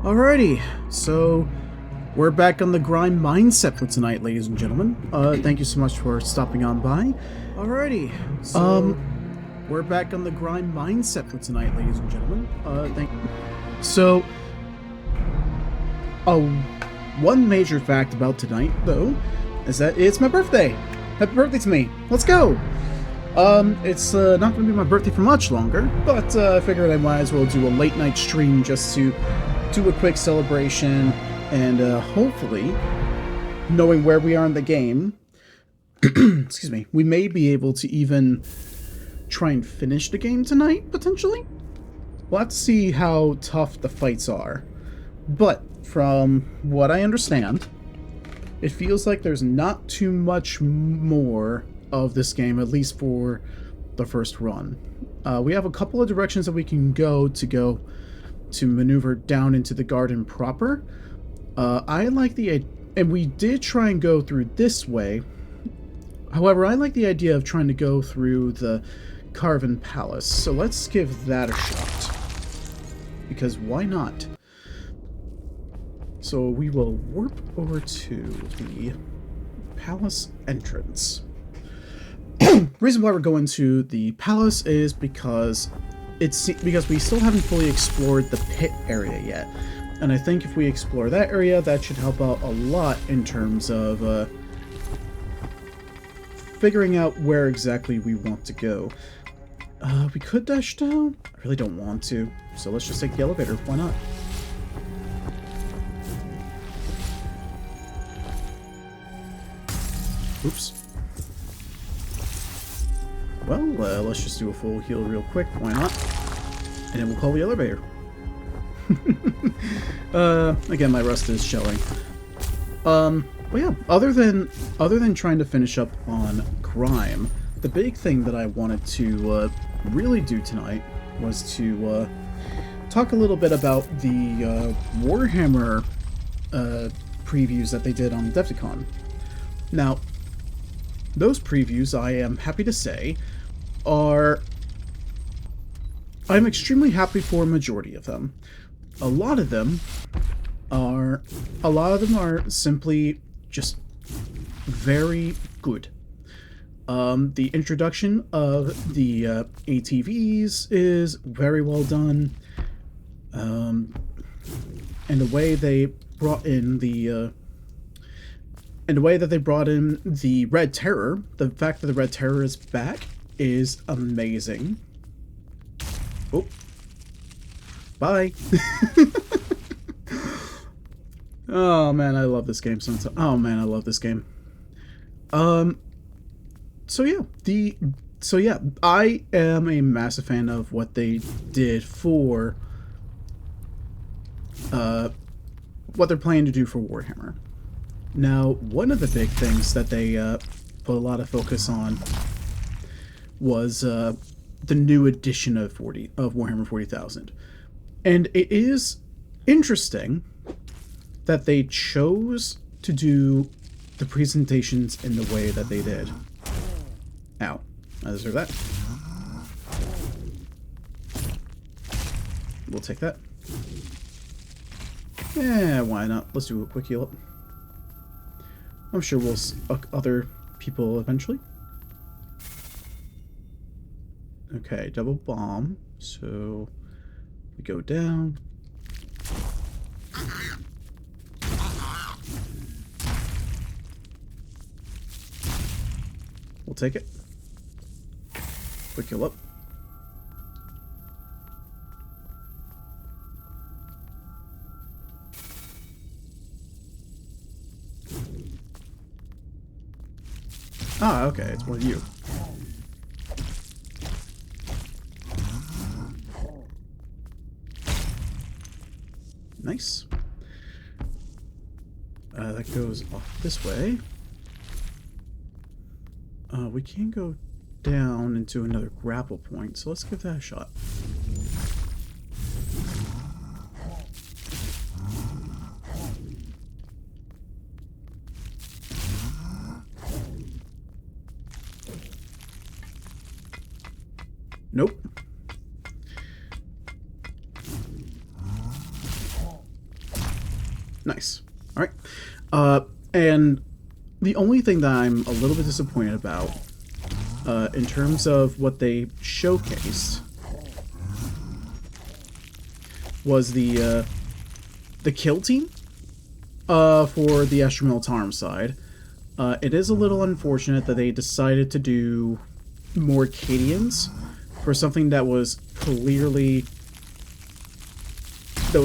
Alrighty, so we're back on the Grime mindset for tonight, ladies and gentlemen. Thank you so much for stopping on by. Alrighty, so we're back on the Grime mindset for tonight, ladies and gentlemen. Thank you. So, one major fact about tonight, though, is that it's my birthday. Happy birthday to me. Let's go. It's not going to be my birthday for much longer, but I figured I might as well do a late night stream just to do a quick celebration, and hopefully, knowing where we are in the game, excuse me, we may be able to even try and finish the game tonight, potentially. We'll have to see how tough the fights are, but from what I understand, it feels like there's not too much more of this game, at least for the first run. We have a couple of directions that we can go to maneuver down into the garden proper. I like the, and we did try and go through this way. However, I like the idea of trying to go through the Carven Palace, so let's give that a shot, because why not? So we will warp over to the palace entrance. Reason why we're going to the palace is because we still haven't fully explored the pit area yet, and I think if we explore that area, that should help out a lot in terms of figuring out where exactly we want to go. We could dash down. I really don't want to, so let's just take the elevator. Why not? Oops. Well, let's just do a full heal real quick. Why not? And then we'll call the elevator. Again, my rust is showing. But yeah, other than trying to finish up on Grime, the big thing that I wanted to really do tonight was to talk a little bit about the Warhammer previews that they did on Defticon. Now, those previews, I am happy to say, I'm extremely happy for a majority of them. A lot of them are simply just very good. The introduction of the ATVs is very well done, and the way they brought in the Red Terror, the fact that the Red Terror is back is amazing. Oh. Bye. Oh man, I love this game sometimes. Oh man, I love this game. So yeah, I am a massive fan of what they did for what they're planning to do for Warhammer. Now, one of the big things that they put a lot of focus on was the new edition of Warhammer 40,000. And it is interesting that they chose to do the presentations in the way that they did. Ow. I deserve that. We'll take that. Yeah, why not? Let's do a quick heal up. I'm sure we'll suck other people eventually. Okay, double bomb. So we go down. We'll take it. Quick heal up. Ah, okay, it's one of you. Nice. That goes off this way. We can go down into another grapple point, so let's give that a shot. Nope. Nice. All right. And the only thing that I'm a little bit disappointed about, in terms of what they showcased, was the kill team for the Astro Militarum side. It is a little unfortunate that they decided to do more Cadians for something that was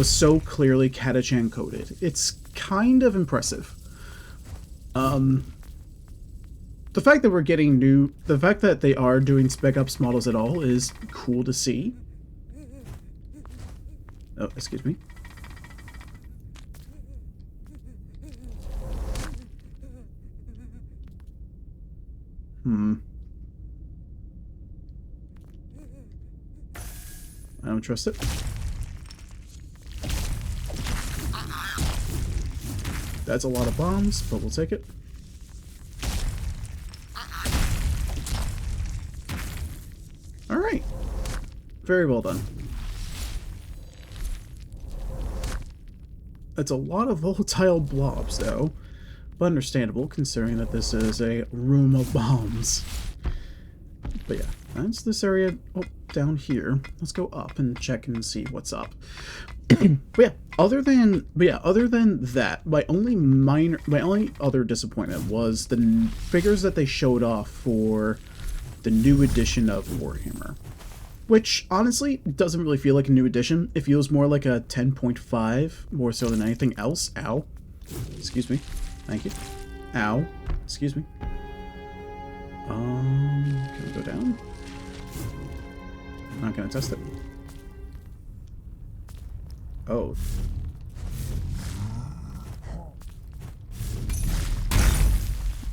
so clearly Catachan coded. It's kind of impressive. The fact that we're getting the fact that they are doing spec ups models at all is cool to see. Oh, excuse me. I don't trust it. That's a lot of bombs, but we'll take it. Alright. Very well done. That's a lot of volatile blobs, though. But understandable, considering that this is a room of bombs. But yeah, that's this area down here. Let's go up and check and see what's up. But other than that, my only other disappointment was the figures that they showed off for the new edition of Warhammer. Which, honestly, doesn't really feel like a new edition. It feels more like a 10.5, more so than anything else. Ow. Excuse me. Thank you. Ow. Excuse me. Can we go down? I'm not gonna test it. Oh.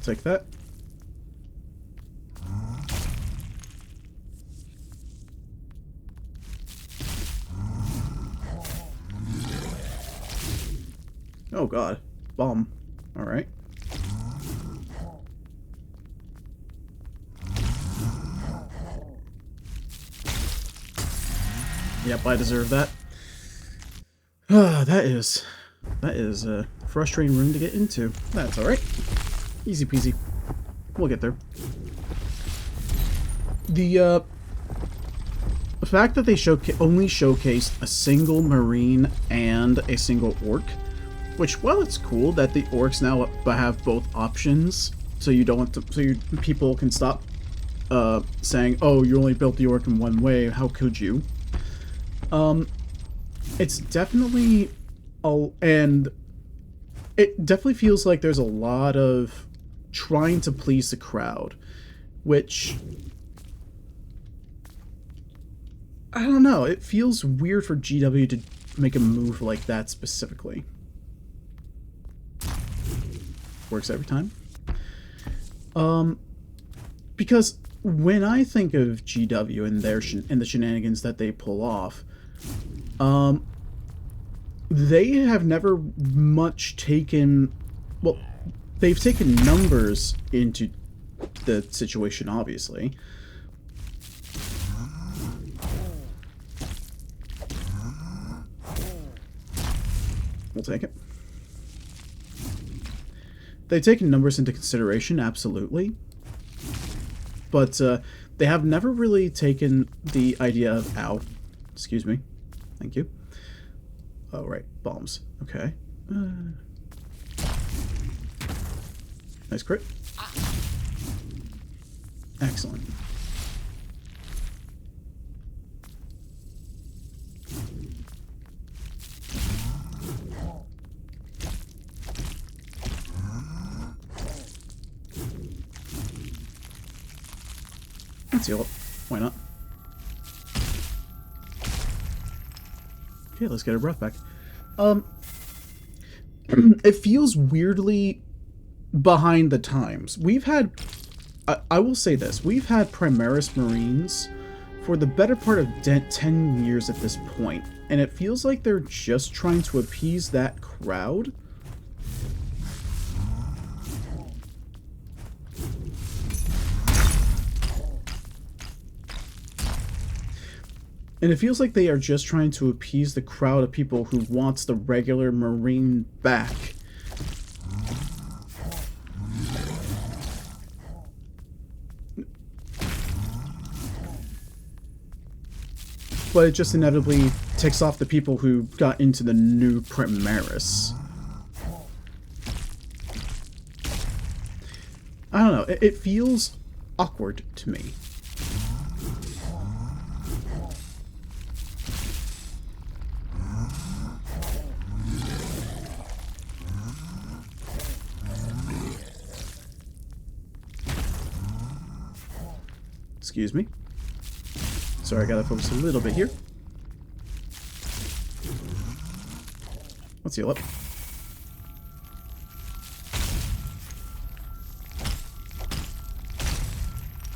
Take that. Oh god. Bomb. Alright. Yep, I deserve that. That is a frustrating room to get into. That's alright. Easy peasy. We'll get there. The fact that they only showcased a single Marine and a single Orc, which, while it's cool that the Orcs now have both options, so you don't have to, people can stop saying, "Oh, you only built the Orc in one way. How could you?" It's definitely, and it definitely feels like there's a lot of trying to please the crowd, which, I don't know, it feels weird for GW to make a move like that specifically. Works every time. Because when I think of GW and the shenanigans that they pull off, they have never much taken, well, they've taken numbers into the situation, obviously. We'll take it. They've taken numbers into consideration, absolutely. But they have never really taken the idea of, ow, excuse me, thank you. Oh, right, bombs, okay. Nice crit. Excellent. Let's heal up. Why not? Okay, let's get our breath back. It feels weirdly behind the times. We've had, I will say this, we've had Primaris Marines for the better part of 10 years at this point, and it feels like they're just trying to appease that crowd. And it feels like they are just trying to appease the crowd of people who wants the regular Marine back. But it just inevitably ticks off the people who got into the new Primaris. I don't know, it feels awkward to me. Excuse me. Sorry, I gotta focus a little bit here. Let's heal up.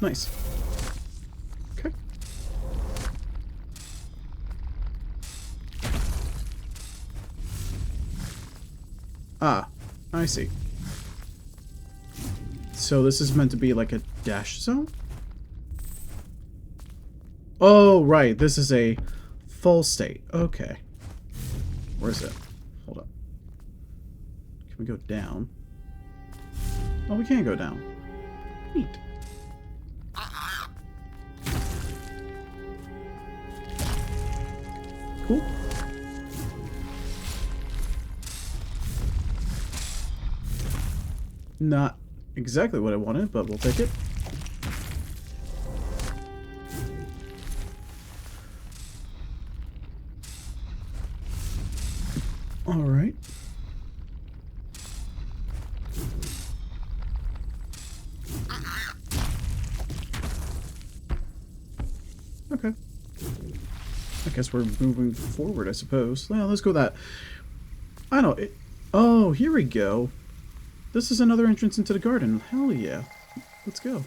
Nice. Okay. Ah, I see. So this is meant to be like a dash zone? Oh, right. This is a full state. Okay. Where is it? Hold up. Can we go down? Oh, we can go down. Neat. Cool. Not exactly what I wanted, but we'll take it. All right. Okay. I guess we're moving forward, I suppose. Well, let's go that. I don't know. Oh, here we go. This is another entrance into the garden. Hell yeah. Let's go.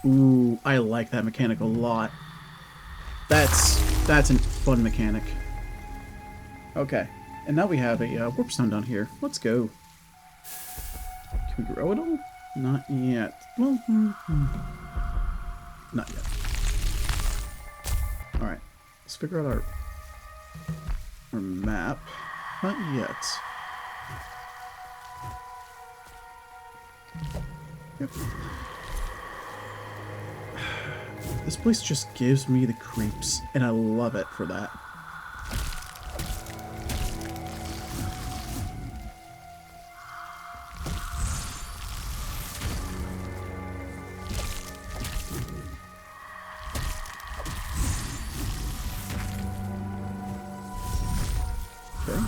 Ooh, I like that mechanic a lot. That's a fun mechanic. Okay, and now we have a warp stone down here. Let's go. Can we grow it all? Not yet. Well, not yet. All right, let's figure out our map. Not yet. Yep. This place just gives me the creeps, and I love it for that. Okay.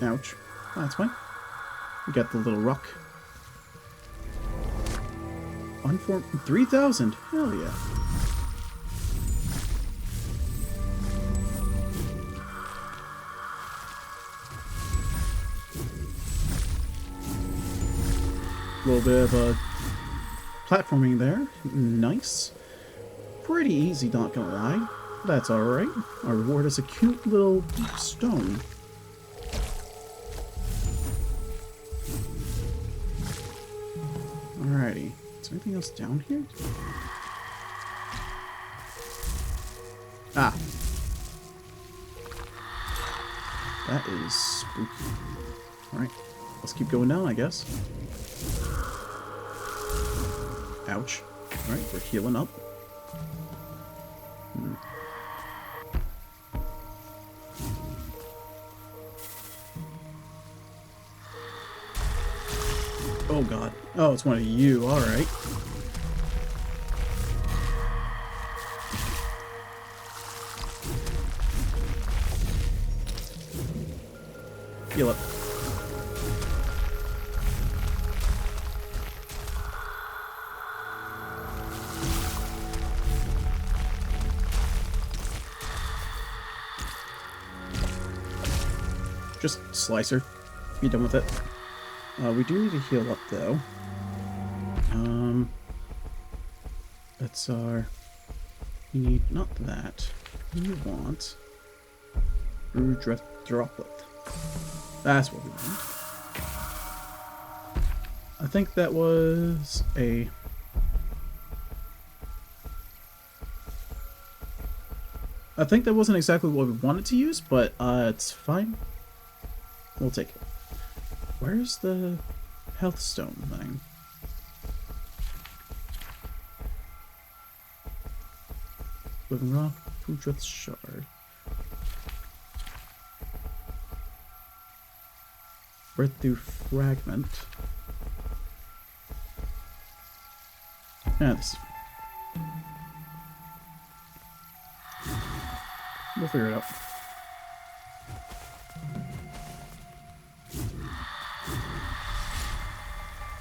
Ouch. Oh, that's fine. We got the little rock. Unformed 3,000. Hell yeah. A little bit of platforming there. Nice. Pretty easy, not gonna lie. That's alright. Our reward is a cute little stone. Alrighty. Is there anything else down here? Ah. That is spooky. Alright. Let's keep going down, I guess. Ouch. Alright, we're healing up. Oh god. Oh, it's one of you. Alright. Heal up. Just slicer. Be done with it. We do need to heal up, though. That's our... We need... Not that. We want... Brew Droplet. That's what we want. I think that was a... I think that wasn't exactly what we wanted to use, but it's fine. We'll take it. Where's the health stone thing? Living rock, Vulture shard. Breakthrough fragment. Yeah, this is... We'll figure it out.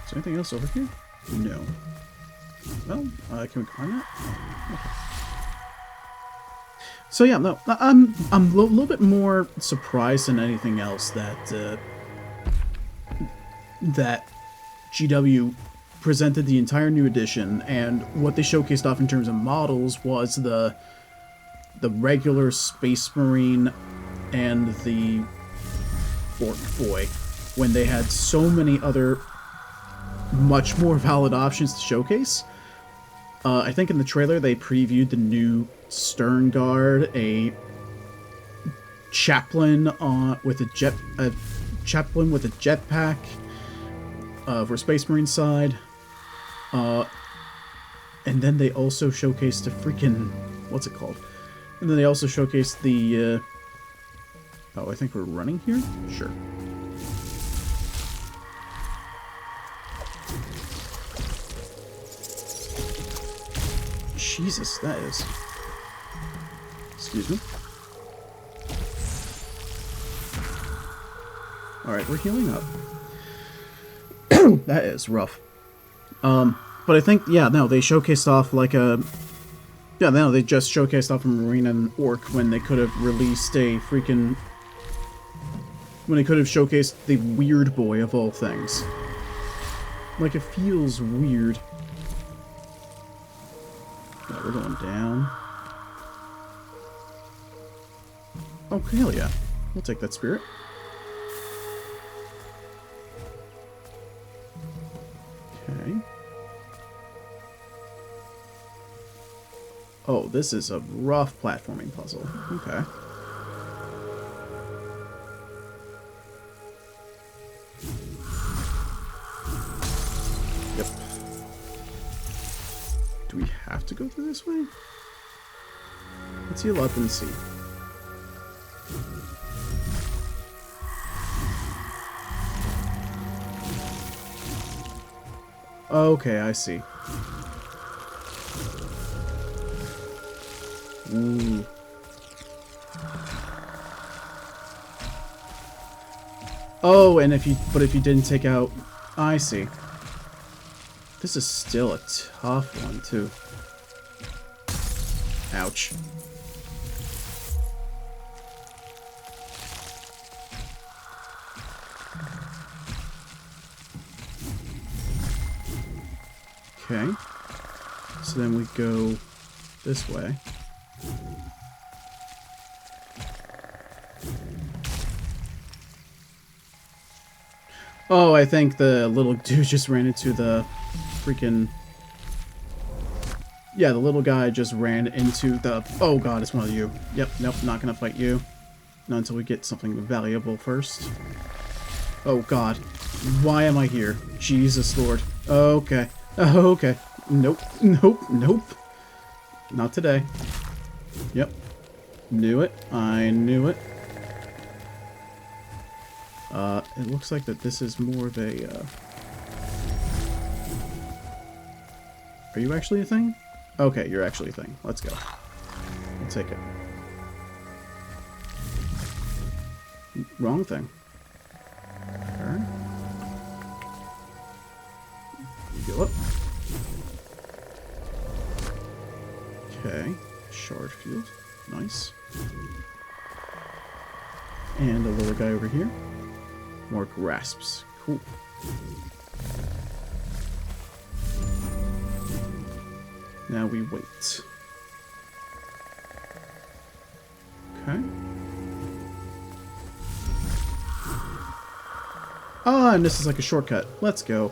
Is there anything else over here? No. Well, can we climb that? Okay. So yeah, no, I'm a little bit more surprised than anything else that that GW presented the entire new edition, and what they showcased off in terms of models was the regular Space Marine and the Orc Boy, when they had so many other much more valid options to showcase. I think in the trailer they previewed the new Stern Guard, a chaplain with a jetpack for Space Marine side, and then they also showcased the freaking, what's it called? And then they also showcased the oh, I think we're running here? Sure. Jesus, that is... Excuse me. Alright, we're healing up. That is rough. But I think, yeah, no, they showcased off like a... Yeah, no, they just showcased off a Marine and Orc when they could have released a freaking... When they could have showcased the Weird Boy of all things. Like, it feels weird. Yeah, we're going down. Oh, hell yeah. We'll take that spirit. Okay. Oh, this is a rough platforming puzzle. Okay. Yep. Do we have to go through this way? Let's heal up and see. Okay, I see. Ooh. Oh, and if you didn't take out... I see. This is still a tough one, too. Ouch. Okay. So then we go this way. Oh, I think the little dude just ran into the freaking... Yeah, the little guy just ran into the... Oh god, it's one of you. Yep, nope, not gonna fight you. Not until we get something valuable first. Oh god. Why am I here? Jesus Lord. Okay. Okay. Nope. Nope. Nope. Not today. Yep. Knew it. I knew it. It looks like that this is more of a, Are you actually a thing? Okay, you're actually a thing. Let's go. I'll take it. Wrong thing. Okay. Go up. Okay. Shard field. Nice. And a little guy over here. More grasps. Cool. Now we wait. Okay. Ah, and this is like a shortcut. Let's go.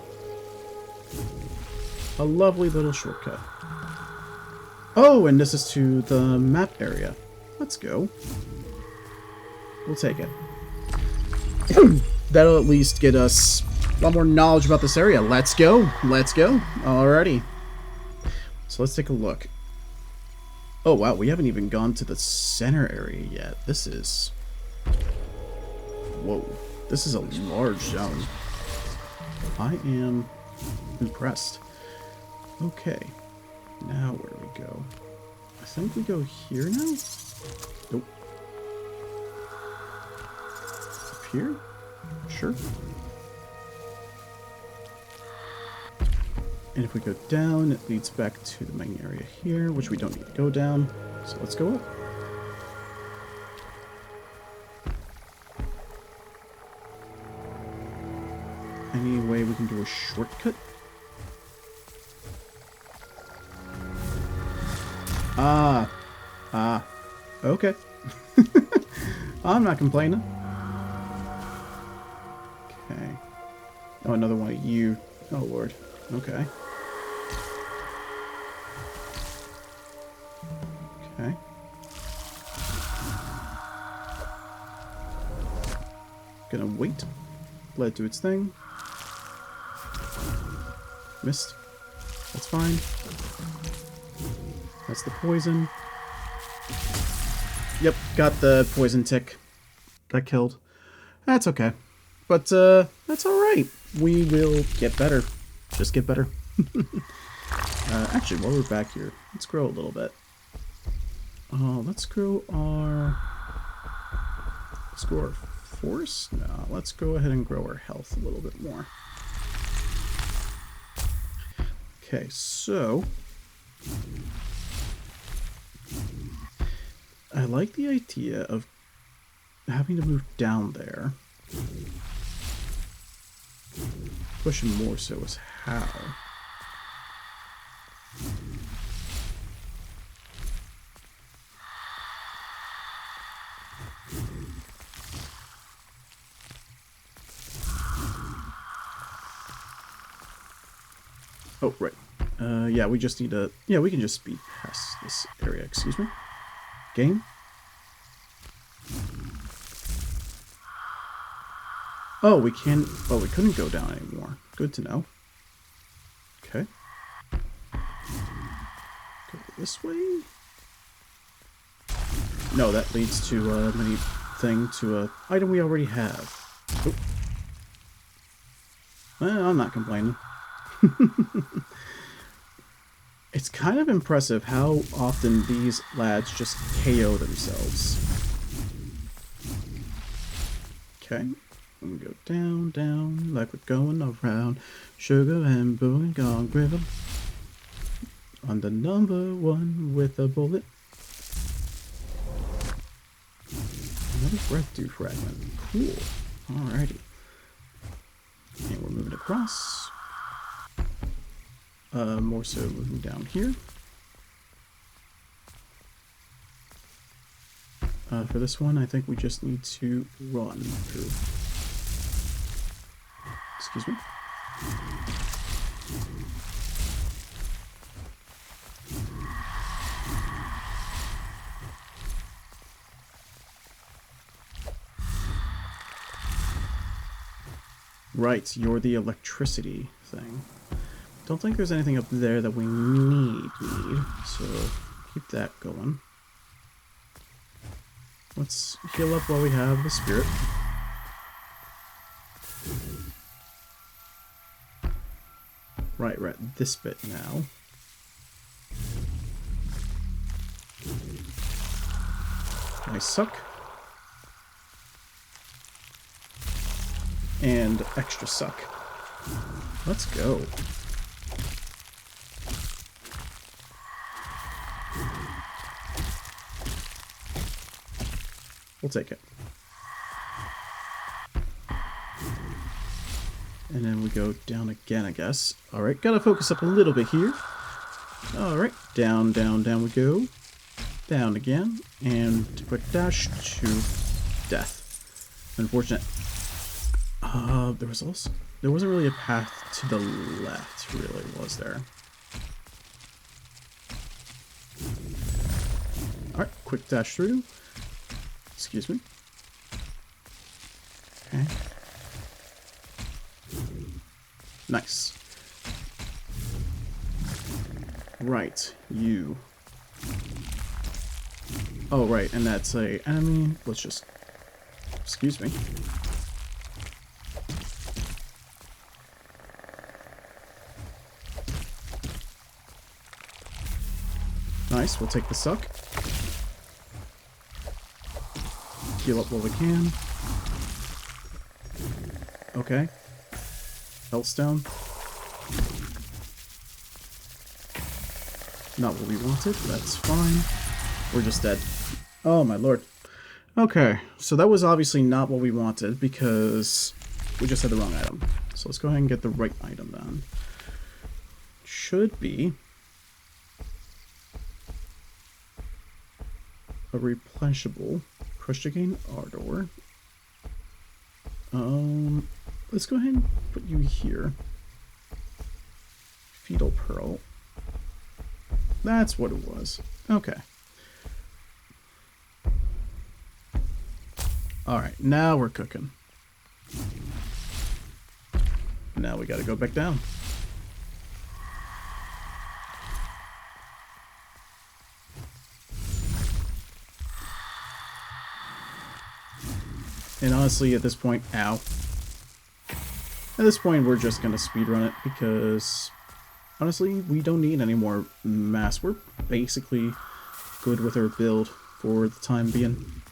A lovely little shortcut. Oh, and this is to the map area. Let's go. We'll take it. That'll at least get us a lot more knowledge about this area. Let's go. Let's go. Alrighty. So let's take a look. Oh, wow. We haven't even gone to the center area yet. This is... Whoa. This is a large zone. I am impressed. Okay. Now where do we go? I think we go here now? Nope. Up here? Sure. And if we go down, it leads back to the main area here, which we don't need to go down. So let's go up. Any way we can do a shortcut? Okay. I'm not complaining. Okay. Oh, another one of you. Oh, Lord. Okay. Okay. Gonna wait. Let it do its thing. Missed. That's fine. That's the poison. Yep, got the poison tick. Got killed. That's okay. But, that's alright. We will get better. Just get better. Actually, while we're back here, let's grow a little bit. Let's grow our force? No, let's go ahead and grow our health a little bit more. Okay, so... I like the idea of having to move down there. Question more so is how. Oh, right. Yeah, we just need to... Yeah, we can just speed past this area, excuse me. Game? Oh, we can... Oh, we couldn't go down anymore. Good to know. Okay. Go this way? No, that leads to a mini thing to a item we already have. Oh. Well, I'm not complaining. It's kind of impressive how often these lads just KO themselves. Okay. We go down, down, like we're going around. Sugar and booing gone river. On the number one with a bullet. Another breathdew fragment. Cool. Alrighty. And we're moving across. More so moving down here. For this one, I think we just need to run through. Excuse me. Right, you're the electricity thing. Don't think there's anything up there that we need, so keep that going. Let's heal up while we have the spirit. Right, we're at this bit now. I suck. And extra suck. Let's go. We'll take it. And then we go down again, I guess. Alright, gotta focus up a little bit here. Alright, down, down, down we go. Down again. And quick dash to death. Unfortunate. There wasn't really a path to the left, really, was there? Alright, quick dash through. Excuse me. Okay. Nice. Right, you. Oh, right, and that's a enemy. Let's just... Excuse me. Nice, we'll take the suck. Heal up while we can. Okay. Health stone. Not what we wanted, that's fine. We're just dead. Oh my lord. Okay, so that was obviously not what we wanted because we just had the wrong item. So let's go ahead and get the right item then. Should be a replenishable crush to gain ardor. Let's go ahead and put you here. Fetal pearl. That's what it was. Okay. Alright, now we're cooking. Now we gotta go back down. And honestly, at this point, ow. At this point, we're just gonna speedrun it because, honestly, we don't need any more mass. We're basically good with our build for the time being.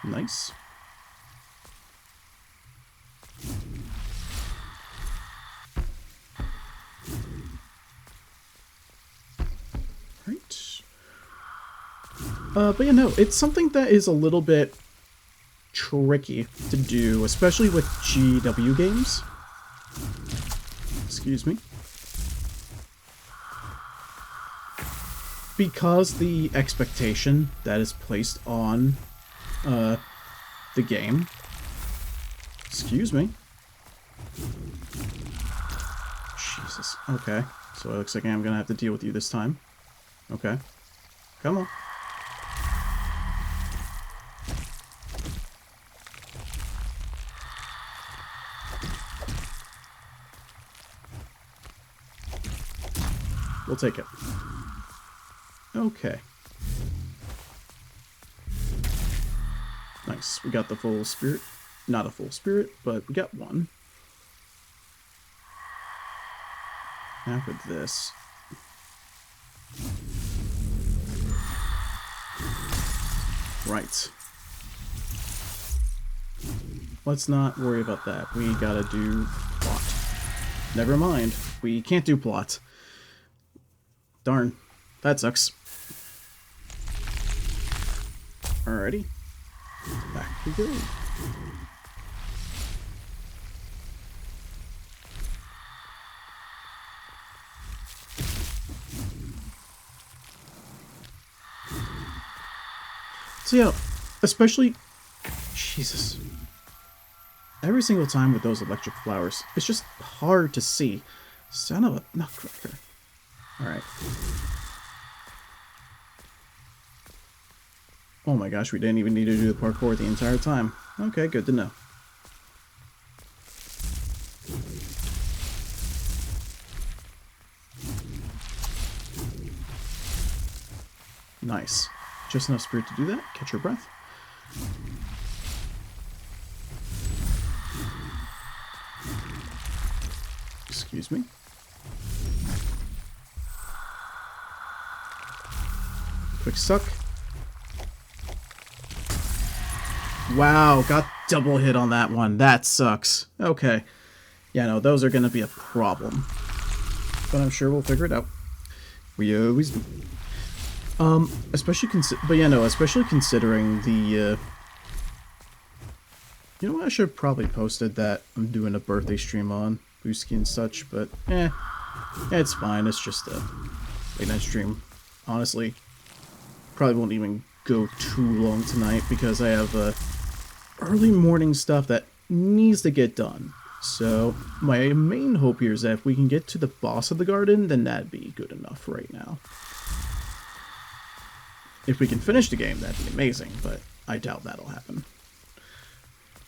Nice. Right. But yeah, no, it's something that is a little bit tricky to do, especially with GW games. Excuse me. Because the expectation that is placed on the game. Excuse me. Jesus. Okay. So it looks like I'm gonna have to deal with you this time. Okay. Come on. We'll take it. Okay. Nice. We got the full spirit. Not a full spirit, but we got one. Now with this. Right. Let's not worry about that. We gotta do plot. Never mind. We can't do plot. Darn. That sucks. Alrighty. Back we go. So yeah, especially... Jesus. Every single time with those electric flowers, it's just hard to see. Son of a nutcracker. Alright. Oh my gosh, we didn't even need to do the parkour the entire time. Okay, good to know. Nice. Just enough spirit to do that. Catch your breath. Excuse me. Quick suck. Wow, got double hit on that one. That sucks. Okay. Yeah, no, those are going to be a problem. But I'm sure we'll figure it out. We always do. Especially considering the, you know what, I should have probably posted that I'm doing a birthday stream on Booski and such, but, it's fine. It's just a late night stream. Honestly, probably won't even go too long tonight because I have early morning stuff that needs to get done. So my main hope here is that if we can get to the boss of the garden, then that'd be good enough right now. If we can finish the game, that'd be amazing, but I doubt that'll happen.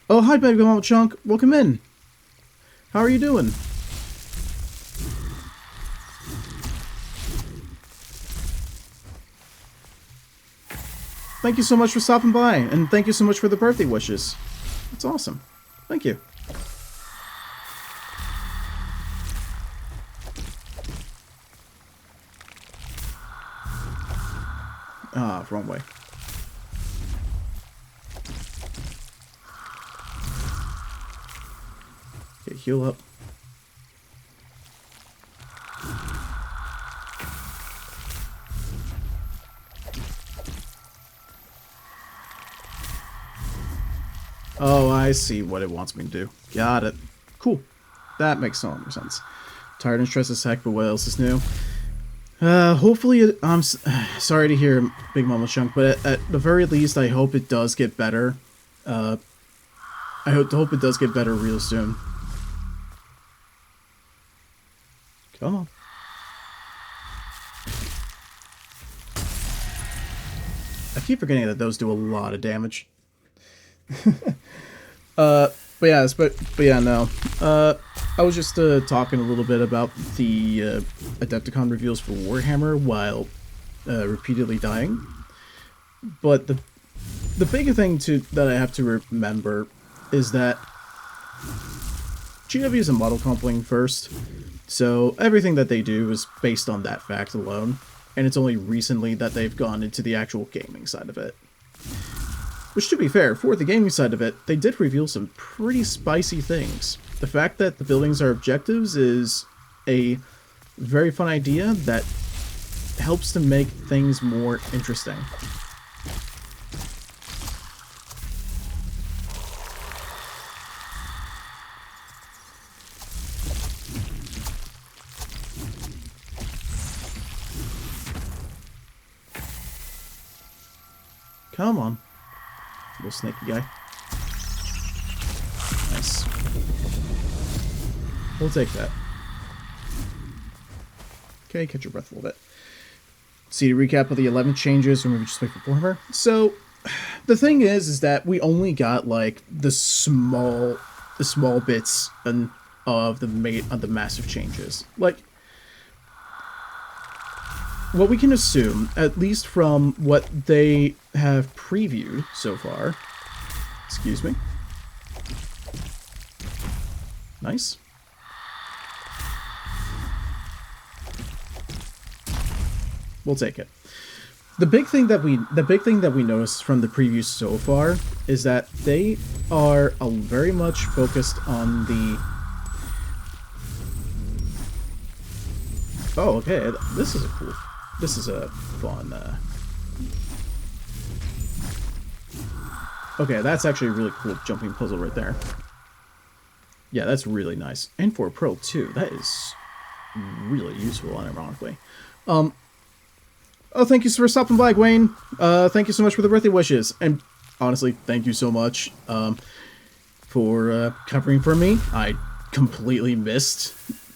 Oh, hi, Big Mama Chunk. Welcome in. How are you doing? Thank you so much for stopping by, and thank you so much for the birthday wishes. That's awesome. Thank you. Ah, wrong way. Okay, heal up. Oh, I see what it wants me to do. Got it. Cool. That makes so much sense. Tired and stressed as heck, but what else is new? Hopefully, I'm sorry to hear, Big Mama Chunk, but at the very least, I hope it does get better. I hope it does get better real soon. Come on. I keep forgetting that those do a lot of damage. But yeah, no. I was just talking a little bit about the Adepticon reveals for Warhammer while repeatedly dying. But the big thing that I have to remember is that GW is a model compling first, so everything that they do is based on that fact alone, and it's only recently that they've gone into the actual gaming side of it. Which, to be fair, for the gaming side of it, they did reveal some pretty spicy things. The fact that the buildings are objectives is a very fun idea that helps to make things more interesting. Come on. Little snaky guy. Nice. We'll take that. Okay, catch your breath a little bit. See the recap of the 11 changes, or maybe just wait for Warhammer. So, the thing is that we only got like the small bits of the massive changes. Like, what we can assume, at least from what they have previewed so far, excuse me. Nice. We'll take it. The big thing that we noticed from the previews so far is that they are very much focused on the. Oh, okay. This is a cool. This is a fun. Okay, that's actually a really cool jumping puzzle right there. Yeah, that's really nice. And for a pro too, that is really useful, unironically. Oh, thank you for stopping by, Gwaine. Thank you so much for the birthday wishes. And honestly, thank you so much for covering for me. I completely missed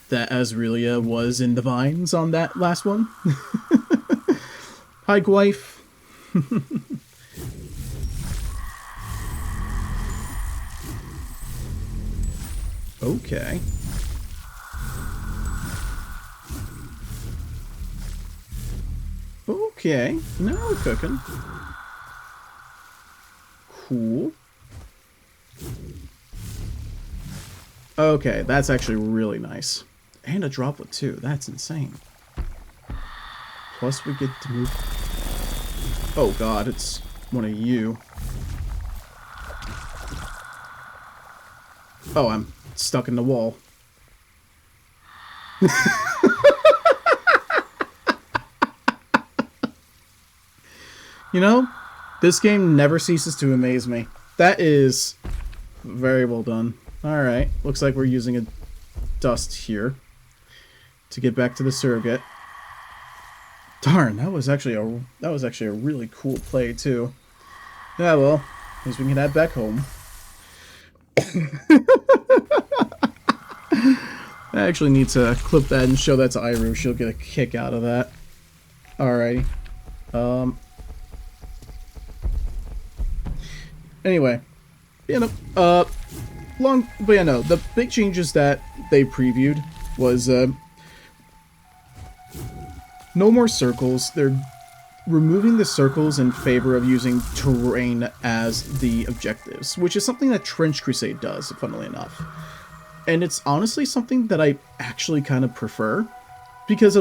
that Azrelia was in the vines on that last one. Hi, Gwife. Okay. Okay, now we're cooking. Cool. Okay, that's actually really nice. And a droplet too, that's insane. Plus we get to move... Oh god, it's one of you. Oh, I'm stuck in the wall. You know, this game never ceases to amaze me. That is very well done. Alright, looks like we're using a dust here to get back to the Surrogate. Darn, that was actually a really cool play too. Yeah, well, at least we can head back home. I actually need to clip that and show that to Iru. She'll get a kick out of that. Alrighty. Anyway, you know, but yeah, no, the big changes that they previewed was no more circles. They're removing the circles in favor of using terrain as the objectives, which is something that Trench Crusade does, funnily enough. And it's honestly something that I actually kind of prefer, because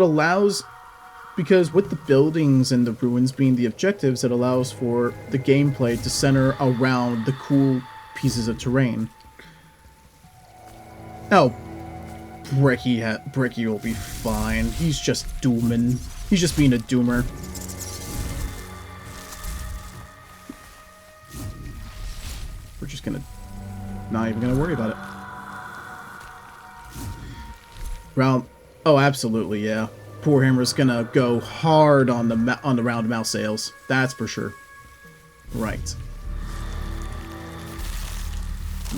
because with the buildings and the ruins being the objectives, it allows for the gameplay to center around the cool pieces of terrain. Oh, Bricky will be fine. He's just dooming. He's just being a doomer. We're just gonna... not even gonna worry about it. Round... oh, absolutely, yeah. Poor Hammer's gonna go hard on the round mouse sales. That's for sure. Right.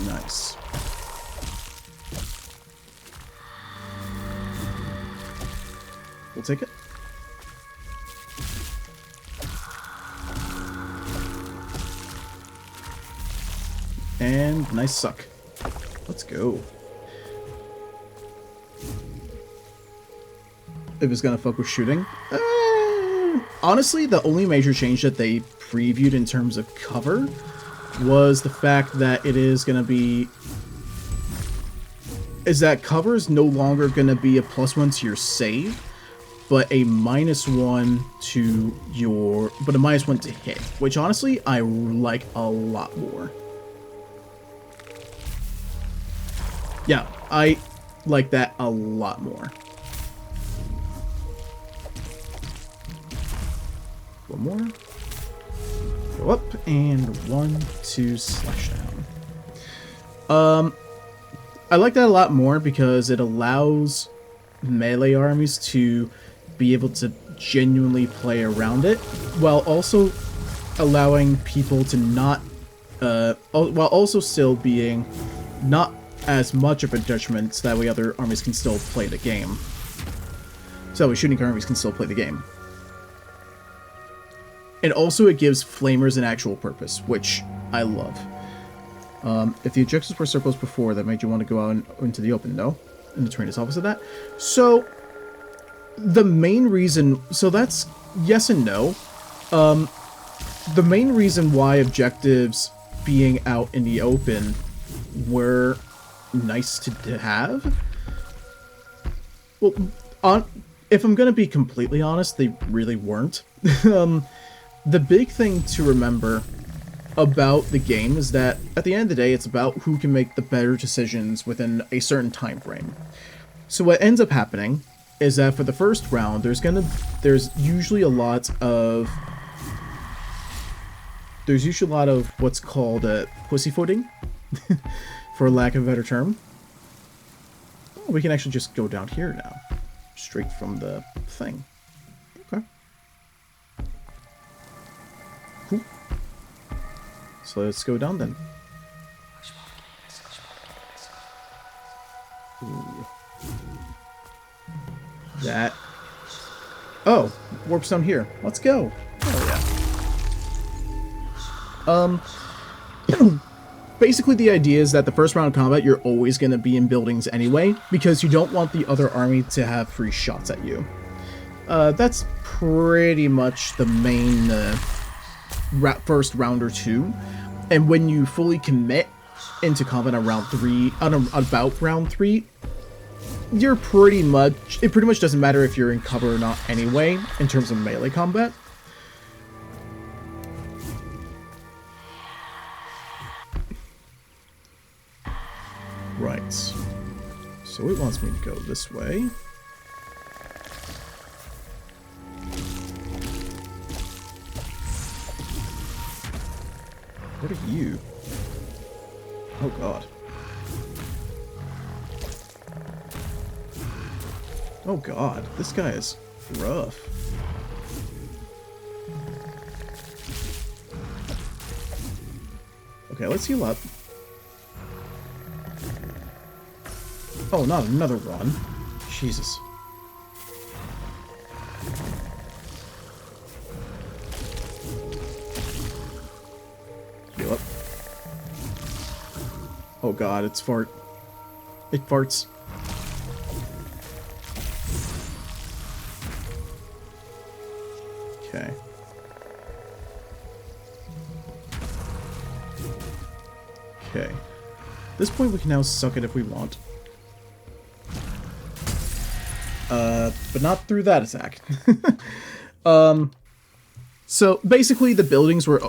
Nice. We'll take it. And nice suck. Let's go. If it's gonna fuck with shooting. Honestly, the only major change that they previewed in terms of cover was the fact that it is gonna be... is that cover is no longer gonna be a +1 to your save, but a -1 to your... but a -1 to hit, which honestly I like a lot more. Yeah, I like that a lot more. One more. Go up, and 1, 2, slash down. I like that a lot more because it allows melee armies to be able to genuinely play around it, while also allowing people to not, while also still being not as much of a detriment, so that way other armies can still play the game. So that way shooting armies can still play the game. And also it gives flamers an actual purpose, which I love. If the objectives were circles before, that made you want to go out into the open, no? And the terrain is opposite that. So, the main reason... so that's yes and no. The main reason why objectives being out in the open were nice to have... well, if I'm going to be completely honest, they really weren't. The big thing to remember about the game is that at the end of the day, it's about who can make the better decisions within a certain time frame. So what ends up happening is that for the first round, there's usually a lot of what's called pussyfooting, for lack of a better term. Oh, we can actually just go down here now, straight from the thing. Okay. Cool. So let's go down then. Ooh. That. Oh, warp's down here. Let's go. Oh yeah. Basically the idea is that the first round of combat, you're always going to be in buildings anyway, because you don't want the other army to have free shots at you. That's pretty much the main first round or two. And when you fully commit into combat on round 3, about round 3, it pretty much doesn't matter if you're in cover or not anyway, in terms of melee combat. Right. So it wants me to go this way. What are you? Oh god. Oh god, this guy is rough. Okay, let's heal up. Oh, not another one. Jesus. Heal up. Oh god, it's fart. It farts. Okay. Okay. At this point, we can now suck it if we want. But not through that attack. So basically the buildings were,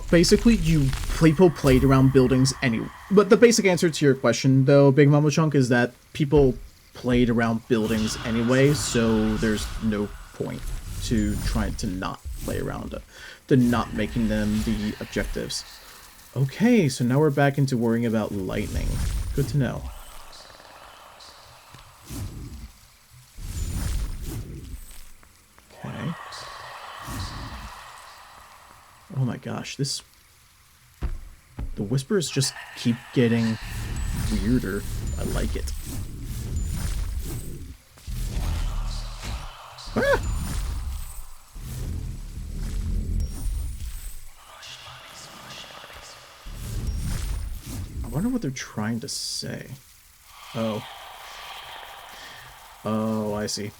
people played around buildings anyway. But the basic answer to your question though, Big Mama Chunk, is that people played around buildings anyway, so there's no point to trying to not play around it, to not making them the objectives. Okay, so now we're back into worrying about lightning. Good to know. Okay. Oh my gosh, the whispers just keep getting weirder. I like it. Ah! I wonder what they're trying to say. Oh. Oh, I see.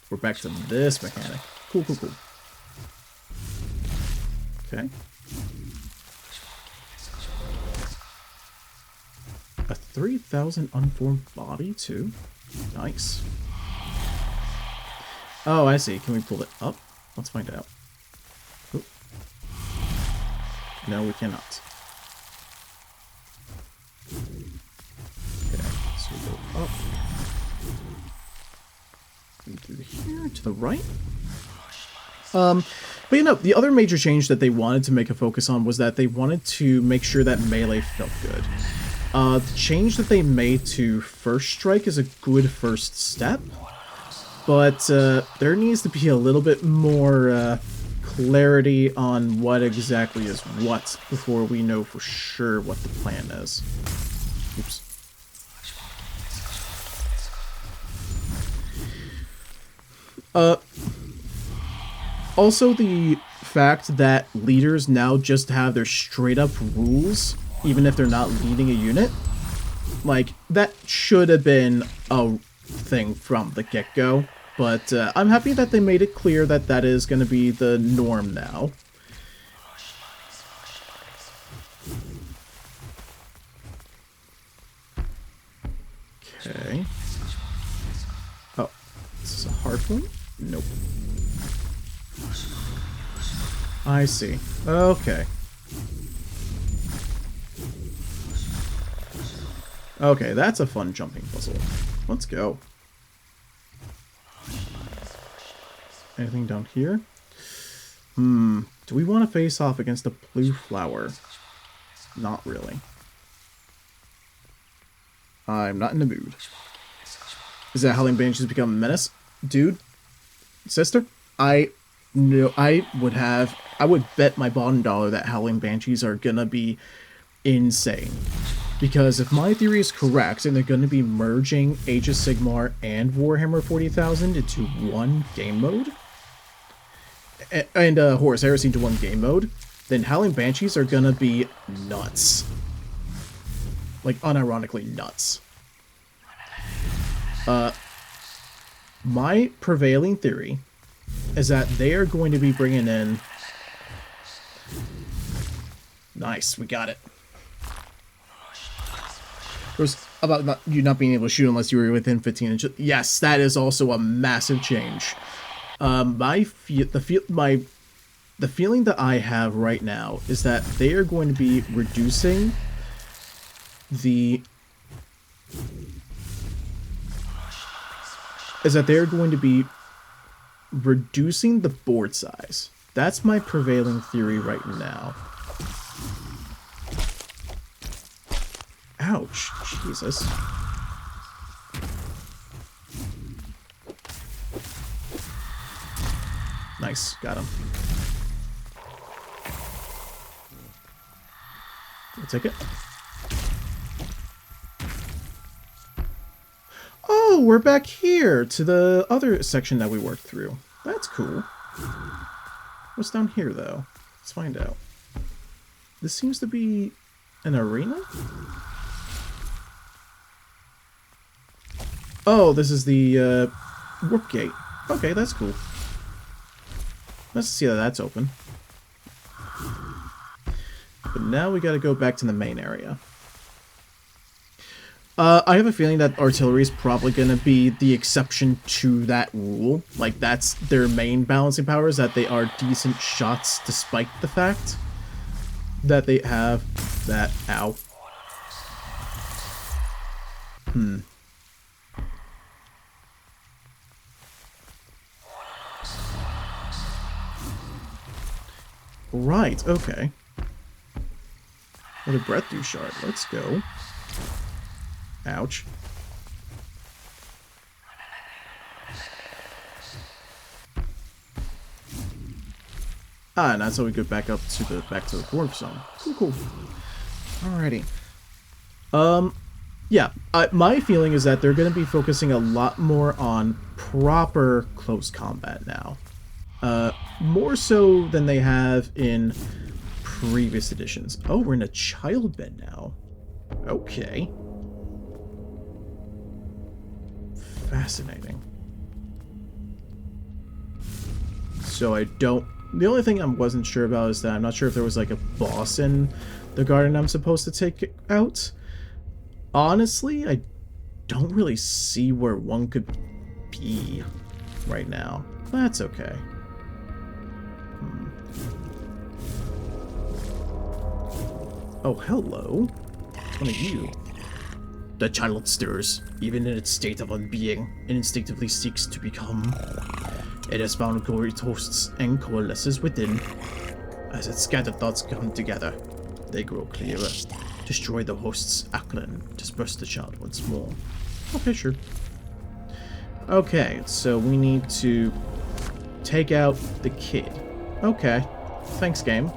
We're back to this mechanic. Cool, cool, cool. Okay. A 3,000 unformed body, too? Nice. Oh, I see. Can we pull it up? Let's find out. Oop. No, we cannot. Okay, so we go up. And through here, to the right. But you know, the other major change that they wanted to make a focus on was that they wanted to make sure that melee felt good. The change that they made to First Strike is a good first step, but there needs to be a little bit more clarity on what exactly is what before we know for sure what the plan is. Oops. Also, the fact that leaders now just have their straight-up rules, even if they're not leading a unit, like, that should have been a thing from the get-go, but I'm happy that they made it clear that that is going to be the norm now. Okay. Oh, this is a hard one? Nope. I see. Okay. Okay, that's a fun jumping puzzle. Let's go. Anything down here? Do we want to face off against the blue flower? Not really. I'm not in the mood. Is that Howling Banshees become a menace? Dude? Sister? No, I would bet my bottom dollar that Howling Banshees are gonna be insane. Because if my theory is correct, and they're gonna be merging Age of Sigmar and Warhammer 40,000 into one game mode, and Horus Heresy into one game mode, then Howling Banshees are gonna be nuts. Like, unironically nuts. My prevailing theory is that they are going to be bringing in... Nice, we got it. It was about you not being able to shoot unless you were within 15 inches. Yes, that is also a massive change. The feeling that I have right now is that they are going to be reducing the... is that they're going to be reducing the board size. That's my prevailing theory right now. Ouch. Jesus. Nice. Got him. ticket. Oh, we're back here to the other section that we worked through. That's cool. What's down here, though? Let's find out. This seems to be an arena? Oh, this is the warp gate. Okay, that's cool. Let's see that that's open. But now we gotta go back to the main area. I have a feeling that artillery is probably going to be the exception to that rule. Like, that's their main balancing power, is that they are decent shots despite the fact that they have that... Ow. Right, okay. What a breath do shard. Let's go. Ouch. Ah, and that's how we go back up to the warp zone. Cool, cool. Alrighty. Yeah, my feeling is that they're going to be focusing a lot more on proper close combat now. More so than they have in previous editions. Oh, we're in a child bed now. Okay. Fascinating. So I don't... The only thing I wasn't sure about is that I'm not sure if there was like a boss in the garden I'm supposed to take out. Honestly, I don't really see where one could be right now. That's okay. Oh, hello. One of you. The child stirs, even in its state of unbeing, and instinctively seeks to become. It has found glory hosts and coalesces within. As its scattered thoughts come together, they grow clearer. Destroy the host's Ackland, disperse the child once more. Okay, sure. Okay, so we need to take out the kid. Okay. Thanks, game.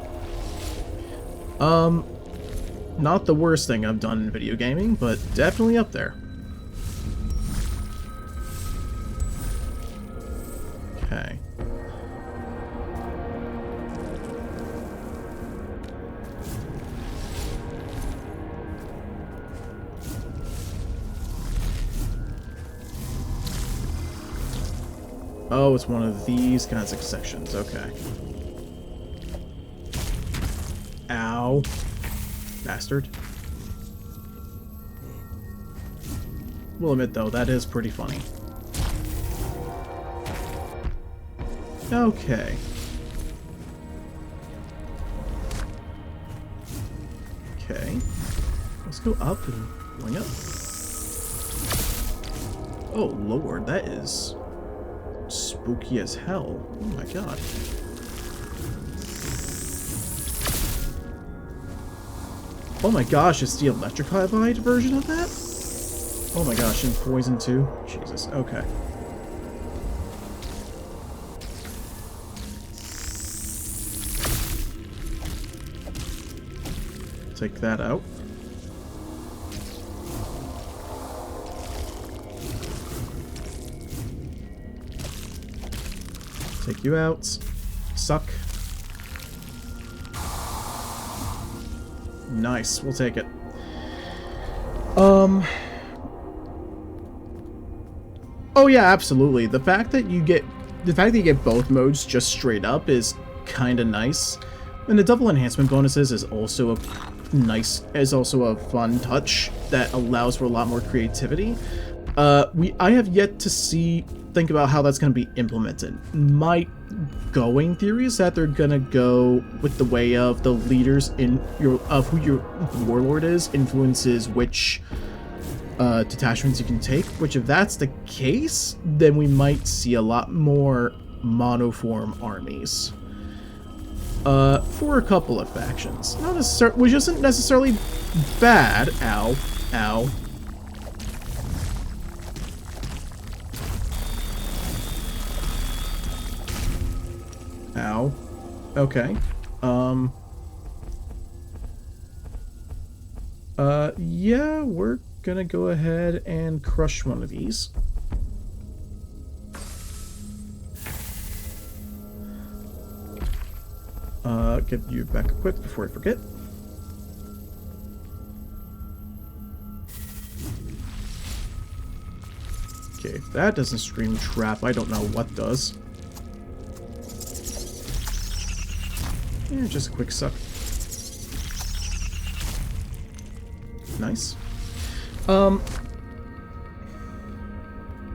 Not the worst thing I've done in video gaming, but definitely up there. Okay. Oh, it's one of these kinds of sections. Okay. Ow. Bastard. Will admit, though, that is pretty funny. Okay. Okay. Let's go up and wing up. Oh, Lord, that is spooky as hell. Oh my god. Oh my gosh, it's the electrified version of that? Oh my gosh, and poison too? Jesus, okay. Take that out. Take you out. Suck. Nice, we'll take it. Oh yeah, absolutely. The fact that you get both modes just straight up is kind of nice. And the double enhancement bonuses is also a fun touch that allows for a lot more creativity. I have yet to think about how that's going to be implemented. My going theory is that they're going to go with the way of the leaders of who your warlord is influences which detachments you can take, which if that's the case, then we might see a lot more monoform armies. For a couple of factions. Which isn't necessarily bad. Ow. Ow. Ow. Okay. Yeah, we're gonna go ahead and crush one of these. Get you back equipped before I forget. Okay, if that doesn't scream trap, I don't know what does. Yeah, just a quick suck. Nice.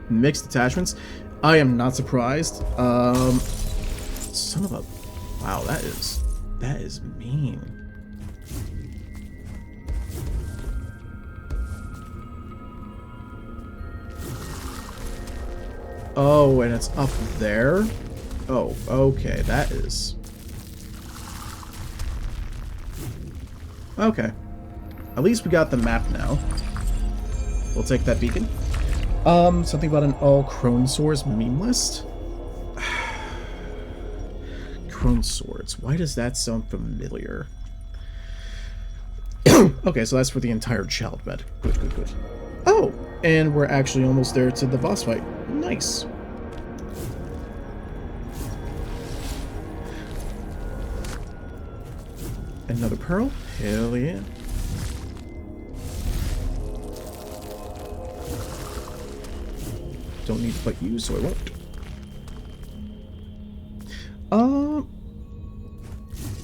Mixed attachments. I am not surprised. Son of a... Wow, that is mean. Oh, and it's up there? Oh, okay, that is... Okay. At least we got the map now. We'll take that beacon. Something about an all Crone Swords meme list? Crone Swords. Why does that sound familiar? Okay, so that's for the entire child bed. Good, good, good. Oh! And we're actually almost there to the boss fight. Nice. Another pearl? Hell yeah. Don't need to fight you, so I won't.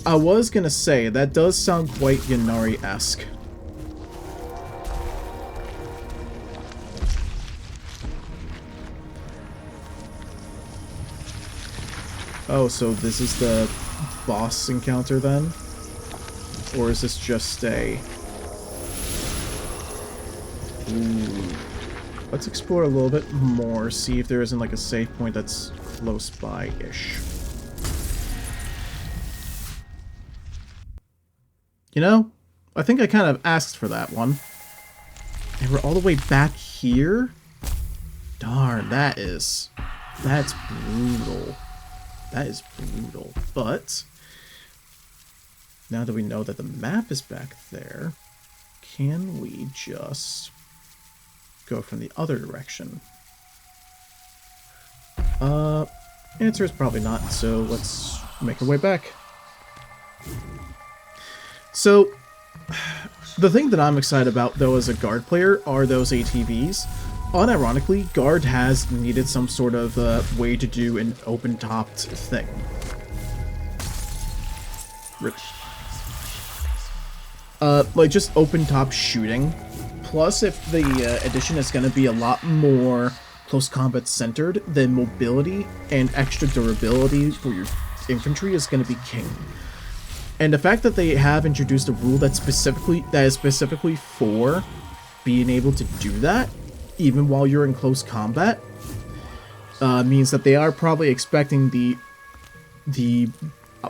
I was gonna say, that does sound quite Yanari-esque. Oh, so this is the boss encounter then? Or is this just a... Ooh. Let's explore a little bit more, see if there isn't like a save point that's close by-ish. You know, I think I kind of asked for that one. And we're all the way back here? Darn, that's brutal. That is brutal. But, now that we know that the map is back there, can we just go from the other direction? Answer is probably not, so let's make our way back. So, the thing that I'm excited about, though, as a Guard player, are those ATVs. Unironically, Guard has needed some sort of way to do an open-topped thing. Like, just open-top shooting. Plus, if the edition is going to be a lot more close combat centered, then mobility and extra durability for your infantry is going to be king. And the fact that they have introduced a rule that is specifically for being able to do that, even while you're in close combat, means that they are probably expecting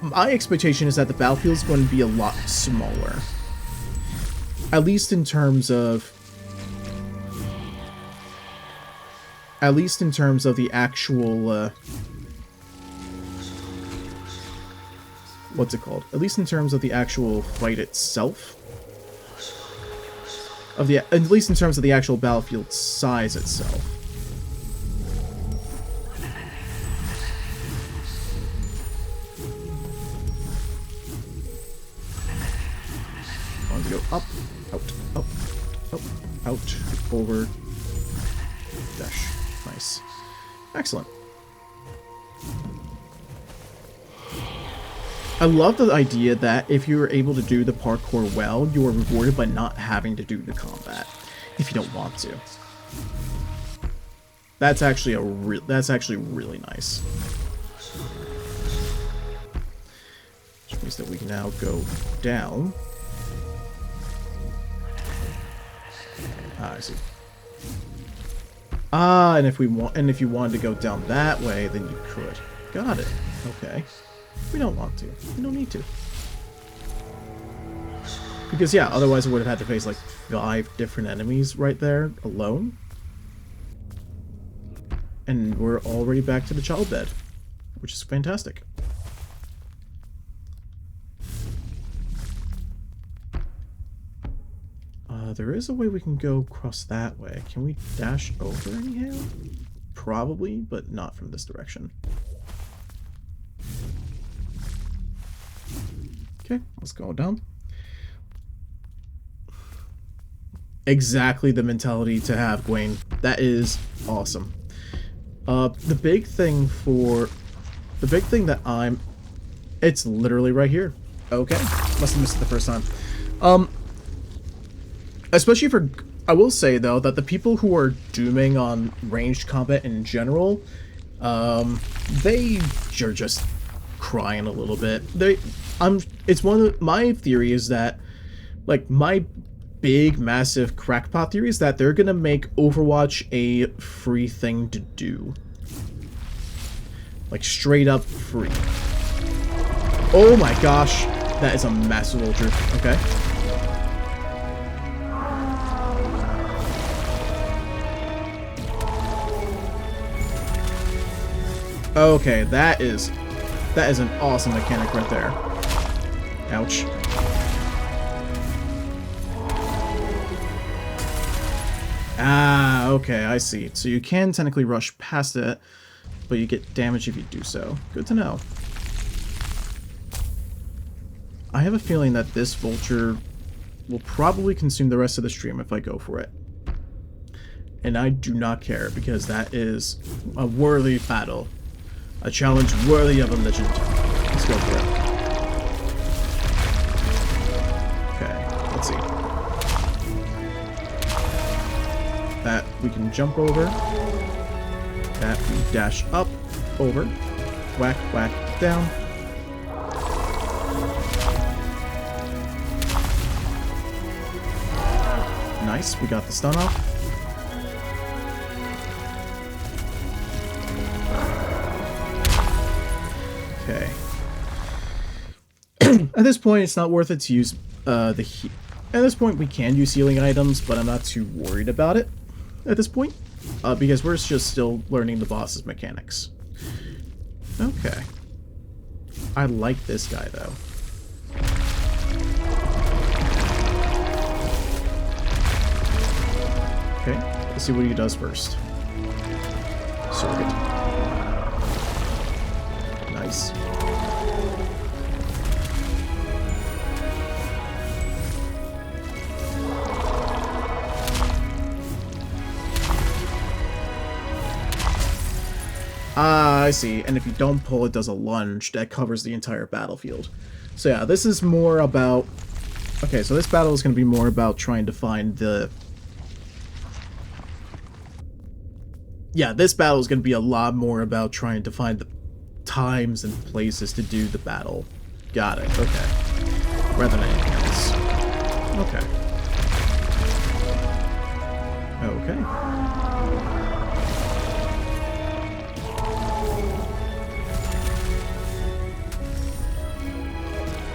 my expectation is that the battlefield is going to be a lot smaller. At least in terms of the actual what's it called? At least in terms of the actual fight itself. At least in terms of the actual battlefield size itself. I want to go up, out, over, dash. Nice. Excellent. I love the idea that if you're able to do the parkour well, you are rewarded by not having to do the combat if you don't want to. That's actually really nice. Which means that we can now go down. Ah, I see. Ah, and if you wanted to go down that way, then you could. Got it. Okay. We don't want to. We don't need to. Because, yeah, otherwise I would have had to face, like, 5 different enemies right there alone. And we're already back to the child bed, which is fantastic. There is a way we can go across that way. Can we dash over anyhow? Probably, but not from this direction. Okay, let's go down. Exactly the mentality to have, Gwaine. That is awesome. The big thing that it's literally right here. Okay, must have missed it the first time. Especially for, I will say though, that the people who are dooming on ranged combat in general, they are just crying a little bit. It's one of my theory is that, like, my big massive crackpot theory is that they're gonna make Overwatch a free thing to do, like straight up free. Oh my gosh, that is a massive Vulture. Okay. Okay, that is an awesome mechanic right there. Ouch. Ah, okay, I see. So you can technically rush past it, but you get damage if you do so. Good to know. I have a feeling that this Vulture will probably consume the rest of the stream if I go for it. And I do not care, because that is a worthy battle. A challenge worthy of a legend. Let's go for it. Okay, let's see. That we can jump over. That we dash up, over. Whack, whack, down. Nice, we got the stun off. Okay. At this point, it's not worth it to use the heat. At this point, we can use healing items, but I'm not too worried about it at this point, because we're just still learning the boss's mechanics. Okay. I like this guy, though. Okay, let's see what he does first. Surrogate. Nice. Ah, I see. And if you don't pull, it does a lunge that covers the entire battlefield. So yeah, this is more about... Okay, so this battle is going to be more about trying to find the... Yeah, this battle is going to be a lot more about trying to find the times and places to do the battle. Got it, okay. Rather than anything else. Okay. Okay.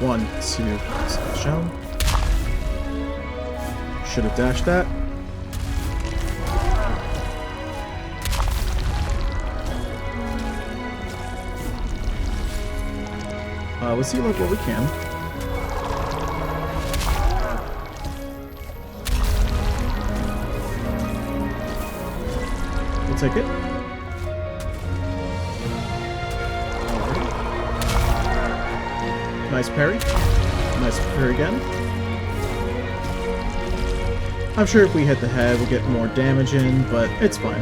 One, two, slash down. Should have dashed that. Let's see what we can. We'll take it. Nice parry. Nice parry again. I'm sure if we hit the head, we'll get more damage in, but it's fine.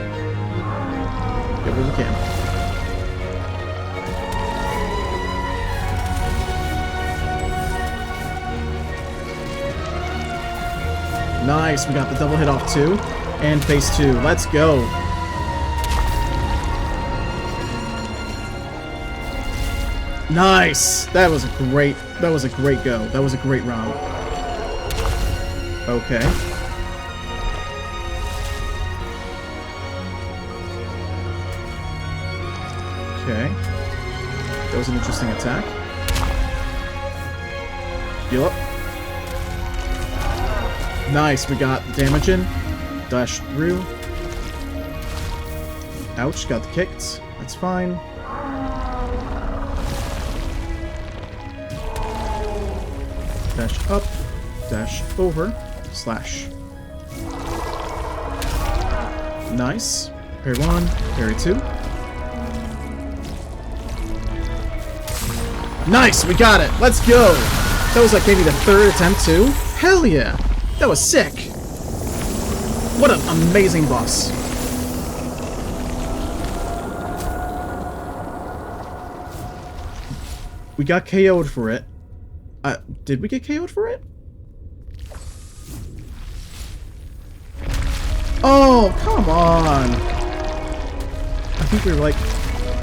Get what we can. Nice, we got the double hit off too. And phase 2. Let's go. Nice! That was a great go. That was a great round. Okay. Okay. That was an interesting attack. Heal up. Nice, we got damage in. Dash through. Ouch, got the kicks. That's fine. Dash up. Dash over. Slash. Nice. Parry 1, parry 2. Nice, we got it. Let's go. That was like maybe the 3rd attempt too. Hell yeah. That was sick. What an amazing boss. We got KO'd for it. Did we get KO'd for it? Oh, come on. I think we were like...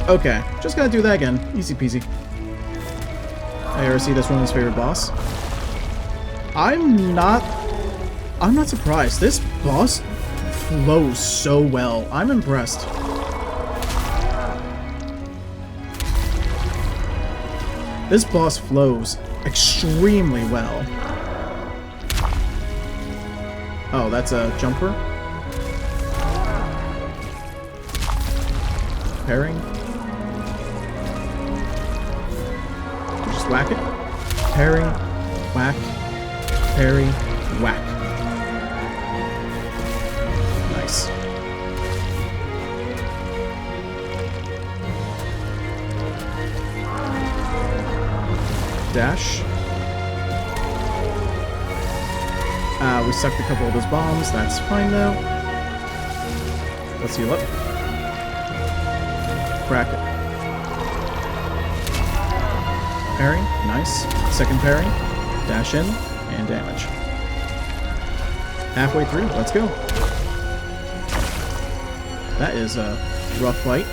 Okay, just gotta do that again. Easy peasy. ARC, that's Roman's favorite boss. I'm not surprised. This boss flows so well. I'm impressed. This boss flows extremely well. Oh, that's a jumper. Parrying. Just whack it. Parry, whack, parry, whack. Nice. Dash. We sucked a couple of those bombs. That's fine now. Let's heal up. Crack it. Parry. Nice. Second parry. Dash in. And damage. Halfway through. Let's go. That is a rough fight.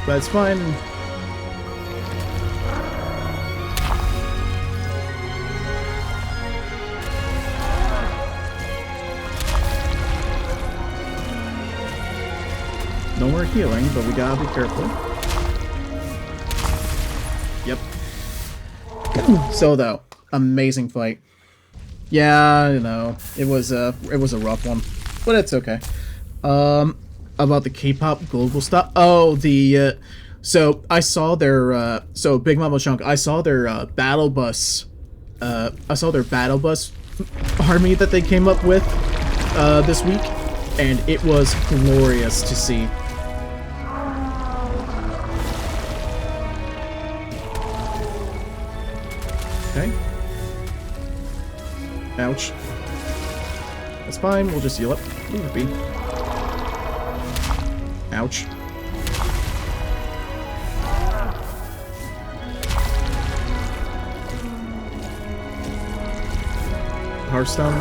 But it's fine. No more healing, but we gotta be careful. Yep. So though, amazing fight. Yeah, you know, it was a rough one, but it's okay. About the K-pop global stuff. Oh, so I saw their so Big Mama Chunk. I saw their battle bus. I saw their battle bus army that they came up with this week, and it was glorious to see. Okay. Ouch. That's fine, we'll just heal up. Leave it be. Ouch. Hearthstone.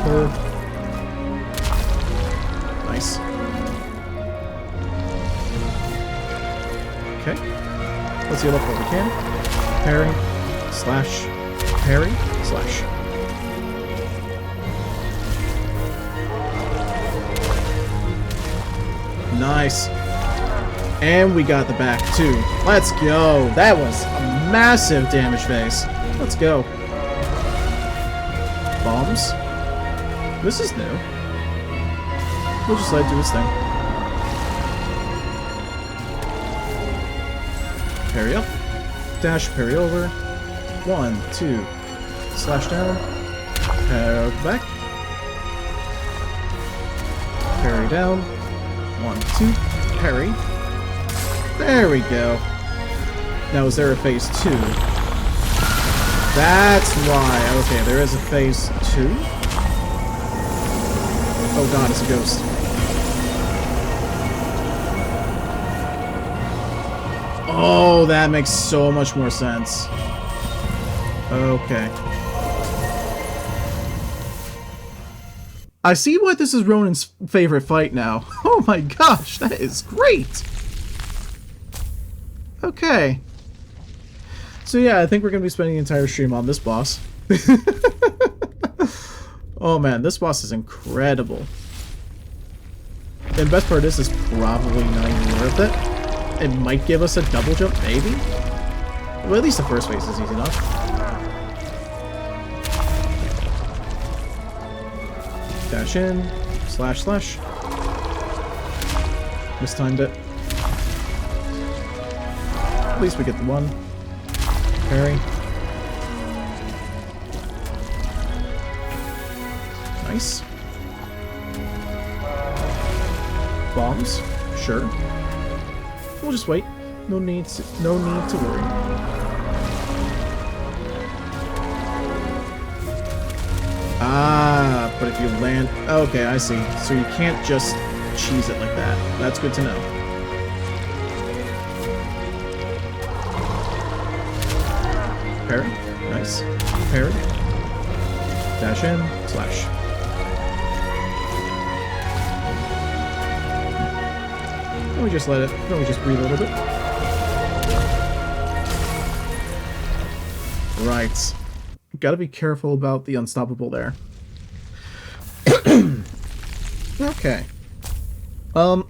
Pull. Nice. Okay. Let's heal up what we can. Parry, slash, parry, slash. Nice. And we got the back too. Let's go. That was a massive damage phase. Let's go. Bombs. This is new. We'll just let it do its thing. Parry up. Dash, parry over. 1, 2. Slash down. Parry back. Parry down. 1, 2. Parry. There we go. Now, is there a phase 2? That's why. Okay, there is a phase 2. Oh god, it's a ghost. Oh, that makes so much more sense. Okay. I see why this is Ronan's favorite fight now. Oh my gosh, that is great! Okay. So yeah, I think we're going to be spending the entire stream on this boss. Oh man, this boss is incredible. And the best part is, it's probably not even worth it. It might give us a double jump, maybe? Well, at least the first phase is easy enough. Dash in, slash, slash. Mistimed it. At least we get the one. Parry. Nice. Bombs? Sure. We'll just wait. No need to worry. Ah, but if you land... Okay, I see. So you can't just cheese it like that. That's good to know. Parry. Nice. Parry. Dash in. Slash. Let me just let it... Let me just breathe a little bit. Right. Gotta be careful about the unstoppable there. Okay. But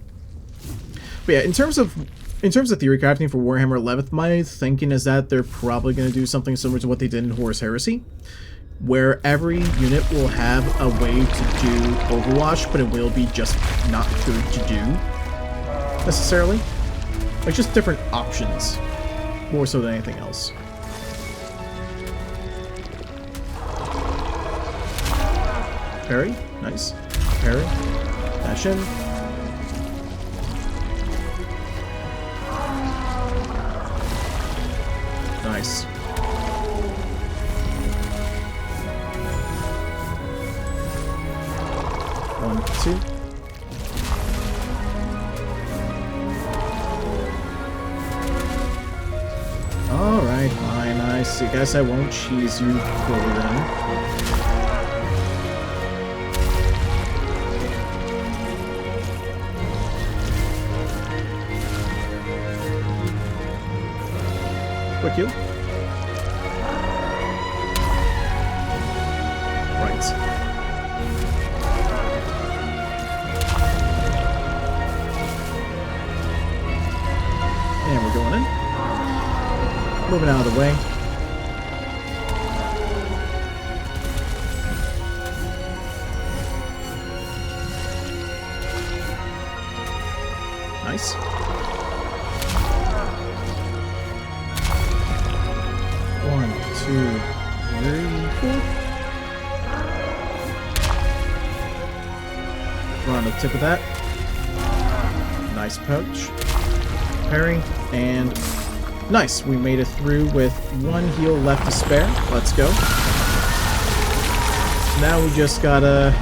yeah, in terms of theory crafting for Warhammer 11th, my thinking is that they're probably going to do something similar to what they did in Horus Heresy, where every unit will have a way to do Overwatch, but it will be just not good to do, necessarily. Like, just different options, more so than anything else. Parry, nice. Parry, dash in. Nice. One, two. Alright, fine. I see. Guess I won't cheese you fully then. Quick heal. Right. And we're going in. Moving out of the way. Nice. One, two, three, four. We're on the tip of that. Nice poach. Parry, and nice. We made it through with one heal left to spare. Let's go. Now we just gotta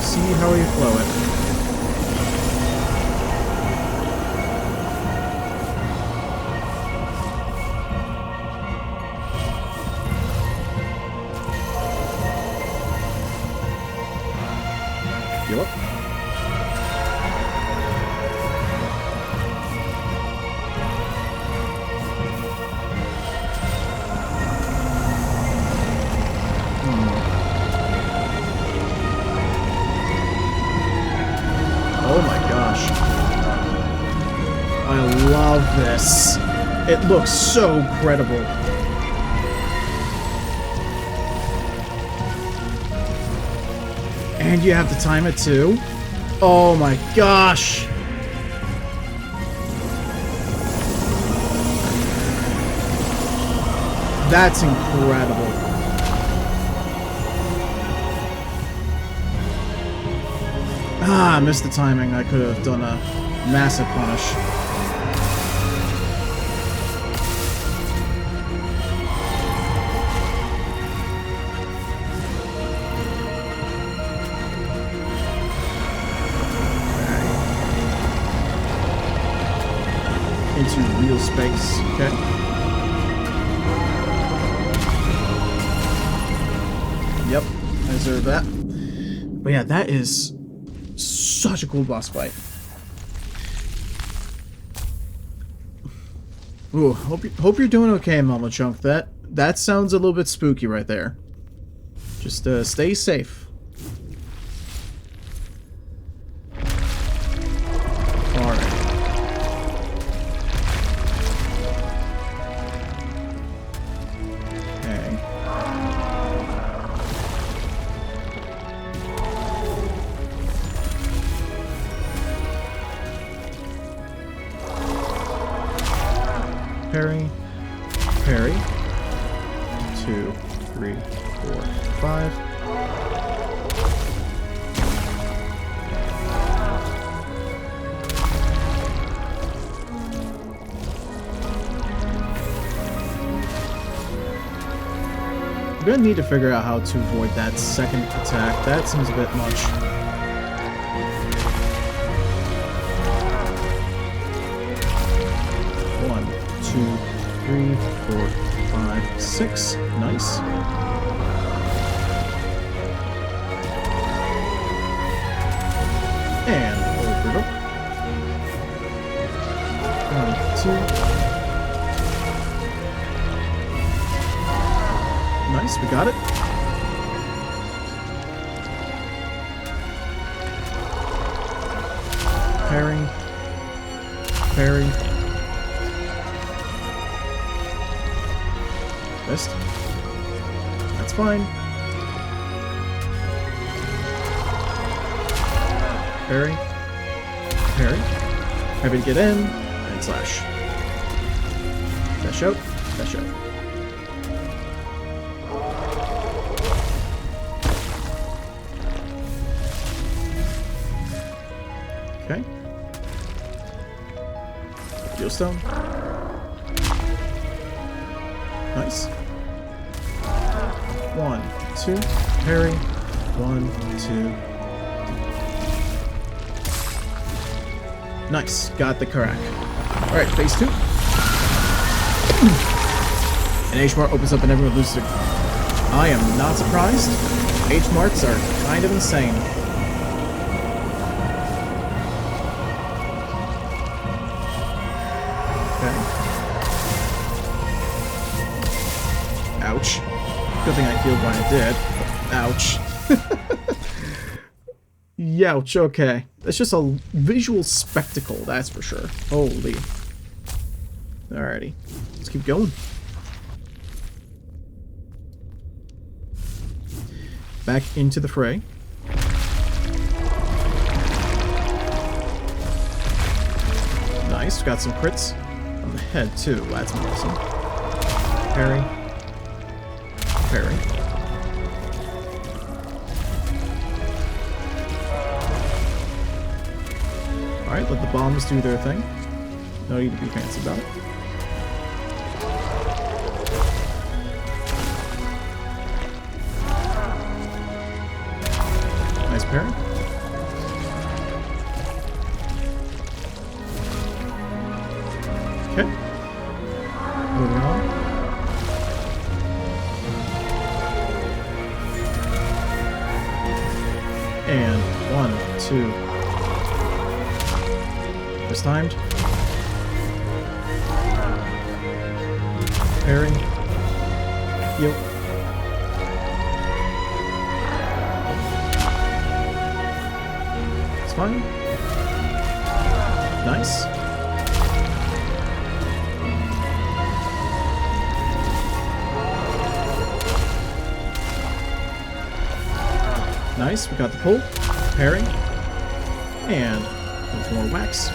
see how we flow it. Heal up. Oh my gosh. I love this. It looks so credible. And you have to time it too? Oh my gosh! That's incredible. Ah, I missed the timing. I could have done a massive punish. Into real space, okay? Yep, I deserve that. But yeah, that is such a cool boss fight. Ooh, hope you're doing okay, Mama Chunk. That sounds a little bit spooky right there. Just stay safe. Alright. Okay. Parry, parry, 2, 3, 4, 5. I'm gonna need to figure out how to avoid that second attack. That seems a bit much. One, two, 3, 4, 5, 6. Nice. And over it. 1, 2. Nice, we got it. Parry. Parry. Missed. That's fine. Parry. Parry. Happy to get in. And slash. Dash out. Dash out. Okay. Fuel stone. Nice. 1, 2. Parry. 1, 2. Nice. Got the crack. Alright, phase 2. An H-Mart opens up and everyone loses it. I am not surprised. H-Marts are kind of insane. Ouch. Good thing I healed when I did. Ouch. Youch, okay. It's just a visual spectacle, that's for sure. Holy. Alrighty. Let's keep going. Back into the fray. Nice, got some crits on the head too. That's awesome. Parry. Parry. Alright, let the bombs do their thing. No need to be fancy about it. Nice parry. Okay. Moving on. And 1, 2. Just timed. Parry. Yep. It's fine. Nice. Nice, we got the pull, parry, and with more wax.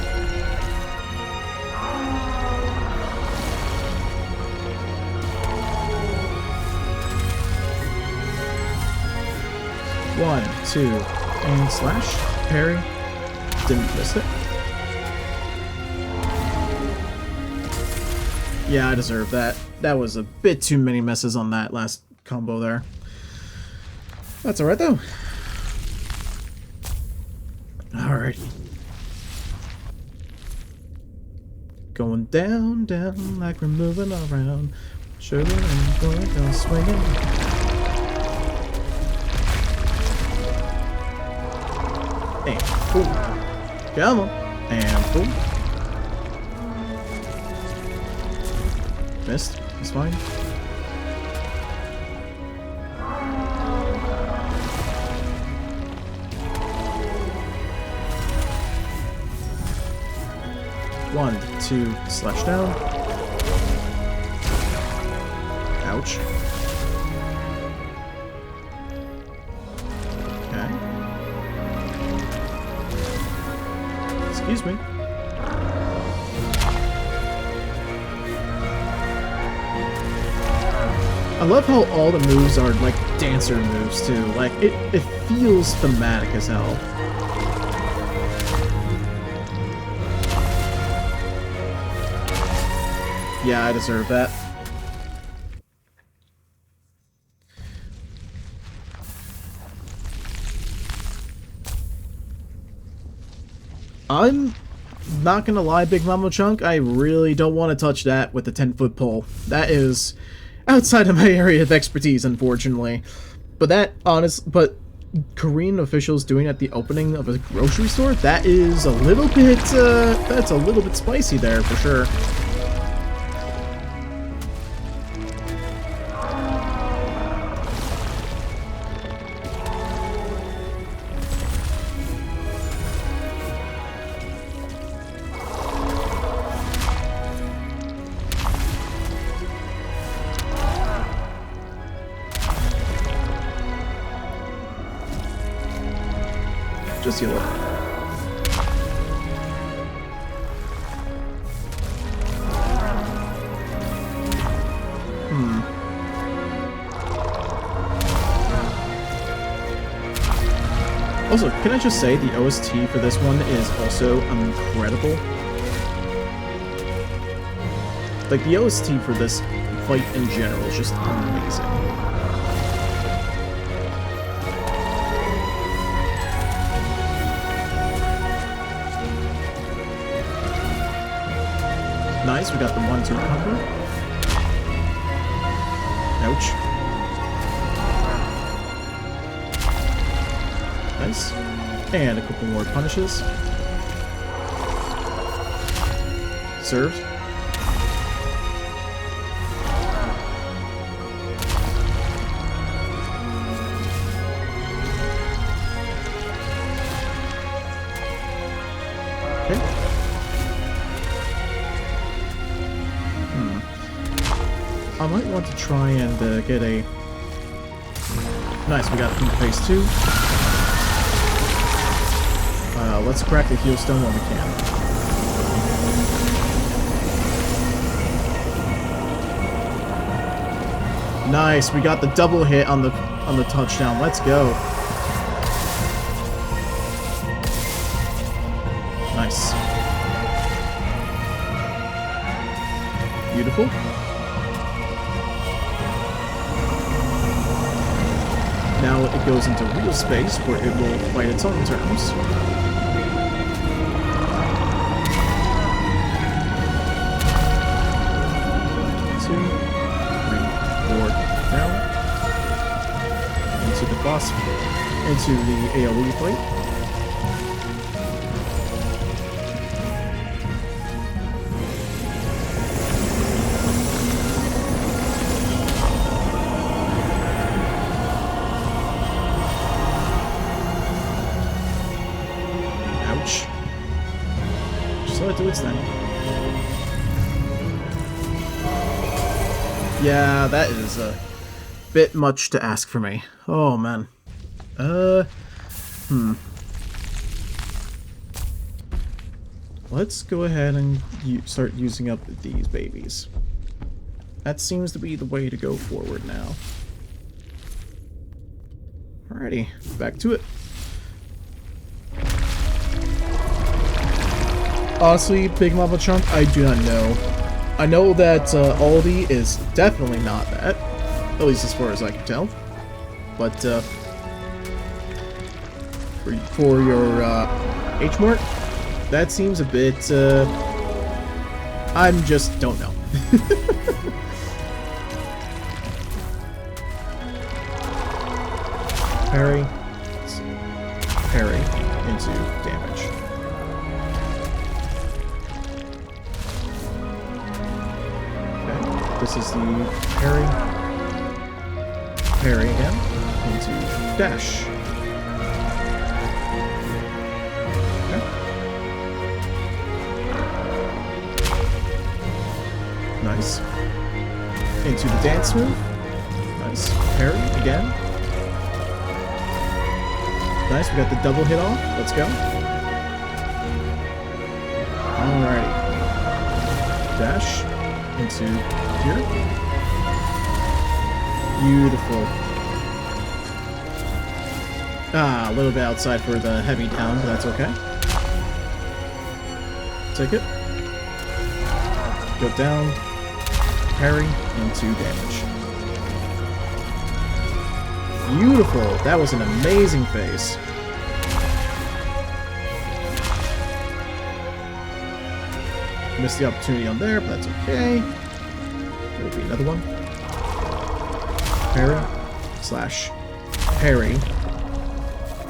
One, 2, and slash, parry. Didn't miss it. Yeah, I deserve that. That was a bit too many misses on that last combo there. That's alright though. Alrighty. Going down, down, like we're moving around. Sugar and going down swinging. And boom. Come on. And boom. Missed. That's fine. One, 2, slash down. Ouch. Okay. Excuse me. I love how all the moves are like dancer moves too. Like it feels thematic as hell. Yeah, I deserve that. I'm not gonna lie, Big Mama Chunk, I really don't want to touch that with a 10-foot pole. That is outside of my area of expertise, unfortunately. But Korean officials doing at the opening of a grocery store, that is a little bit, that's a little bit spicy there, for sure. Just heal up. Also, can I just say the OST for this one is also incredible? Like, the OST for this fight in general is just amazing. Nice, we got the 1-2 combo. Ouch. Nice. And a couple more punishes. Served. Okay. I might want to try and get a... Nice, we got from phase 2. Let's crack the heal stone when we can. Nice, we got the double hit on the touchdown. Let's go. Nice. Beautiful. Now it goes into real space where it will fight its own terms. 2, 3, 4, down. Into the boss, into the AoE fight. Ouch. Just let it do its thing. Yeah, that is a bit much to ask for me. Oh, man. Let's go ahead and start using up these babies. That seems to be the way to go forward now. Alrighty, back to it. Honestly, Big Mama Chunk, I do not know. I know that Aldi is definitely not that, at least as far as I can tell. But for your H-Mart, that seems a bit. I'm just don't know. Parry, parry into damage. This is the parry. Parry again. Into dash. Okay. Nice. Into the dance move. Nice. Parry again. Nice, we got the double hit off. Let's go. Alrighty. Dash. Into here. Beautiful. Ah, a little bit outside for the heavy down, but that's okay. Take it. Go down. Parry into damage. Beautiful. That was an amazing phase. missed the opportunity on there, but that's okay. There'll be another one. Parry slash parry.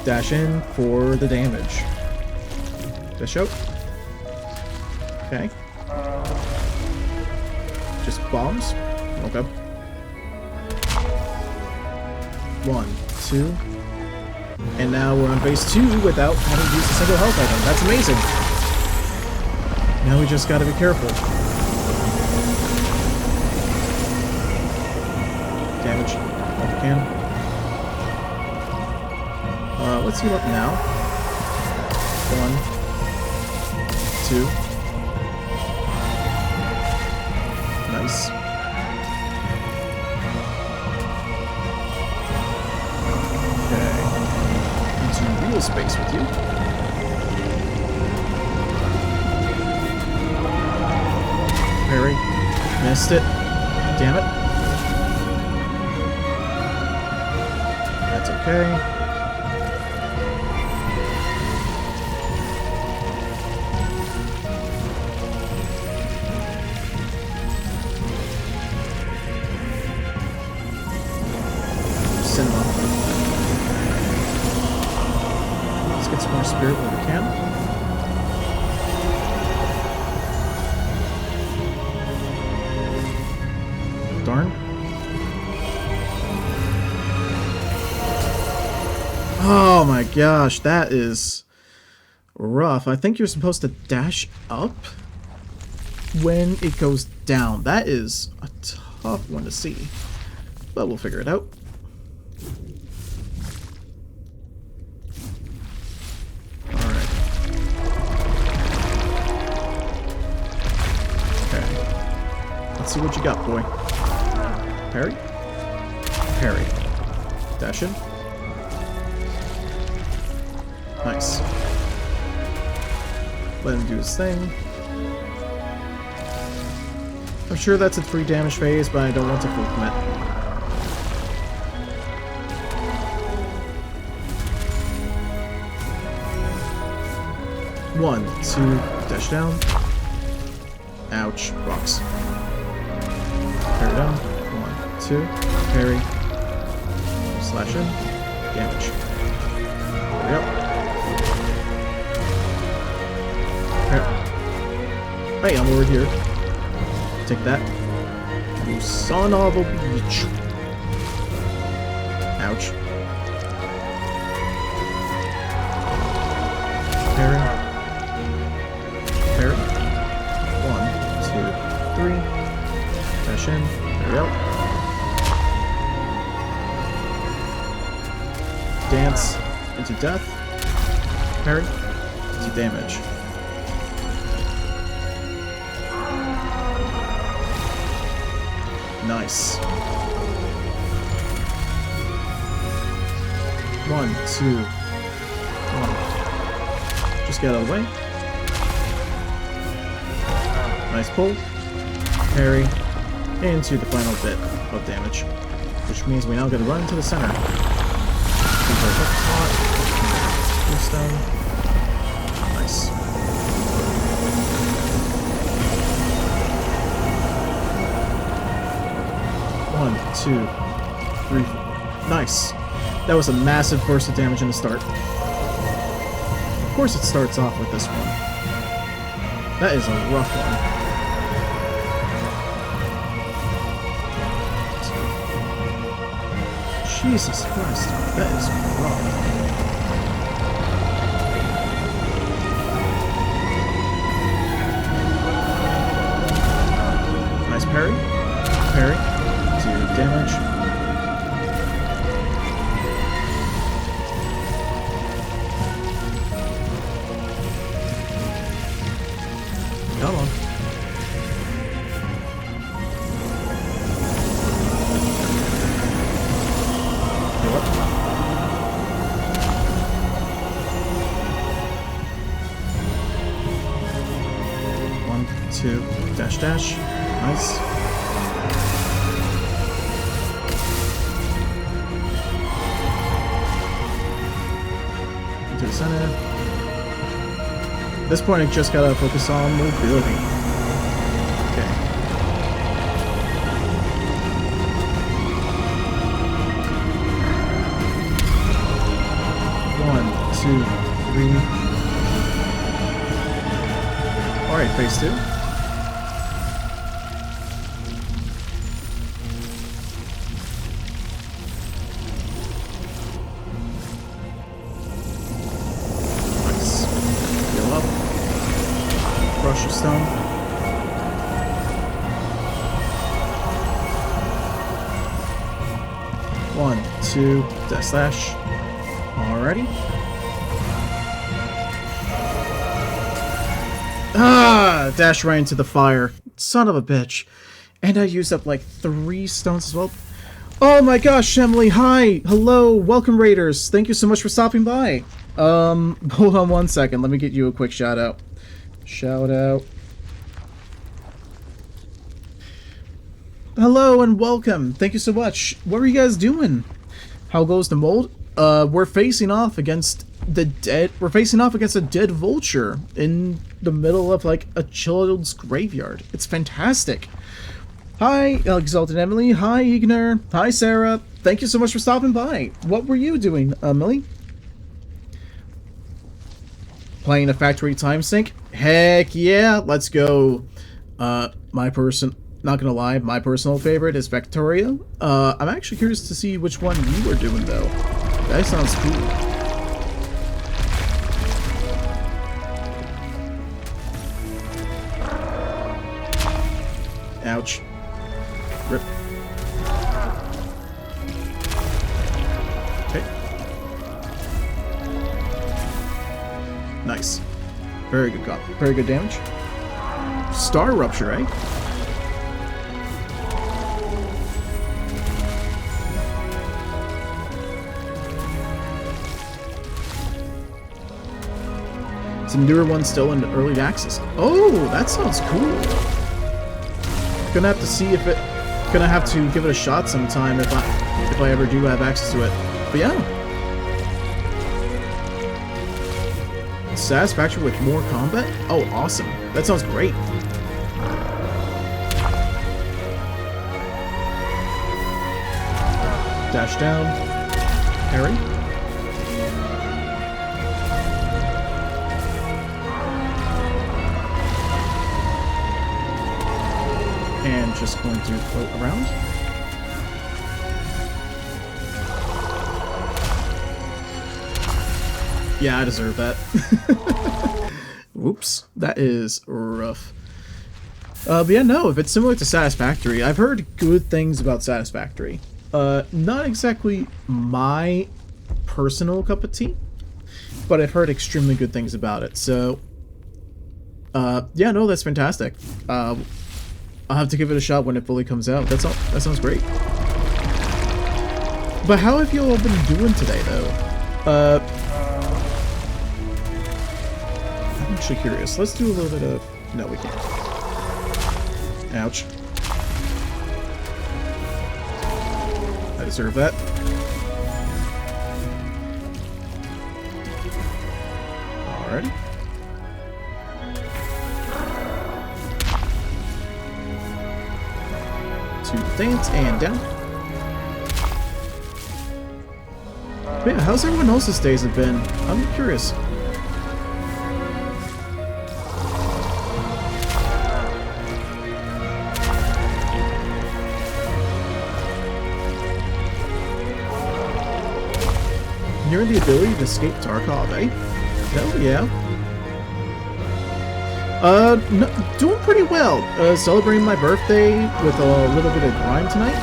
Dash in for the damage. Dash out. Okay. Just bombs. Okay. 1, 2. And now we're on phase 2 without having to use a single health item. That's amazing. Now we just gotta be careful. Damage. If we can. Let's heal up now. 1, 2. Nice. Okay. Into real space with you. Parry. Missed it. Damn it. That's okay. Cinema. Let's get some more spirit where we can. Darn. Oh my gosh, that is rough. I think you're supposed to dash up when it goes down. That is a tough one to see, but we'll figure it out. Alright. Okay. Let's see what you got, boy. Parry? Parry. Dash in. Nice. Let him do his thing. I'm sure that's a 3 damage phase, but I don't want to full commit. One, 2, dash down. Ouch, rocks. Parry down. 1, 2, parry. Slash in. Damage. There we go. Hey, I'm over here. Take that. You son of a bitch. Ouch. Parry. Parry. 1, 2, 3. Dash in. There we go. Dance into death. Parry into damage. Nice. 1, 2, 1. Just get out of the way. Nice pull. Parry. Into the final bit of damage. Which means we now get to run into the center. Nice. One, 2, 3, 4. Nice. That was a massive burst of damage in the start. Of course it starts off with this one. That is a rough one. Jesus Christ, that is rough. Nice parry. Parry. 2 damage. Come on. Go up. 1, 2, dash dash. Nice. To the center. At this point, I just gotta focus on mobility. 2, 3. Alright, phase 2. Nice. Heal up. Crush your stone. One, two, dash slash. Alrighty. Ah! Dash right into the fire. Son of a bitch. And I used up like 3 stones as well. Oh my gosh, Emily, hi! Hello, welcome raiders. Thank you so much for stopping by. Hold on one second. Let me get you a quick shout out. Shout out. Hello and welcome. Thank you so much. What are you guys doing? How goes the mold? We're facing off against the dead. We're facing off against a dead vulture in the middle of like a child's graveyard. It's fantastic. Hi, Exalted Emily. Hi, Ignar. Hi, Sarah. Thank you so much for stopping by. What were you doing, Emily? Playing a factory time sync? Heck yeah, let's go. Not gonna lie, my personal favorite is Victoria. I'm actually curious to see which one you were doing though. That sounds cool. Ouch. Rip. Okay. Nice. Very good cop. Very good damage. Star Rupture, eh? Some newer ones still in early access. Oh, that sounds cool. Gonna have to see if it. Gonna have to give it a shot sometime if I ever do have access to it. But yeah. Satisfaction with more combat? Oh, awesome. That sounds great. Dash down. Parry. And just going to float around. Yeah, I deserve that. Whoops, that is rough. But yeah, no, if it's similar to Satisfactory, I've heard good things about Satisfactory. Not exactly my personal cup of tea, but I've heard extremely good things about it. So, yeah, no, that's fantastic. I'll have to give it a shot when it fully comes out. That sounds great. But how have you all been doing today, though? I'm actually curious. Let's do a little bit of... No, we can't. Ouch. I deserve that. Alrighty. To dance and down. But yeah, how's everyone else's days have been? I'm curious. Nearing the ability to escape Tarkov, eh? Hell yeah. No, doing pretty well. Celebrating my birthday with a little bit of Grime tonight.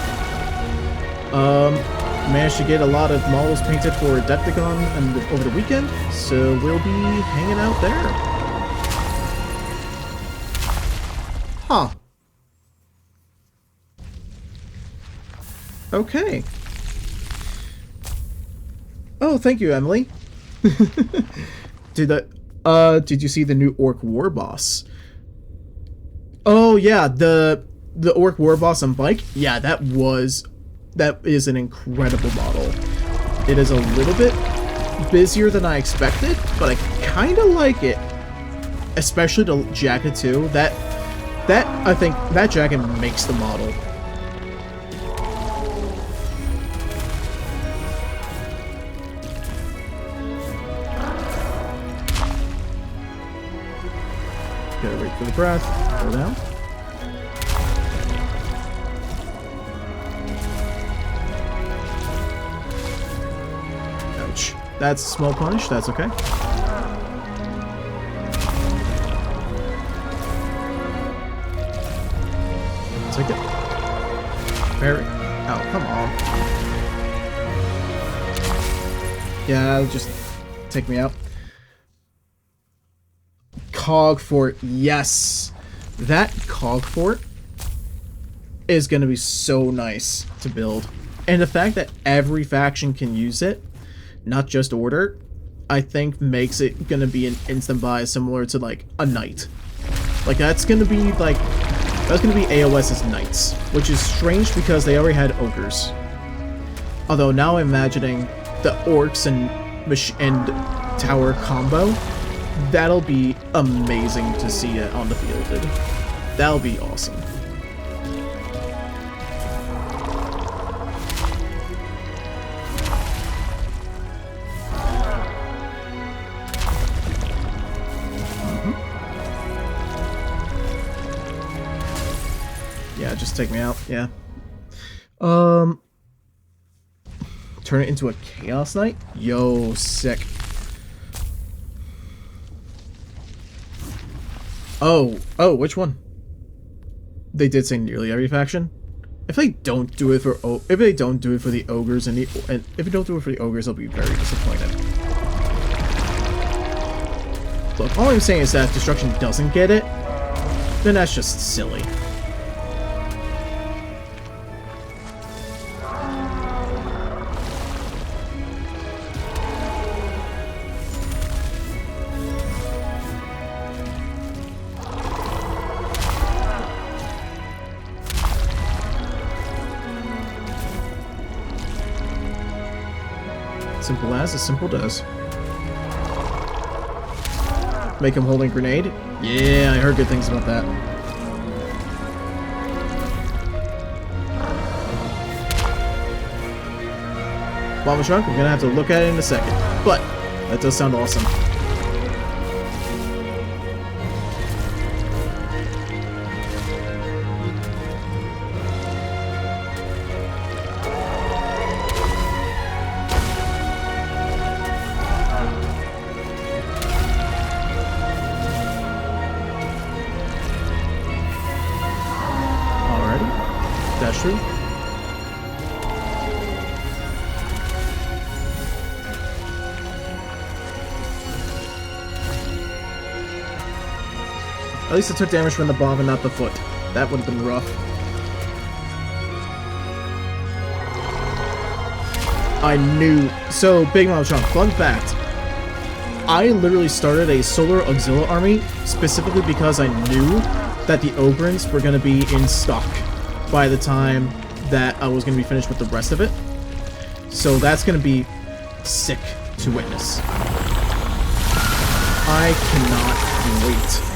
Managed to get a lot of models painted for Adepticon and over the weekend, so we'll be hanging out there. Huh. Okay. Oh, thank you, Emily. Did you see the new Orc War Boss? Oh yeah, the Orc War Boss on bike? Yeah, that is an incredible model. It is a little bit busier than I expected, but I kinda like it. Especially the jacket too. I think that jacket makes the model. Gotta wait for the breath. Go down. Ouch. That's a small punish. That's okay. Take it. Parry. Oh, come on. Yeah, just take me out. Cog Fort. Yes. That Cog Fort is going to be so nice to build. And the fact that every faction can use it, not just Order, I think makes it going to be an instant buy similar to like a Knight. Like that's going to be like, that's going to be AOS's Knights, which is strange because they already had Ogres. Although now I'm imagining the Orcs and Tower combo, that'll be amazing to see it on the field, dude. That'll be awesome. Yeah, just take me out. Yeah. Turn it into a Chaos Knight? Yo, sick. Oh, which one? They did say nearly every faction. If they don't do it for the ogres and if they don't do it for the ogres, I'll be very disappointed. Look, all I'm saying is that if Destruction doesn't get it, then that's just silly. Simple as simple does. Make him holding grenade? Yeah, I heard good things about that. Lava Shrunk, I'm gonna have to look at it in a second. But, that does sound awesome. That's true. At least it took damage from the bomb and not the foot. That would have been rough. I knew. So, Big Mom Chunk, fun fact. I literally started a Solar Auxilia army specifically because I knew that the Ogrins were going to be in stock by the time that I was going to be finished with the rest of it. So that's going to be sick to witness. I cannot wait.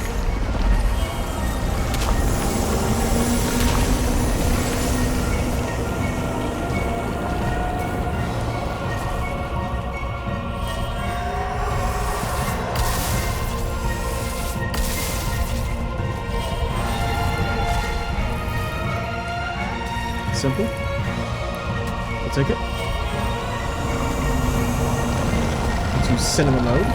Simple. I'll take it. Into cinema mode.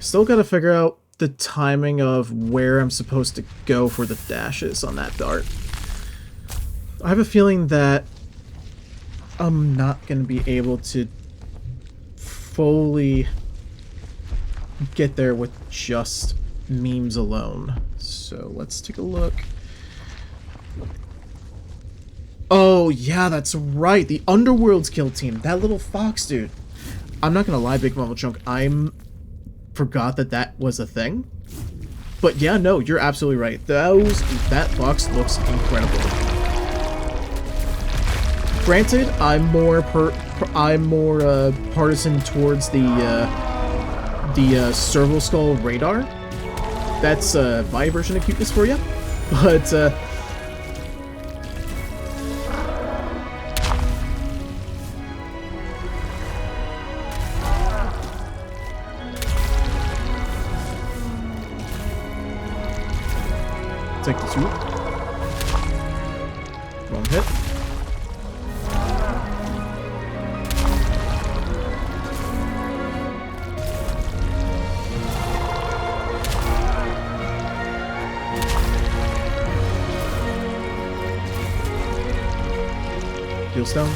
Still gotta figure out the timing of where I'm supposed to go for the dashes on that dart. I have a feeling that I'm not gonna be able to fully get there with just memes alone. So let's take a look. Oh yeah, that's right. The Underworld's kill team. That little fox dude. I'm not gonna lie, Big Mama Chunk. Forgot that was a thing. But yeah, no, you're absolutely right. That box looks incredible. Granted, I'm more I'm more partisan towards the serval skull radar. That's my version of cuteness for you, but take the swoop. Wrong hit. Heal stone.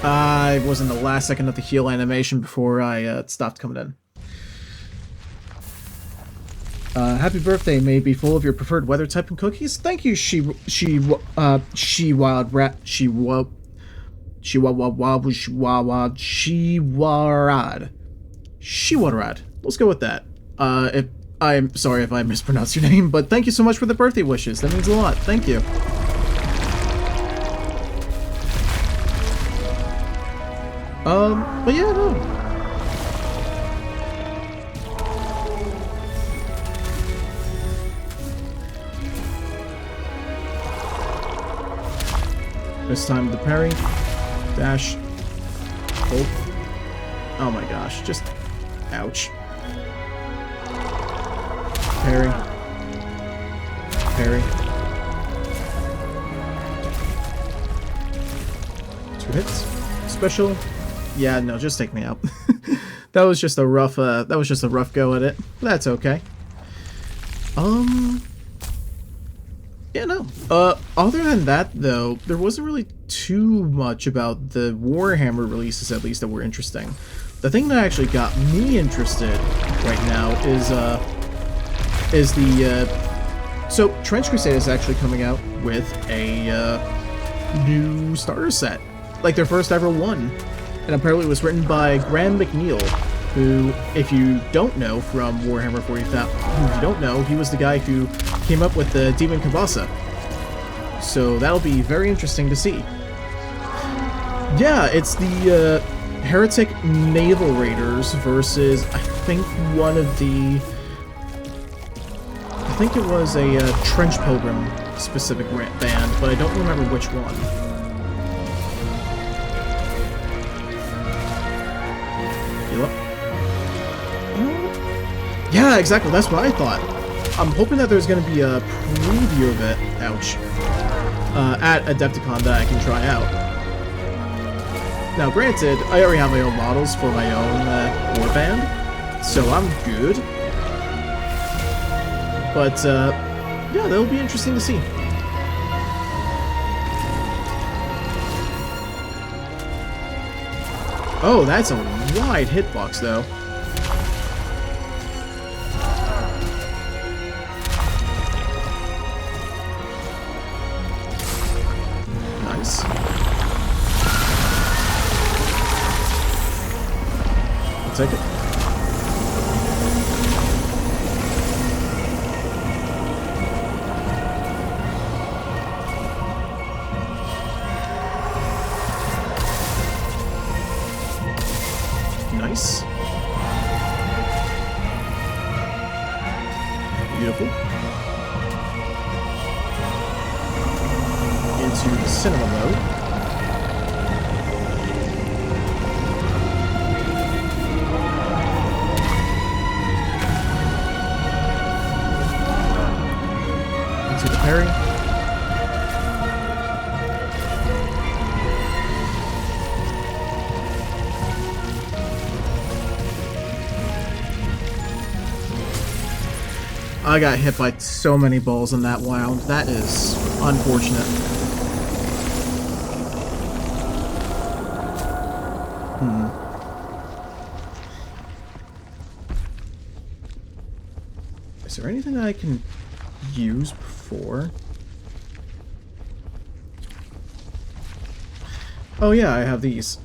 I was in the last second of the heal animation before I stopped coming in. Happy birthday, may it be full of your preferred weather type and cookies. Thank you, she wild rat, she Shiwarad. Let's go with that. If I'm sorry if I mispronounced your name, but thank you so much for the birthday wishes. That means a lot. Thank you. But yeah, no. This time the parry, dash, ult. Oh my gosh, just ouch. Parry, parry. 2 hits, special. Yeah, no, just take me out. That was just a rough go at it. That's okay. Yeah, no. Other than that, though, there wasn't really too much about the Warhammer releases, at least, that were interesting. The thing that actually got me interested right now is the, so Trench Crusade is actually coming out with a, new starter set. Like, their first ever one. And apparently it was written by Graham McNeil, who, if you don't know from Warhammer 40,000, if you don't know, he was the guy who came up with the Demon Kabasa. So that'll be very interesting to see. Yeah, it's the Heretic Naval Raiders versus, I think it was a Trench Pilgrim specific band, but I don't remember which one. Heal up. Yeah, exactly, that's what I thought. I'm hoping that there's going to be a preview of it, ouch, at Adepticon that I can try out. Now, granted, I already have my own models for my own warband, so I'm good. But, yeah, that'll be interesting to see. Oh, that's a wide hitbox, though. Nice. I'll take it. Nice. Beautiful. Into the cinema mode. Into the parry. I got hit by so many balls in that round. That is unfortunate. Is there anything I can use before? Oh yeah, I have these.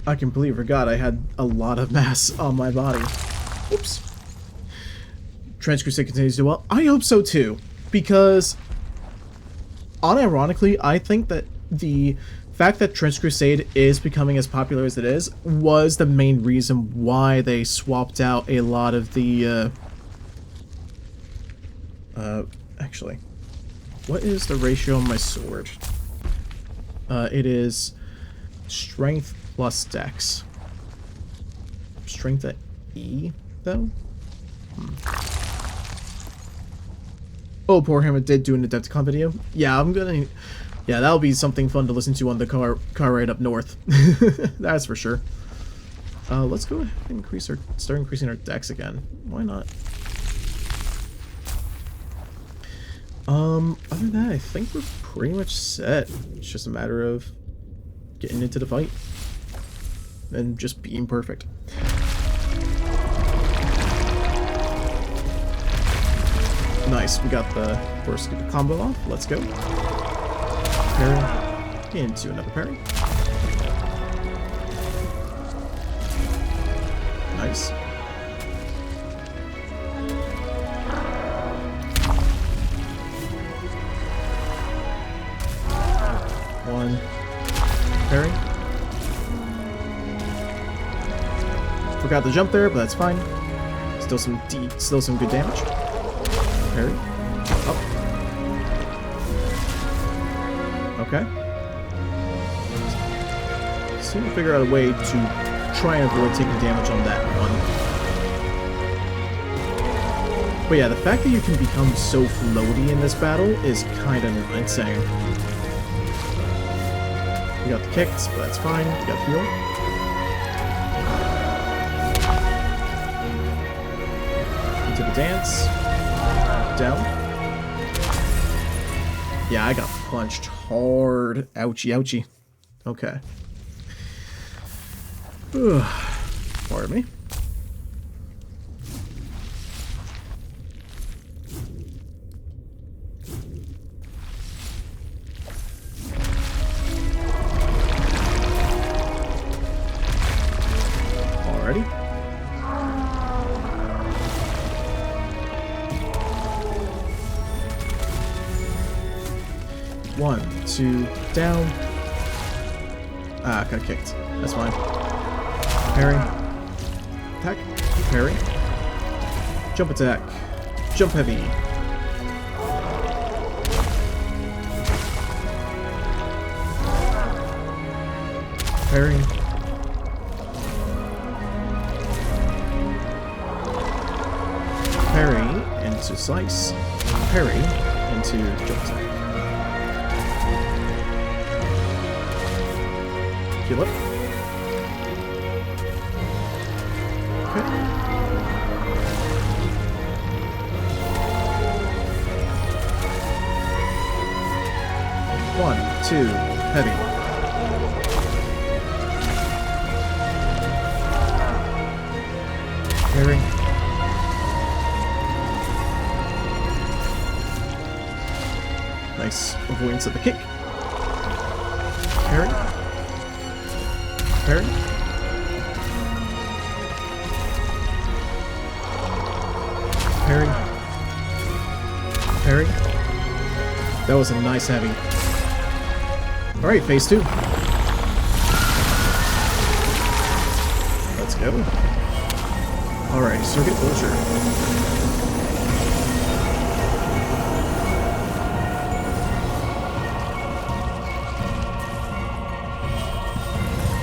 I completely forgot I had a lot of mass on my body. Oops. Trench Crusade continues to do well. I hope so too, because unironically, I think that the fact that Trench Crusade is becoming as popular as it is was the main reason why they swapped out a lot of the actually, what is the ratio on my sword? It is strength plus dex. Strength at E, though? Oh, poor Hammer did do an Adepticon video. Yeah, I'm gonna... Yeah, that'll be something fun to listen to on the car ride up north. That's for sure. Let's go ahead and start increasing our dex again. Why not? Other than that, I think we're pretty much set. It's just a matter of getting into the fight and just being perfect. Nice, we got the first combo off. Let's go. Parry into another parry. Nice. One parry. Forgot the jump there, but that's fine. Still some good damage. Parry. Up. Okay. So we'll figure out a way to try and avoid taking damage on that one. But yeah, the fact that you can become so floaty in this battle is kind of insane. We got the kicks, but that's fine. We got heal. Into the dance. Down. Yeah, I got punched hard. Ouchie, ouchie. Okay. Ugh. Pardon me. Alrighty. One, two, down. Ah, got kicked. That's fine. Parry. Attack. Parry. Jump attack. Jump heavy. Parry. Parry into slice. Parry into jump attack. Heal up. Okay. One, two, heavy. Parry. Nice avoidance of the kick. Parry. Parry. Parry. Parry. That was a nice heavy. Alright, phase 2. Let's go. Alright, Surrogate Vulture.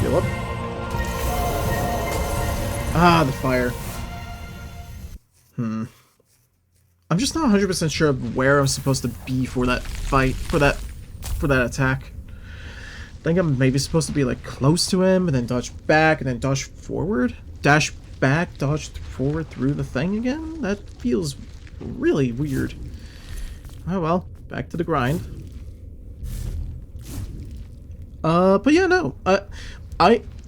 Heal up. Ah, the fire. I'm just not 100% sure of where I'm supposed to be for that fight, for that attack. I think I'm maybe supposed to be like close to him, and then dodge back, and then dodge forward? Dash back, dodge forward through the thing again? That feels really weird. Oh well, back to the grind. But yeah, no.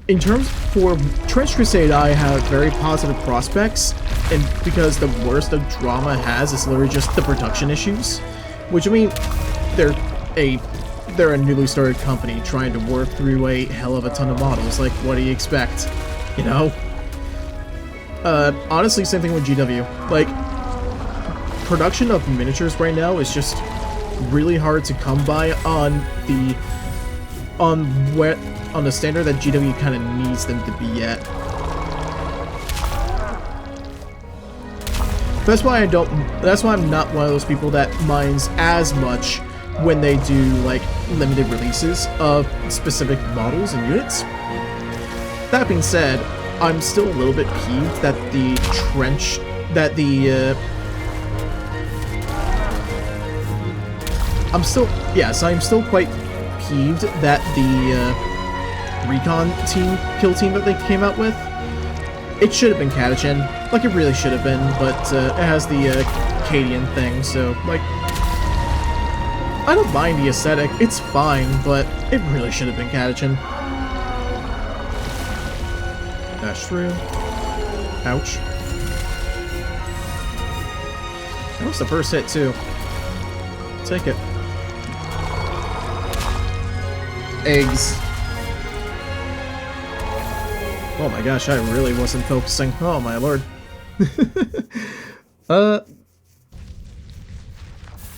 In terms for Trench Crusade, I have very positive prospects, and because the worst the drama has is literally just the production issues, which I mean, they're a they're a newly started company trying to work through a hell of a ton of models. Like, what do you expect? You know? Honestly, same thing with GW. Like, production of miniatures right now is just really hard to come by on the standard that GW kind of needs them to be at. That's why I'm not one of those people that minds as much when they do like limited releases of specific models and units. That being said, I'm still a little bit peeved that I'm still quite peeved that the recon kill team that they came out with, it should have been Catachin, like it really should have been, but it has the Cadian thing, so like I don't mind the aesthetic, it's fine, but it really should have been Catachin. Dash through. Ouch. That was the first hit too. Take it. Eggs. Oh my gosh, I really wasn't focusing. Oh my lord.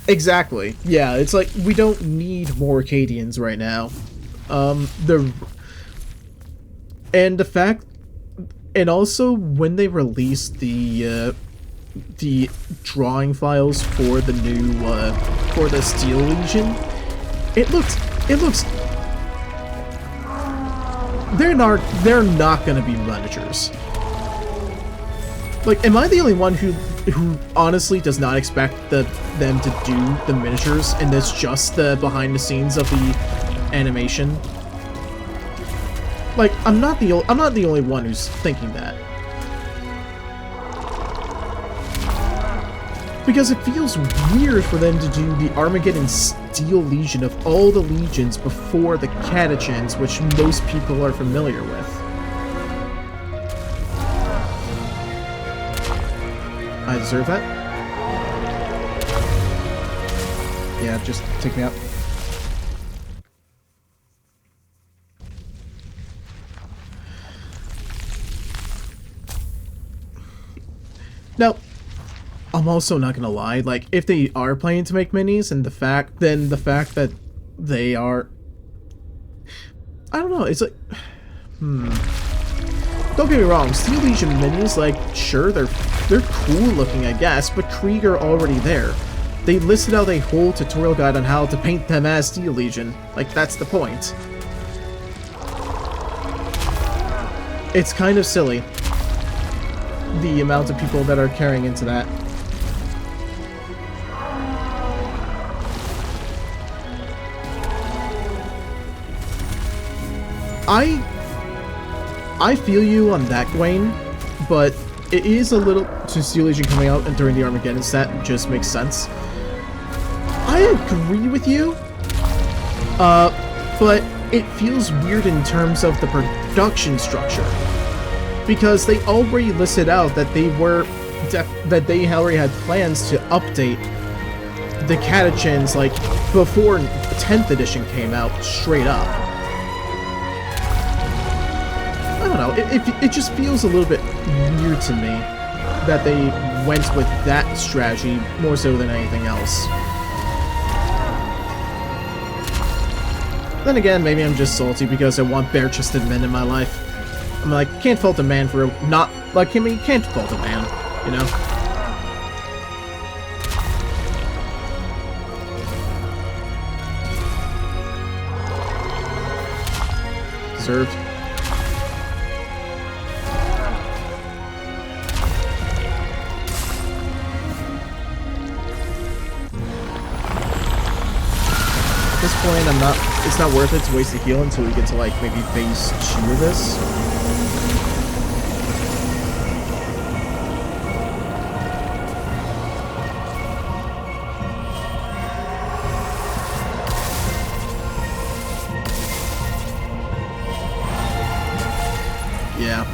Exactly. Yeah, it's like, we don't need more Cadians right now. And also, when they released the drawing files for the new, for the Steel Legion, it looks, they're not gonna be miniatures. Like, am I the only one who honestly does not expect them to do the miniatures and it's just the behind the scenes of the animation? Like, I'm not the only one who's thinking that. Because it feels weird for them to do the Armageddon Steel Legion of all the legions before the Catachins, which most people are familiar with. I deserve that? Yeah, just take me out. Now, I'm also not gonna lie, like, if they are planning to make minis, and the fact that they are... I don't know, it's like... Don't get me wrong, Steel Legion minis, like, sure, they're cool looking, I guess, but Krieg are already there. They listed out a whole tutorial guide on how to paint them as Steel Legion. Like, that's the point. It's kind of silly, the amount of people that are carrying into that. I feel you on that, Gwaine, but it is a little... So Steel Legion coming out and during the Armageddon set just makes sense. I agree with you, but it feels weird in terms of the production structure. Because they already listed out that they already had plans to update the Catachins, like, before 10th edition came out, straight up. I don't know, it just feels a little bit weird to me that they went with that strategy more so than anything else. Then again, maybe I'm just salty because I want bare-chested men in my life. I'm like, can't fault a man for not... Like, I mean, can't fault a man, you know? Deserved. At this point, it's not worth it to waste a heal until we get to, like, maybe phase 2 of this. Yeah.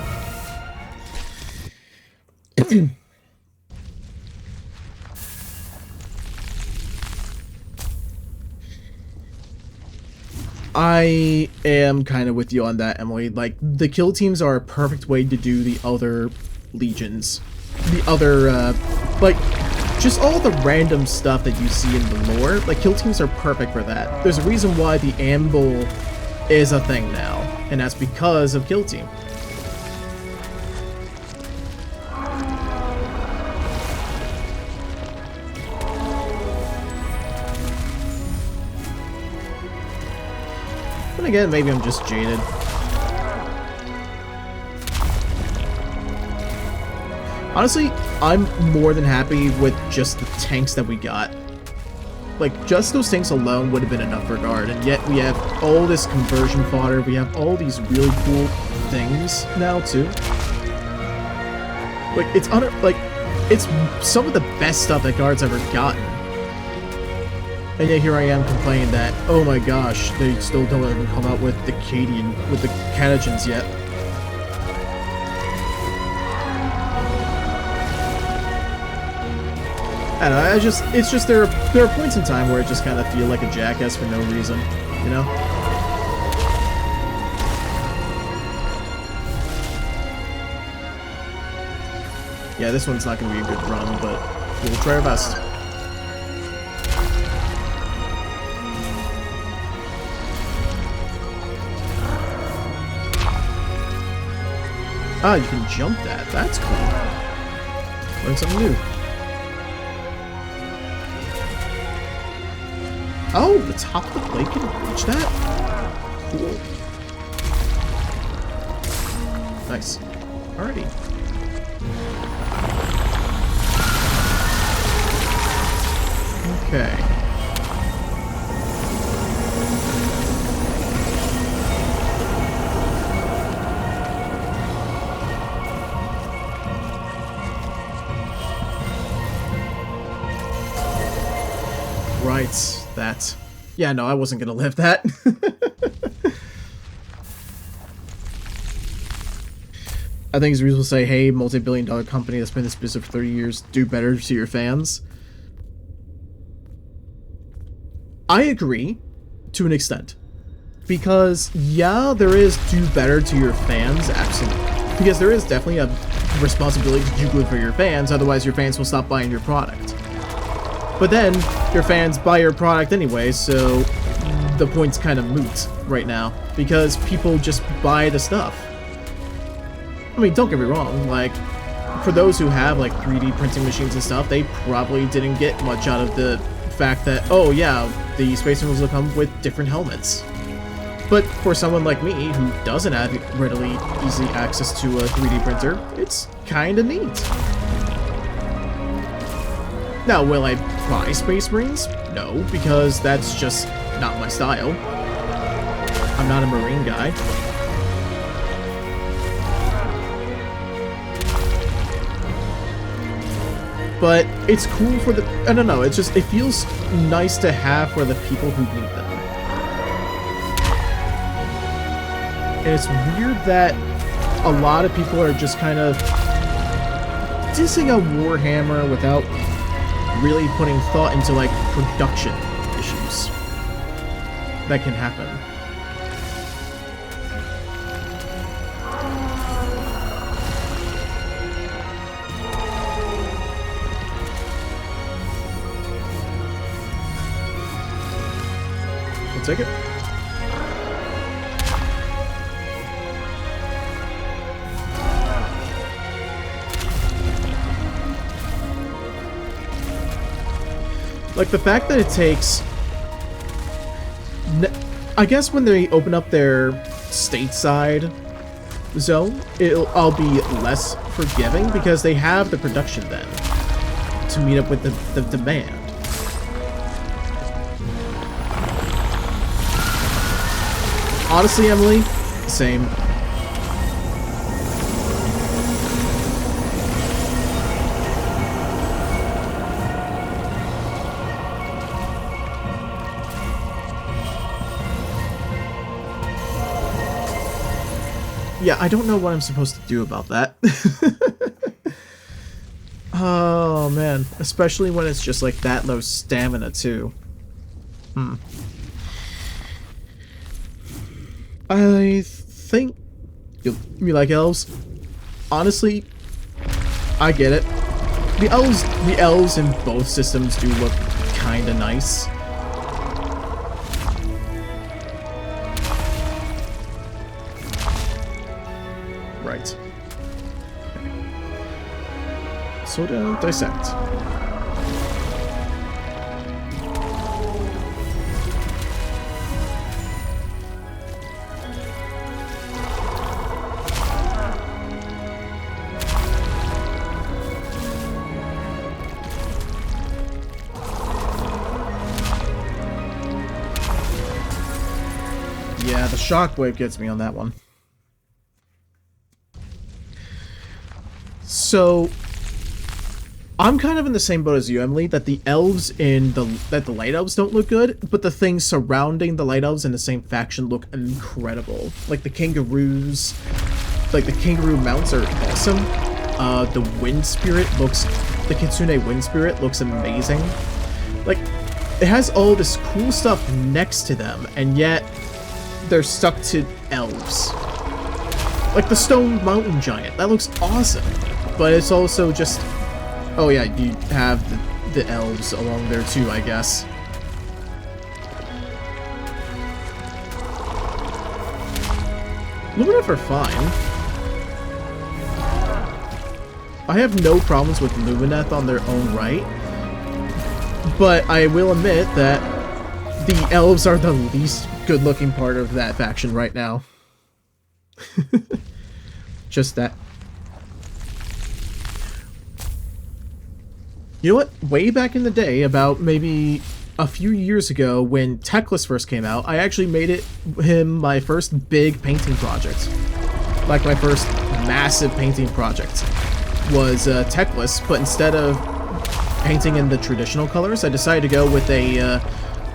I am kind of with you on that, Emily. Like, the kill teams are a perfect way to do the other legions. The other, like, just all the random stuff that you see in the lore. Like, kill teams are perfect for that. There's a reason why the Amble is a thing now, and that's because of kill team. But again, maybe I'm just jaded. Honestly, I'm more than happy with just the tanks that we got. Like, just those tanks alone would have been enough for guard, and yet we have all this conversion fodder, we have all these really cool things now, too. Like, it's some of the best stuff that guard's ever gotten. And yet here I am complaining that, oh my gosh, they still don't even come out with the Catagens yet. I don't know, it's just there are points in time where I just kind of feel like a jackass for no reason, you know? Yeah, this one's not going to be a good run, but we'll try our best. Ah, you can jump that. That's cool. Learn something new. Oh, the top of the plate can reach that? Cool. Nice. Alrighty. Okay. Right, that. Yeah, no, I wasn't gonna live that. I think it's reasonable to say, hey, multi-billion-dollar company that's been in this business for 30 years, do better to your fans. I agree, to an extent. Because, yeah, there is do better to your fans, absolutely. Because there is definitely a responsibility to do good for your fans, otherwise your fans will stop buying your product. But then, your fans buy your product anyway, so the point's kind of moot right now. Because people just buy the stuff. I mean, don't get me wrong, like, for those who have, like, 3D printing machines and stuff, they probably didn't get much out of the fact that, oh yeah, the Space Marines will come with different helmets. But for someone like me, who doesn't have readily easy access to a 3D printer, it's kinda neat. Now, will I buy Space Marines? No, because that's just not my style. I'm not a Marine guy. But it's cool for the... I don't know, it's just... It feels nice to have for the people who need them. And it's weird that a lot of people are just kind of dissing a Warhammer without really putting thought into, like, production issues that can happen. I'll take it. Like, the fact that it takes... I guess when they open up their stateside zone, I'll be less forgiving, because they have the production then to meet up with the demand. Honestly, Emily, same. Yeah, I don't know what I'm supposed to do about that. Oh, man. Especially when it's just, like, that low stamina, too. I think you like elves. Honestly, I get it. The elves in both systems do look kind of nice. Right. Okay. Slow down, dissect. Yeah, the shockwave gets me on that one. So, I'm kind of in the same boat as you, Emily, that the elves in the light elves don't look good, but the things surrounding the light elves in the same faction look incredible. Like the kangaroos, like the kangaroo mounts are awesome. The Kitsune wind spirit looks amazing. Like, it has all this cool stuff next to them, and yet they're stuck to elves. Like the stone mountain giant, that looks awesome. But it's also just, oh yeah, you have the elves along there too, I guess. Lumineth are fine. I have no problems with Lumineth on their own right. But I will admit that the elves are the least good-looking part of that faction right now. Just that. You know what? Way back in the day, about maybe a few years ago, when Teclis first came out, I actually made him my first big painting project. Like, my first massive painting project was Teclis, but instead of painting in the traditional colors, I decided to go with a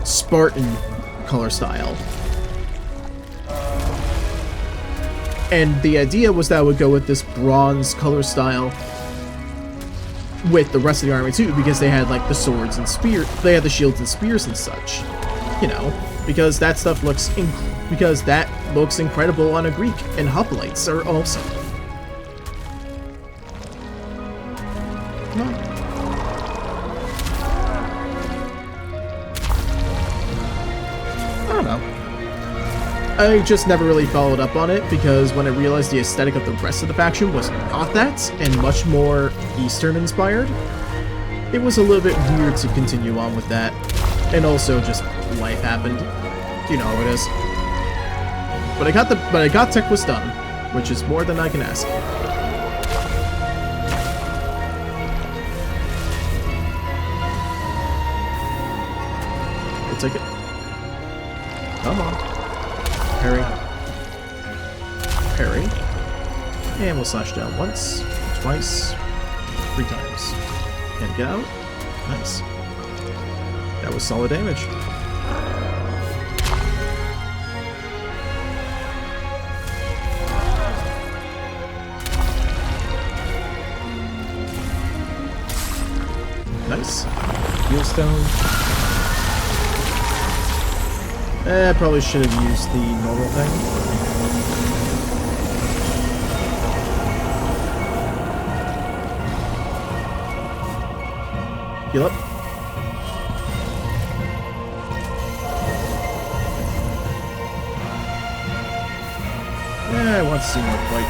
Spartan color style. And the idea was that I would go with this bronze color style with the rest of the army too, because they had like the swords and spears, they had the shields and spears and such, you know, because that stuff looks incredible on a Greek, and hoplites are awesome. Come on. I don't know. I just never really followed up on it, because when I realized the aesthetic of the rest of the faction was not that, and much more Eastern inspired, it was a little bit weird to continue on with that. And also just life happened. You know how it is. But I got Teclis done, which is more than I can ask. We'll take it. Come on. Parry. Parry. And we'll slash down once, twice, 3 times. And get out. Nice. That was solid damage. Nice. Heal stone. I probably should have used the normal thing. Heal up. I want to see more fight.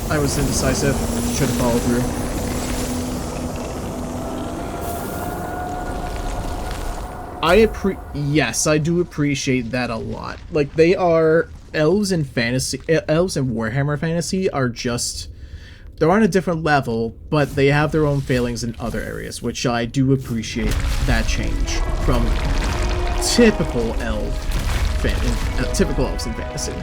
I was indecisive. Should have followed through. Yes, I do appreciate that a lot. Like, they are elves in fantasy, elves in Warhammer Fantasy are just they're on a different level, but they have their own failings in other areas, which I do appreciate that change from typical typical elves in fantasy.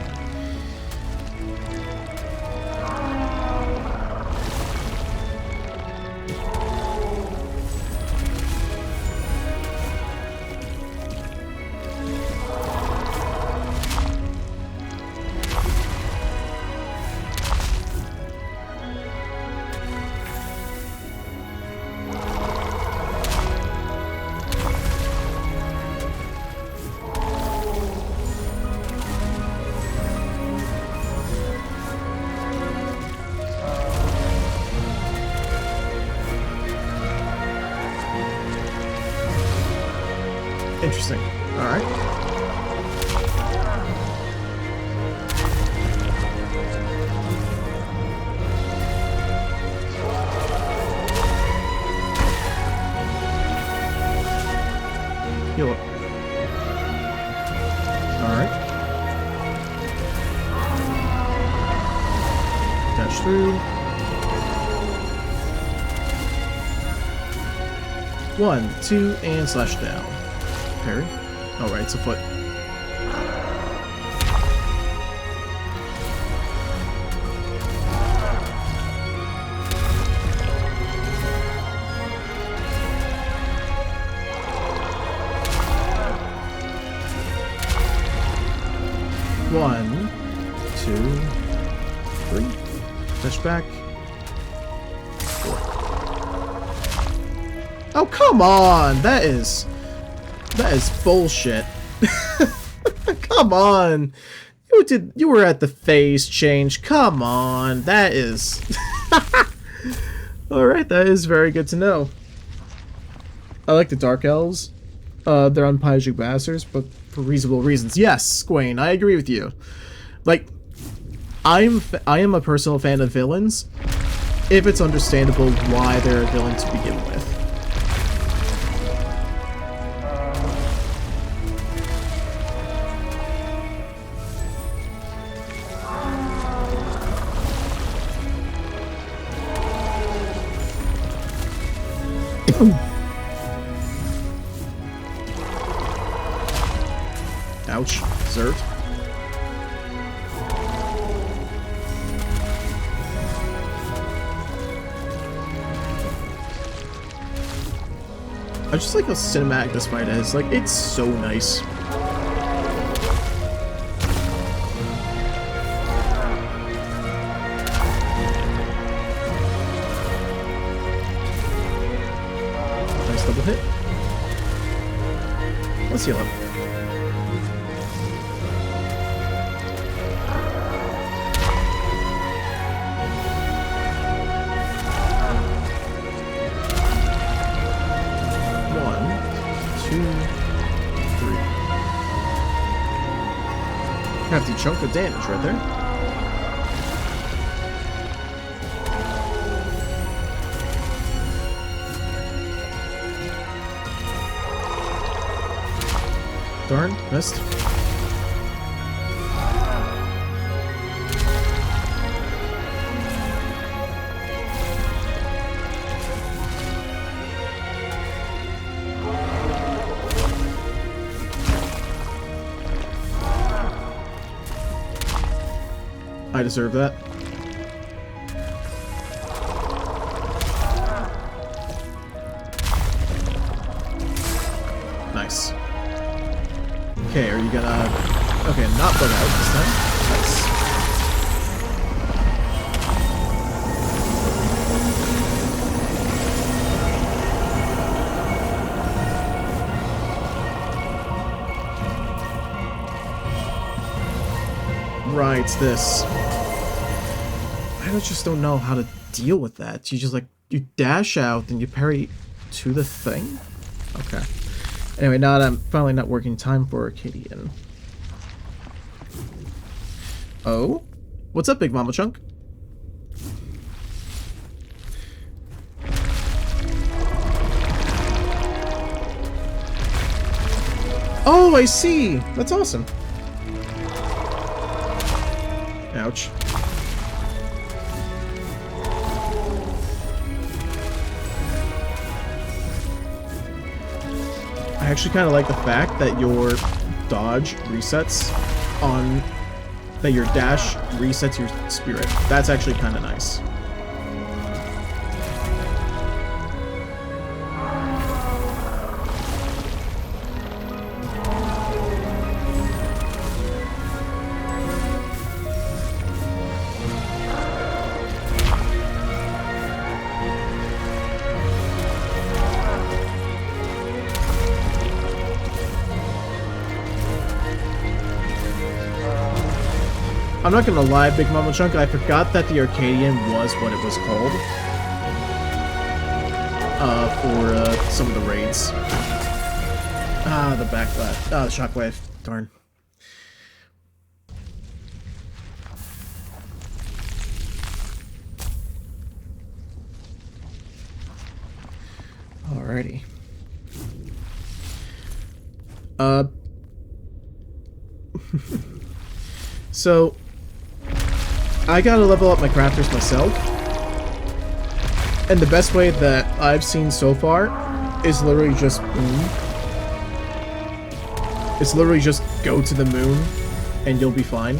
Interesting. Alright. Heal up. Alright. Dash through. 1, 2, and slash down. Parry? Oh, right, it's a foot. One, 2, 3. Touch back. 4. Oh, come on! That is bullshit. Come on. You were at the phase change. Come on. That is Alright, that is very good to know. I like the Dark Elves. They're unpygic bastards, but for reasonable reasons. Yes, Squain, I agree with you. Like, I am a personal fan of villains, if it's understandable why they're a villain to begin with. Ouch. Zert. I just like how cinematic this fight is. Like, it's so nice. Nice double hit. Let's heal up. Hefty chunk of damage right there. Darn, missed. I deserve that. Nice. Okay, are you gonna... Okay, not bug out this time. Nice. Right, this. I just don't know how to deal with that. You just like, you dash out and you parry to the thing? Okay. Anyway, now that I'm finally not working time for Arcadian. Oh? What's up, Big Mama Chunk? Oh, I see! That's awesome. Ouch. actually kind of like the fact that your dodge resets on... that your dash resets your spirit. That's actually kind of nice. I'm not gonna lie, Big Mama Chunk, I forgot that the Arcadian was what it was called. For some of the raids. Ah, the backlash. Ah, the shockwave. Darn. Alrighty. So, I gotta level up my crafters myself, and the best way that I've seen so far is literally just boom. It's literally just go to the moon, and you'll be fine.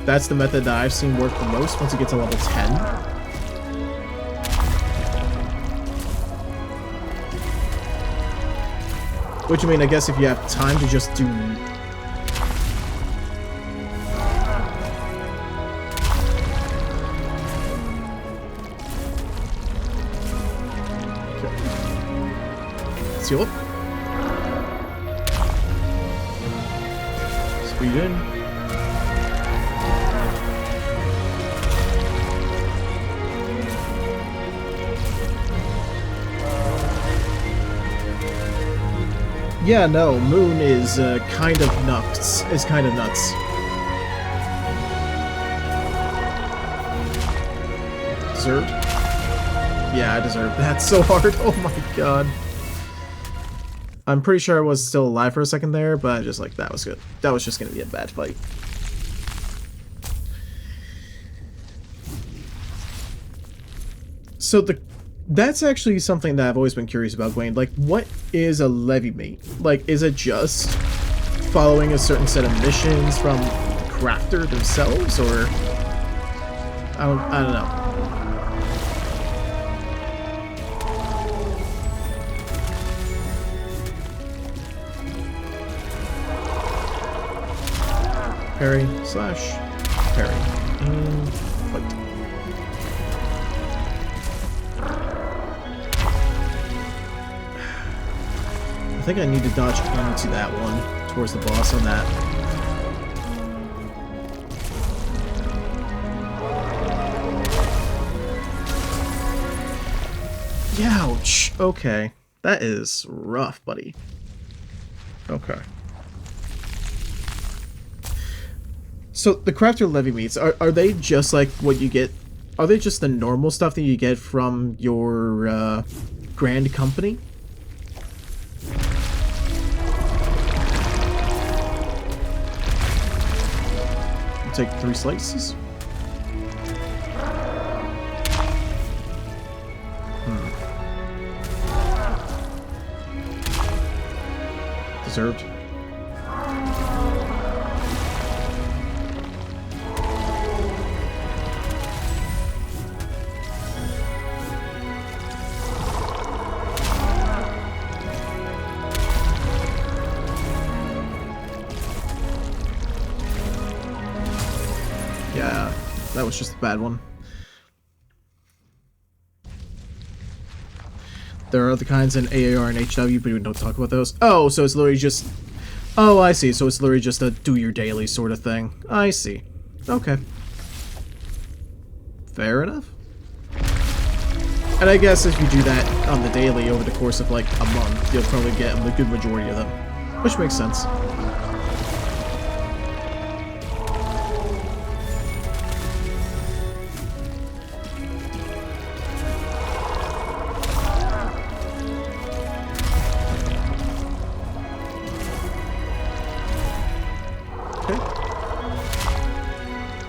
That's the method that I've seen work the most once you get to level 10. Which, I mean, I guess if you have time to just do... Seal it. Squeeze in. Yeah, no, Moon is kind of nuts. Is kind of nuts. Deserved? Yeah, I deserved that so hard. Oh my god. I'm pretty sure I was still alive for a second there, but just like, that was good. That was just gonna be a bad fight. So that's actually something that I've always been curious about, Gwen. Like, what is a levy mate? Like, is it just following a certain set of missions from crafter themselves, or... I don't know. Parry slash parry. Fight. I think I need to dodge into that one towards the boss on that. Ouch. Okay. That is rough, buddy. Okay. So, the crafter levy meats, are they just like what you get? Are they just the normal stuff that you get from your grand company? I'll take 3 slices. Deserved. Yeah, that was just a bad one. There are other kinds in AAR and HW, but we don't talk about those. Oh, so it's literally just... Oh, I see. So it's literally just a do your daily sort of thing. I see. Okay. Fair enough. And I guess if you do that on the daily over the course of like a month, you'll probably get a good majority of them. Which makes sense.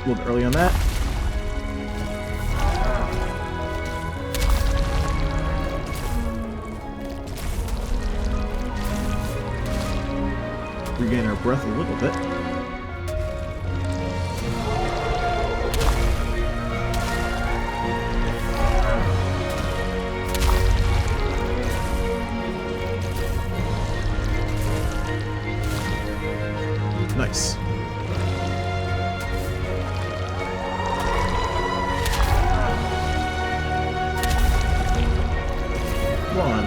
A little bit early on that. regain our breath a little bit. Nice. One,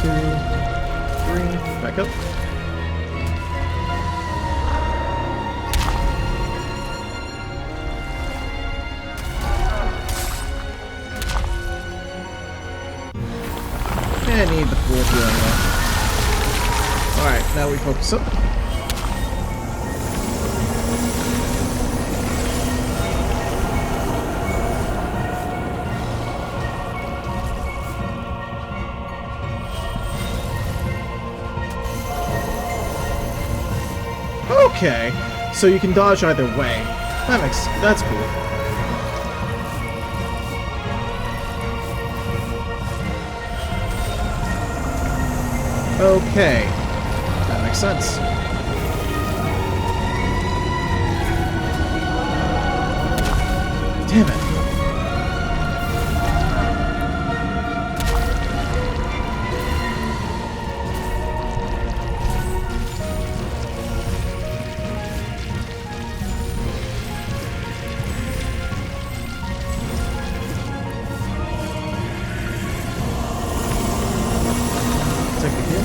two, three, back up. I need the full healing though. Alright, now we focus up. Okay, so you can dodge either way. That's cool. Okay, that makes sense. Damn it. Take the hit.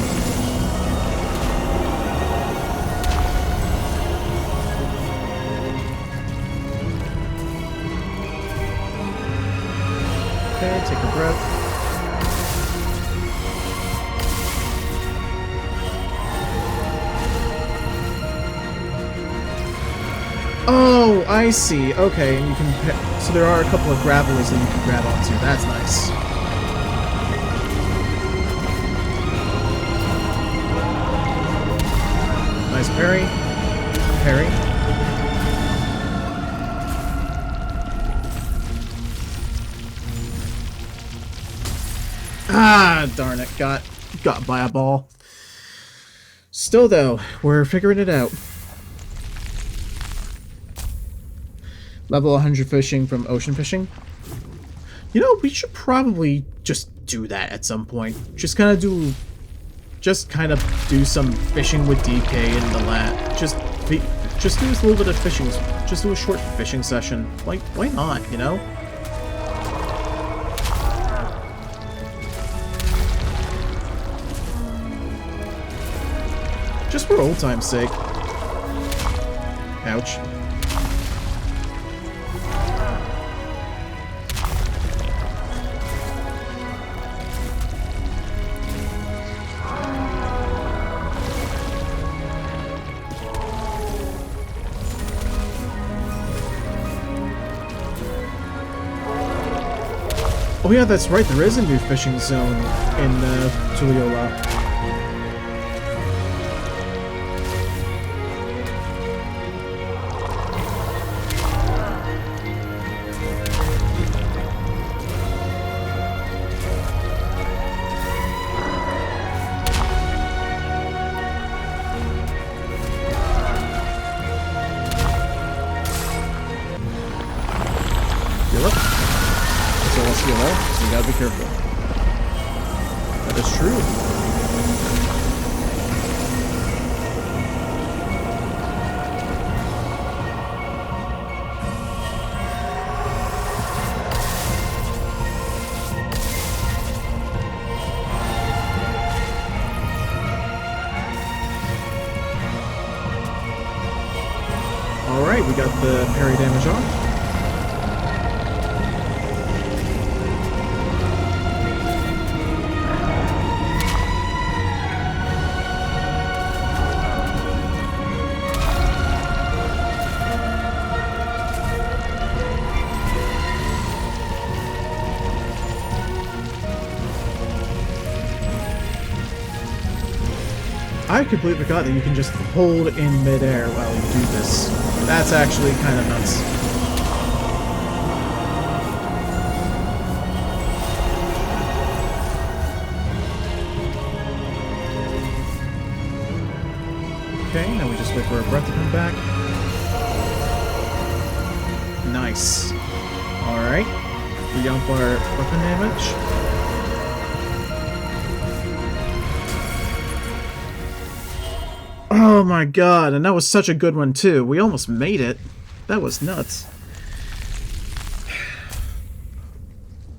Okay, take a breath. Oh, I see. Okay, and you can... So there are a couple of gravels that you can grab onto. That's nice. Nice parry. Parry. Ah, darn it. Got by a ball. Still, though, we're figuring it out. Level 100 fishing from ocean fishing. You know, we should probably just do that at some point. Just kind of do some fishing with DK in the lab. Just do a little bit of fishing. Just do a short fishing session. Like, why not, you know? Just for old time's sake. Ouch. Oh yeah, that's right, there is a new fishing zone in Tuliyola. Heal up. So let's heal up, so you gotta be careful. That is true. Alright, we got the parry damage on. I completely forgot that you can just hold in midair while you do this. That's actually kind of nuts. Okay, now we just wait for our breath to come back. Nice. Alright. We up our weapon damage. Oh my god, and that was such a good one too. We almost made it. That was nuts.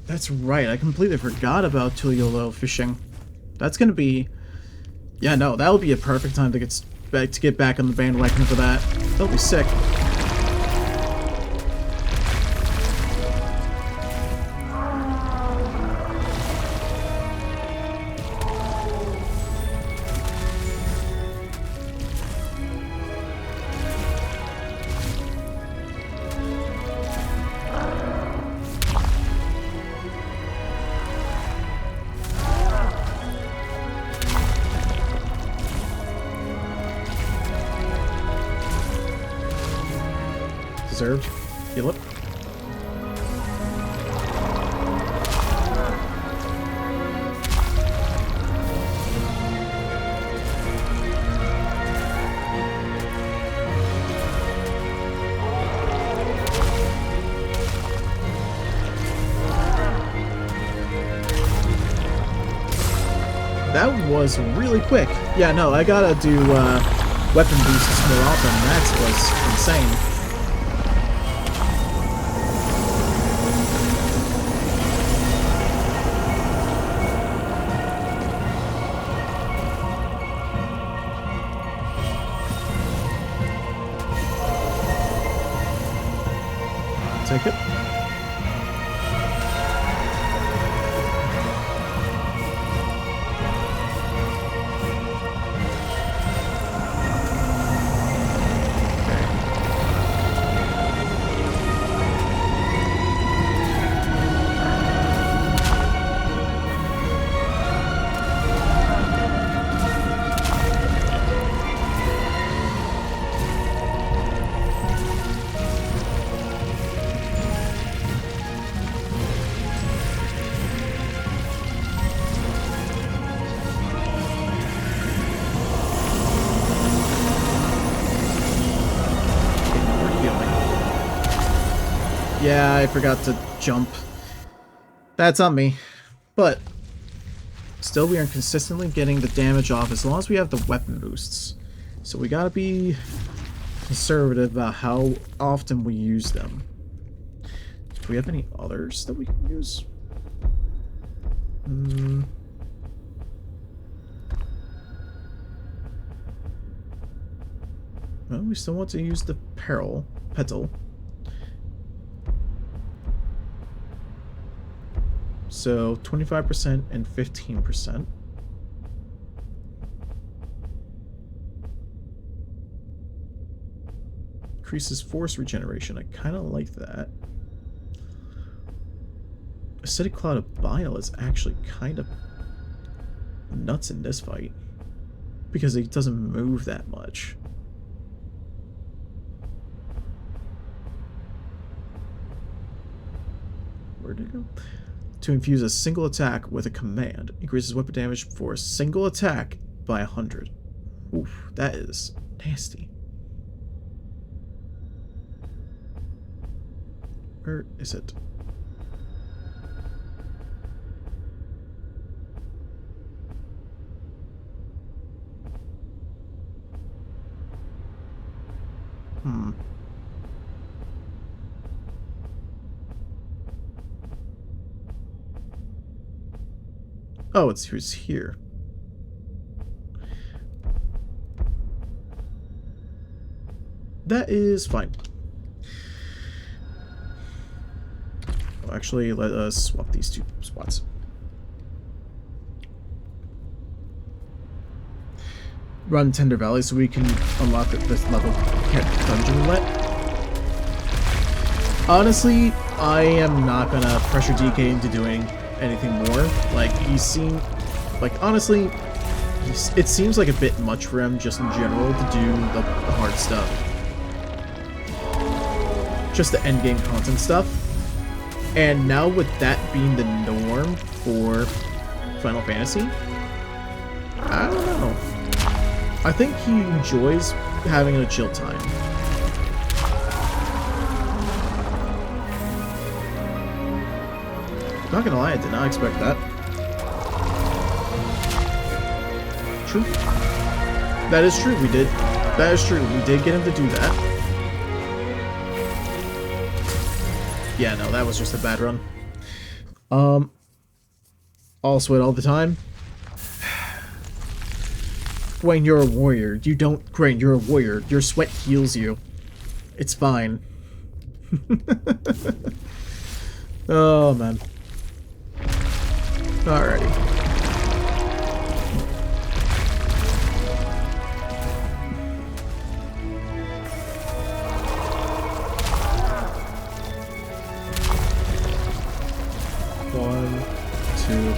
That's right, I completely forgot about Tuliolo fishing. That's gonna be... Yeah, no, that'll be a perfect time to get back on the bandwagon for that. That'll be sick. Deserved. Heal up. That was really quick. Yeah, no, I gotta do weapon boosts more often. That was insane. Take it. Yeah, I forgot to jump. That's on me. But still, we are consistently getting the damage off as long as we have the weapon boosts. So we gotta be conservative about how often we use them. Do we have any others that we can use? Well, we still want to use the petal. So 25% and 15%. Increases force regeneration. I kind of like that. Acidic Cloud of Bile is actually kind of nuts in this fight because it doesn't move that much. Where'd it go? To infuse a single attack with a command. Increases weapon damage for a single attack by 100. Oof, that is nasty. Where is it? Oh, it's here. That is fine. Well, actually, let us swap these two spots. Run Tender Valley so we can unlock this level dungeon roulette. Honestly, I am not gonna pressure DK into doing anything more. Like, he seemed... Like, honestly, it seems like a bit much for him just in general to do the hard stuff. Just the endgame content stuff. And now with that being the norm for Final Fantasy, I don't know. I think he enjoys having a chill time. Not gonna lie, I did not expect that. True. That is true, we did. That is true, we did get him to do that. Yeah, no, that was just a bad run. All sweat all the time. Gwen, you're a warrior. You don't... Gwen, you're a warrior. Your sweat heals you. It's fine. Oh, man. Alrighty. One, two,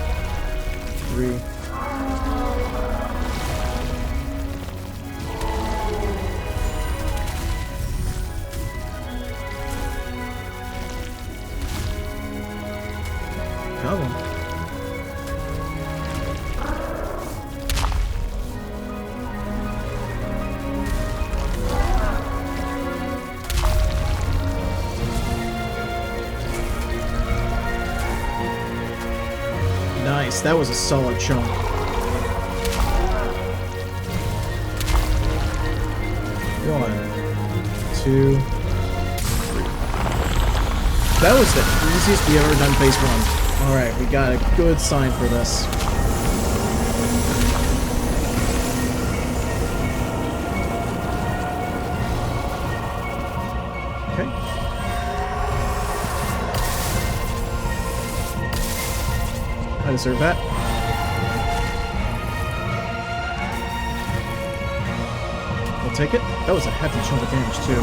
three. Come on. Nice, that was a solid chunk. One, two, three. That was the easiest we ever done phase one. Alright, we got a good sign for this. Okay. I deserve that. I'll take it. That was a hefty chunk of damage, too.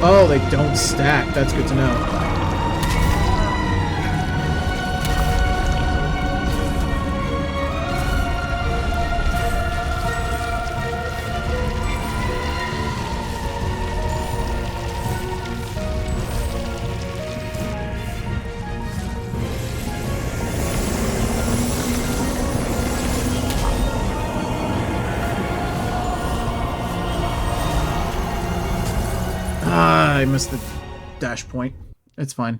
Oh, they don't stack. That's good to know. I missed the dash point. It's fine.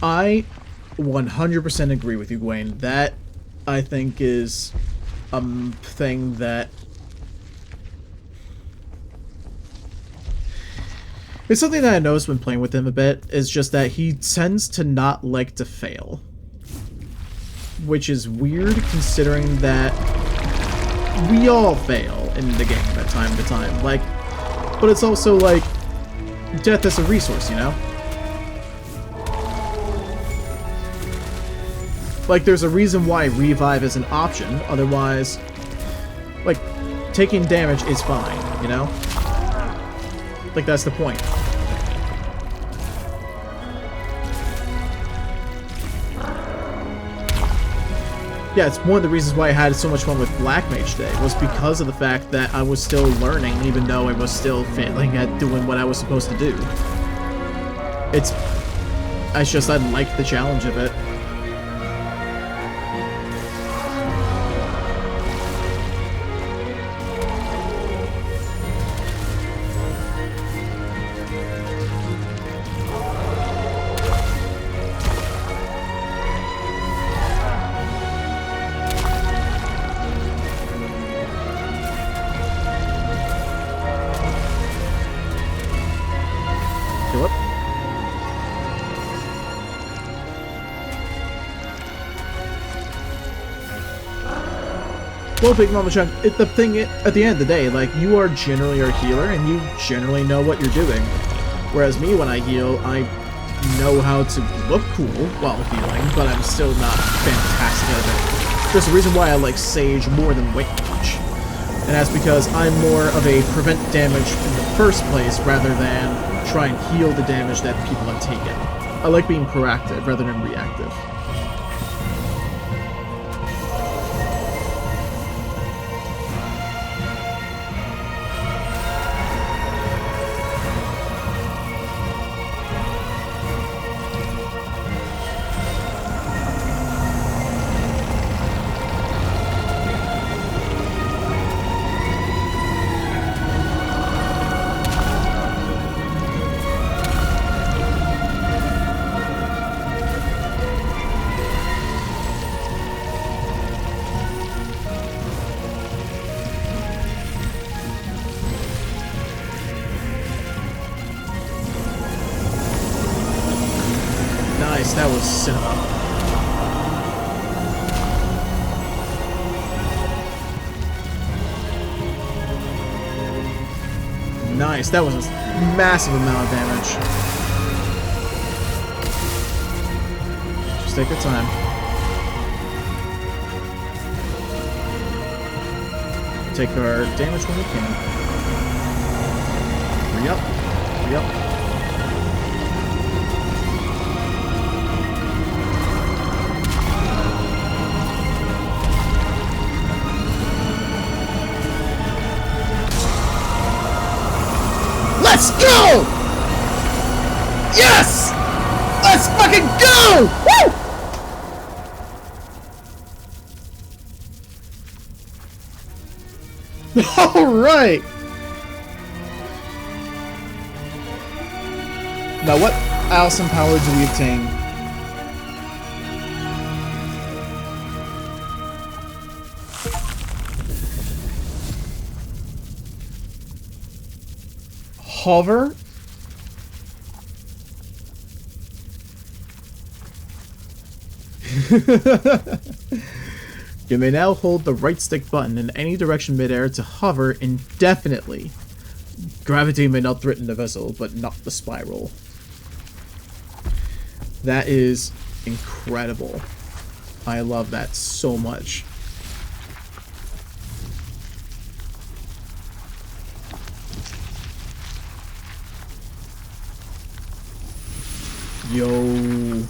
I 100% agree with you, Gwen. That, I think, is a thing that... It's something that I noticed when playing with him a bit, is just that he tends to not like to fail. Which is weird, considering that we all fail in the game at time to time. Like, but it's also like, death is a resource, you know? Like, there's a reason why revive is an option, otherwise, like, taking damage is fine, you know? Like, that's the point. Yeah, it's one of the reasons why I had so much fun with Black Mage today, was because of the fact that I was still learning, even though I was still failing at doing what I was supposed to do. It's just, I like the challenge of it. Well, Big Mama Chunk, the thing, at the end of the day, like, you are generally our healer, and you generally know what you're doing. Whereas me, when I heal, I know how to look cool while healing, but I'm still not fantastic at it. There's a reason why I like Sage more than Wake Mage. And that's because I'm more of a prevent damage in the first place, rather than try and heal the damage that people have taken. I like being proactive rather than reactive. Nice, that was cinema. Nice, that was a massive amount of damage. Just take your time. Take our damage when we can. Re-up. Re-up. Let's go! Yes! Let's fucking go! Woo! Alright! Now what awesome power do we obtain? Hover? You may now hold the right stick button in any direction midair to hover indefinitely. Gravity may not threaten the vessel, but not the spiral. That is incredible. I love that so much. Yo.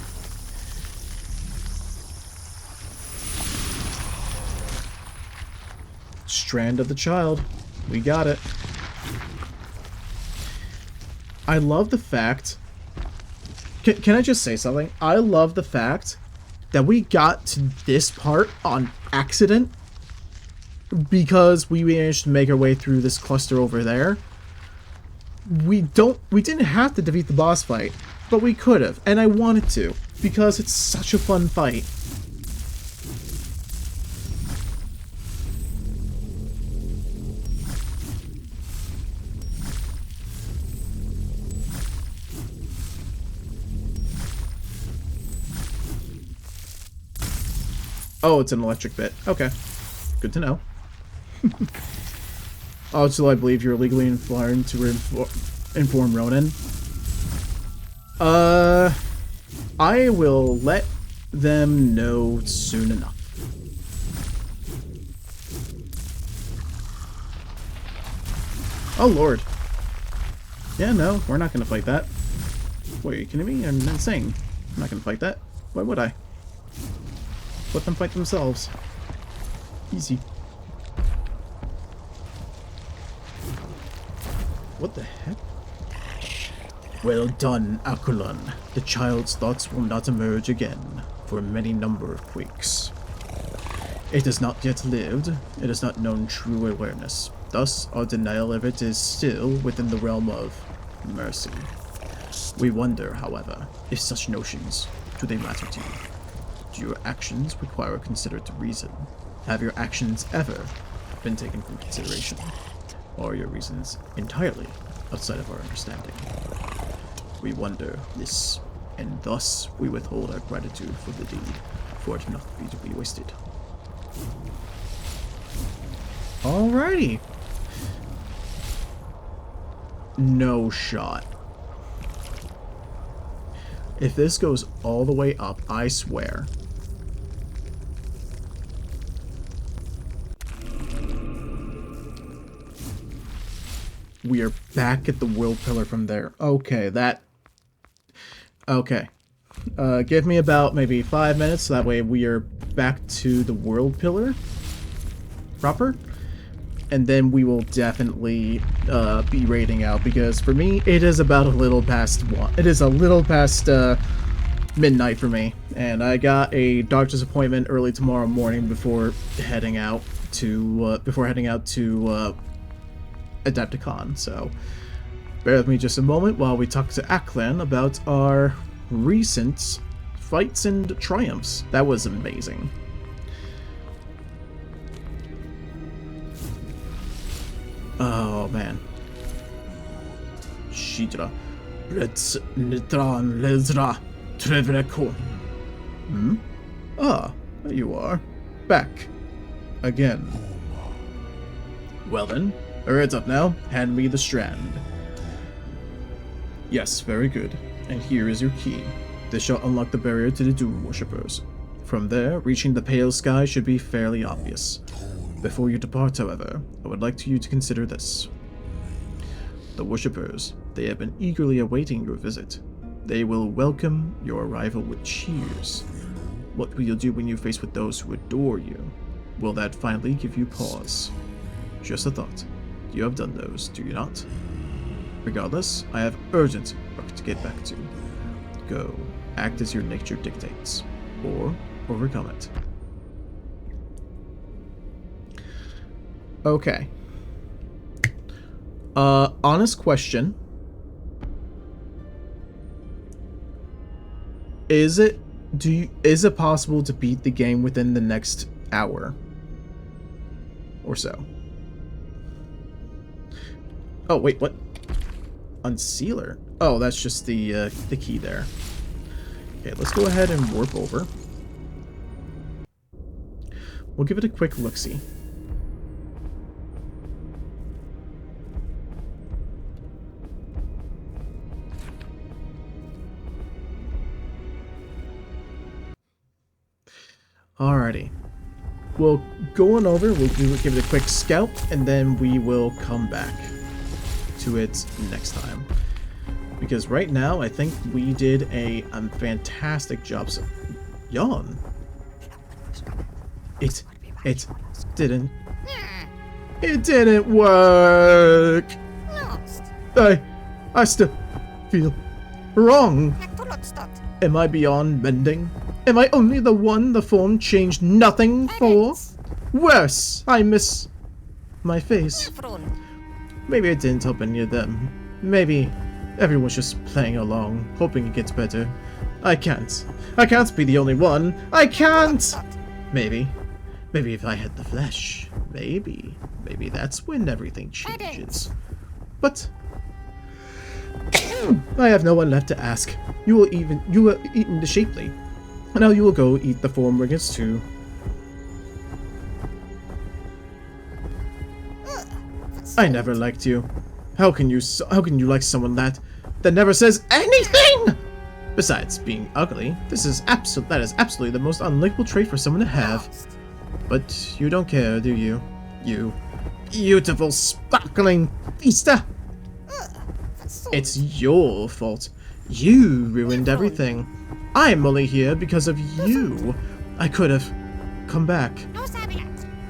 Strand of the Child. We got it. I love the fact... Can I just say something? I love the fact that we got to this part on accident because we managed to make our way through this cluster over there. We didn't have to defeat the boss fight, but we could have, and I wanted to, because it's such a fun fight. Oh, it's an electric bit. Okay. Good to know. Also, I believe you're legally informed to inform Ronan. I will let them know soon enough. Oh, Lord. Yeah, no, we're not gonna fight that. Wait, are you kidding me? I'm insane. I'm not gonna fight that. Why would I? Let them fight themselves. Easy. What the heck? Well done, Akulon. The child's thoughts will not emerge again for a many number of weeks. It has not yet lived. It has not known true awareness. Thus, our denial of it is still within the realm of mercy. We wonder, however, if such notions, do they matter to you? Do your actions require considered reason? Have your actions ever been taken into consideration? Or are your reasons entirely outside of our understanding? We wonder this, and thus we withhold our gratitude for the deed, for it not be to be wasted. Alrighty. No shot. If this goes all the way up, I swear. We are back at the world pillar from there. Okay, that... Okay. Give me about maybe 5 minutes, so that way we are back to the world pillar proper. And then we will definitely be raiding out, because for me, it is about a little past midnight for me. And I got a doctor's appointment early tomorrow morning before heading out to Adepticon, so bear with me just a moment while we talk to Aklan about our recent fights and triumphs. That was amazing. Oh man. Shidra. Let's Nitran Lezra Trevreco. Hmm? Ah, there you are. Back. Again. Well then, heads up now. Hand me the strand. Yes, very good. And here is your key. This shall unlock the barrier to the Doom Worshippers. From there, reaching the pale sky should be fairly obvious. Before you depart, however, I would like you to consider this. The Worshippers, they have been eagerly awaiting your visit. They will welcome your arrival with cheers. What will you do when you're faced with those who adore you? Will that finally give you pause? Just a thought. You have done those, do you not? Regardless, I have urgent work to get back to. Go, act as your nature dictates, or overcome it. Okay. Honest question. Is it possible to beat the game within the next hour or so? Oh wait, what? Unsealer. Oh, that's just the key there. Okay, let's go ahead and warp over. We'll give it a quick look-see. Alrighty. We'll go on over, we'll give it a quick scout, and then we will come back to it next time. Because right now, I think we did a fantastic job. So, yawn. It didn't. It didn't work. I still feel wrong. Am I beyond mending? Am I only the one the form changed nothing for? Worse, I miss my face. Maybe it didn't help any of them. Maybe everyone's just playing along, hoping it gets better. I can't be the only one. I can't! Maybe if I had the flesh. Maybe that's when everything changes. But I have no one left to ask. You were eaten the shapely. Now you will go eat the form riggers too. I never liked you. How can you like someone that never says anything? Besides being ugly, that is absolutely the most unlikable trait for someone to have. But you don't care, do you? You beautiful, sparkling Vista. It's your fault. You ruined everything. I'm only here because of you. I could have come back.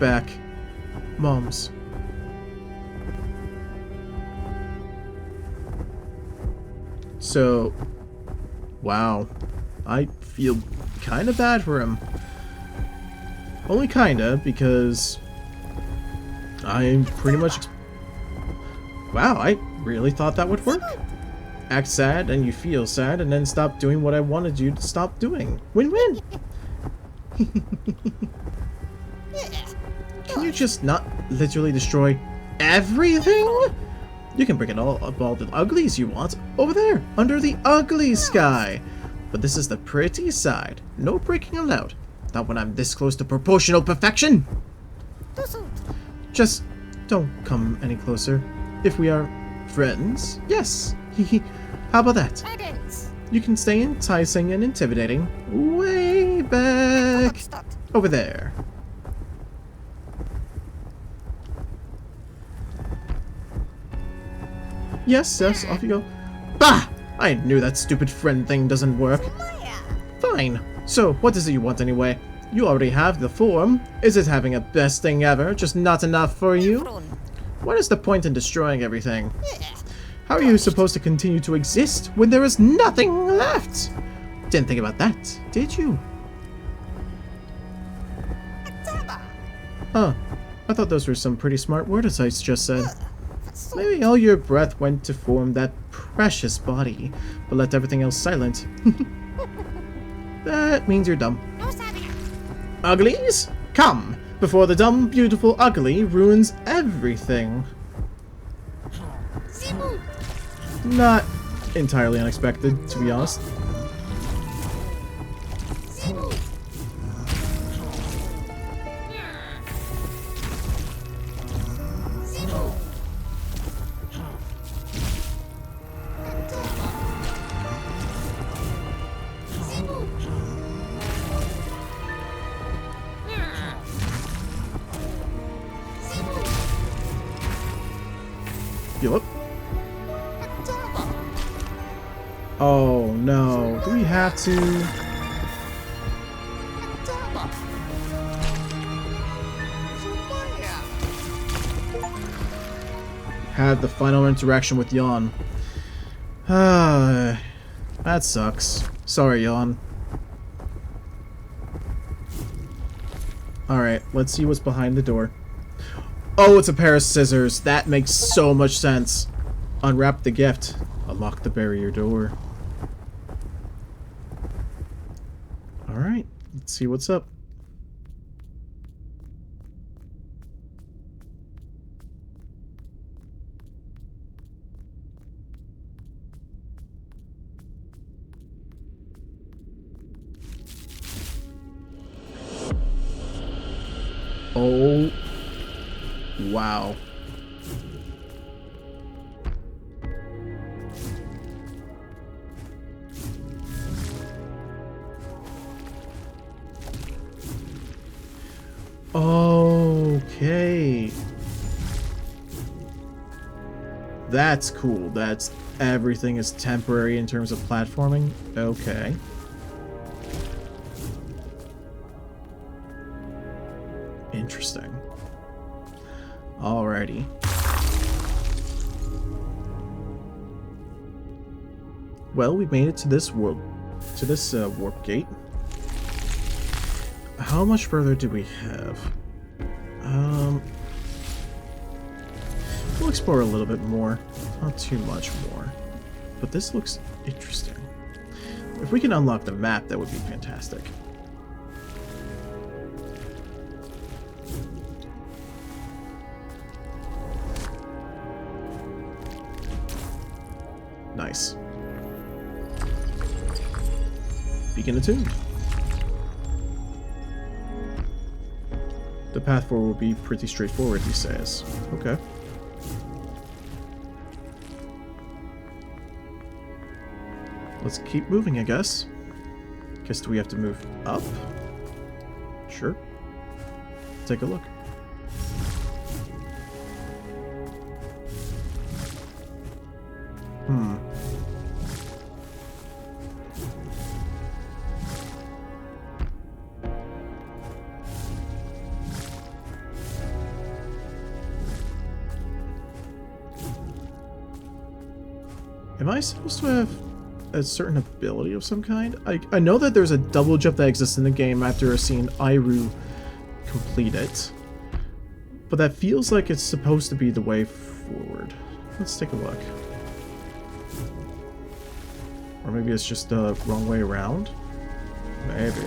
Back. Moms. So, wow. I feel kind of bad for him. Only kinda, because I'm pretty much... Wow, I really thought that would work. Act sad and you feel sad and then stop doing what I wanted you to stop doing. Win-win! Can you just not literally destroy everything? You can break it all up all the uglies you want over there, under the ugly sky. But this is the pretty side. No breaking allowed. Not when I'm this close to proportional perfection. Just don't come any closer. If we are friends, yes. How about that? You can stay enticing and intimidating way back over there. Yes, off you go. Bah! I knew that stupid friend thing doesn't work. Fine. So, what is it you want anyway? You already have the form. Is it having a best thing ever, just not enough for you? What is the point in destroying everything? How are you supposed to continue to exist when there is nothing left? Didn't think about that, did you? Huh. I thought those were some pretty smart words I just said. Maybe all your breath went to form that precious body, but left everything else silent. That means you're dumb. Uglies? Come, before the dumb, beautiful ugly ruins everything. Not entirely unexpected, to be honest. Heal up. Oh no, do we have to? Had the final interaction with Yawn. That sucks. Sorry, Yawn. Alright, let's see what's behind the door. Oh, it's a pair of scissors. That makes so much sense. Unwrap the gift. Unlock the barrier door. Alright, let's see what's up. Oh, wow. Okay. That's cool. That's everything is temporary in terms of platforming. Okay. Interesting. Alrighty. Well, we made it to this world, to this warp gate. How much further do we have? We'll explore a little bit more. Not too much more. But this looks interesting. If we can unlock the map, that would be fantastic. Nice. Beacon attuned. The path forward will be pretty straightforward, he says. Okay. Let's keep moving, I guess. Guess do we have to move up? Sure. Take a look. Am I supposed to have a certain ability of some kind? I know that there's a double jump that exists in the game after seeing Iru complete it. But that feels like it's supposed to be the way forward. Let's take a look. Or maybe it's just the wrong way around? Maybe.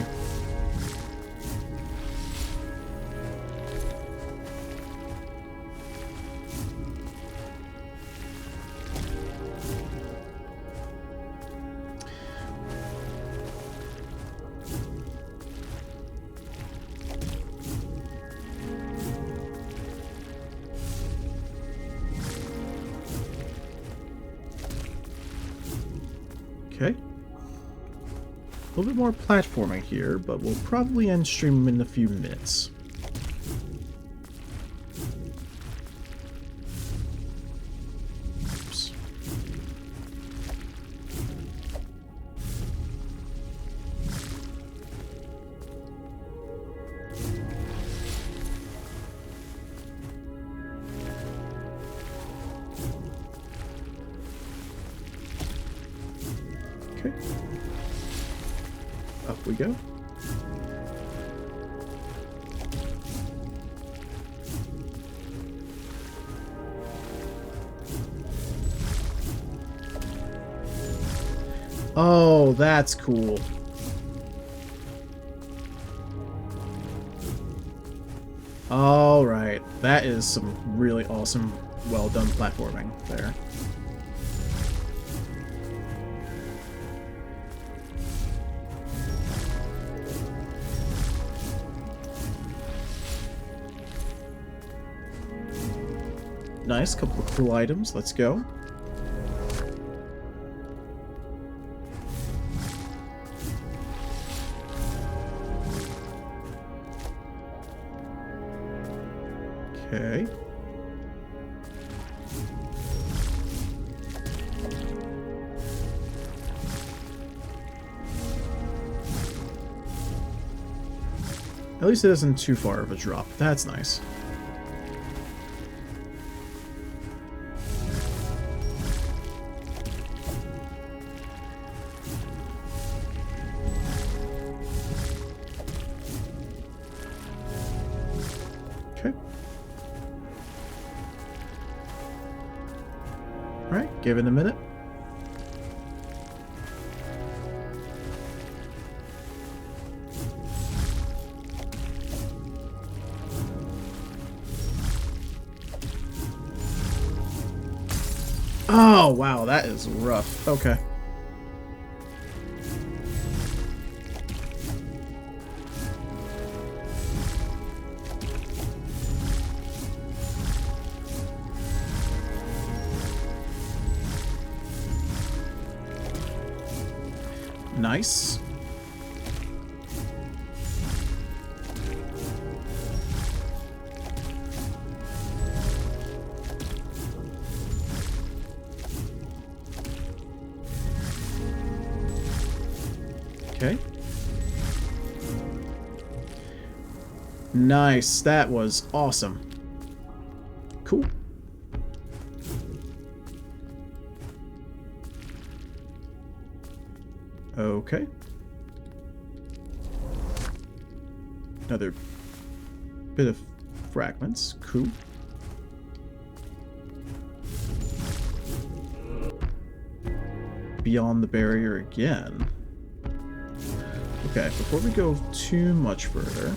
Okay. A little bit more platforming here, but we'll probably end stream in a few minutes. Oops. Okay. Up we go. Oh, that's cool. All right, that is some really awesome, well done platforming there. Nice, couple of cool items. Let's go. Okay. At least it isn't too far of a drop. That's nice. Okay. Alright, give it a minute. Oh, wow, that is rough. Okay. Nice. Okay. Nice. That was awesome. Cool. Okay. Another bit of fragments. Cool. Beyond the barrier again. Okay, before we go too much further,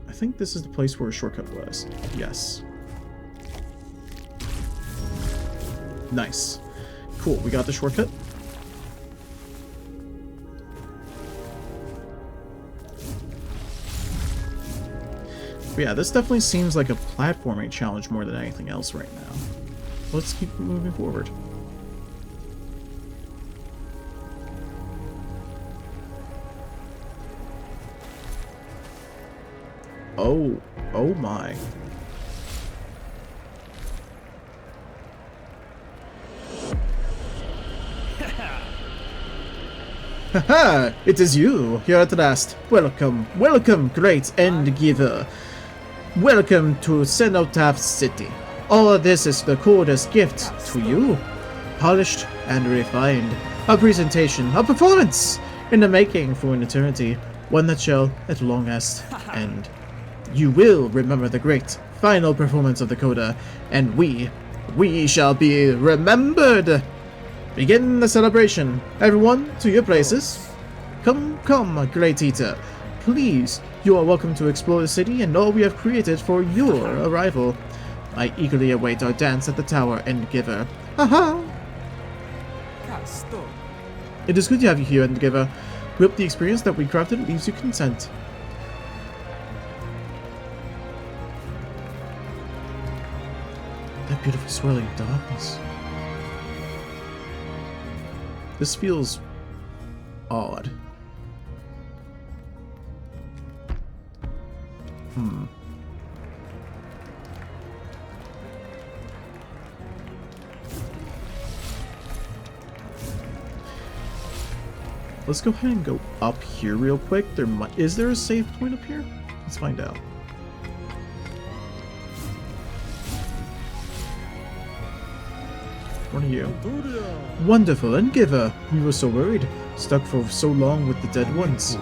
I think this is the place where a shortcut was. Yes. Nice. Cool, we got the shortcut. But yeah, this definitely seems like a platforming challenge more than anything else right now. Let's keep moving forward. Oh my. Haha! It is you, here at last. Welcome, welcome, great end giver. Welcome to Cenotaph City. All of this is the coldest gift to you. Polished and refined. A presentation, a performance in the making for an eternity. One that shall, at long last, end. You will remember the great final performance of the coda, and we shall be remembered. Begin the celebration. Everyone, to your places. Come, come, great eater. Please, you are welcome to explore the city and all we have created for your arrival. I eagerly await our dance at the tower, Endgiver. Haha! It is good to have you here, Endgiver. We hope the experience that we crafted leaves you content. That beautiful swirling darkness. This feels odd. Let's go ahead and go up here real quick. Is there a save point up here? Let's find out. What are you? Wonderful Endgiver! We were so worried, stuck for so long with the dead ones.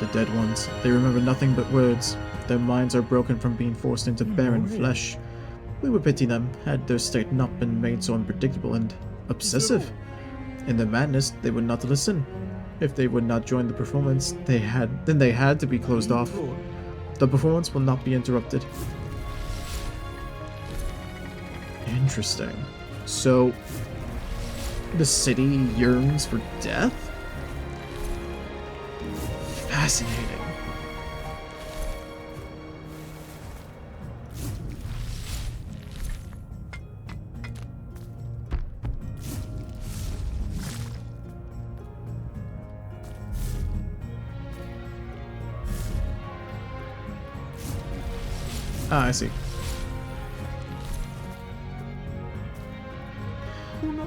The dead ones, they remember nothing but words. Their minds are broken from being forced into barren flesh. We would pity them had their state not been made so unpredictable and obsessive. In their madness, they would not listen. If they would not join the performance, then they had to be closed off. The performance will not be interrupted. Interesting. So, the city yearns for death? Fascinating. Ah, I see.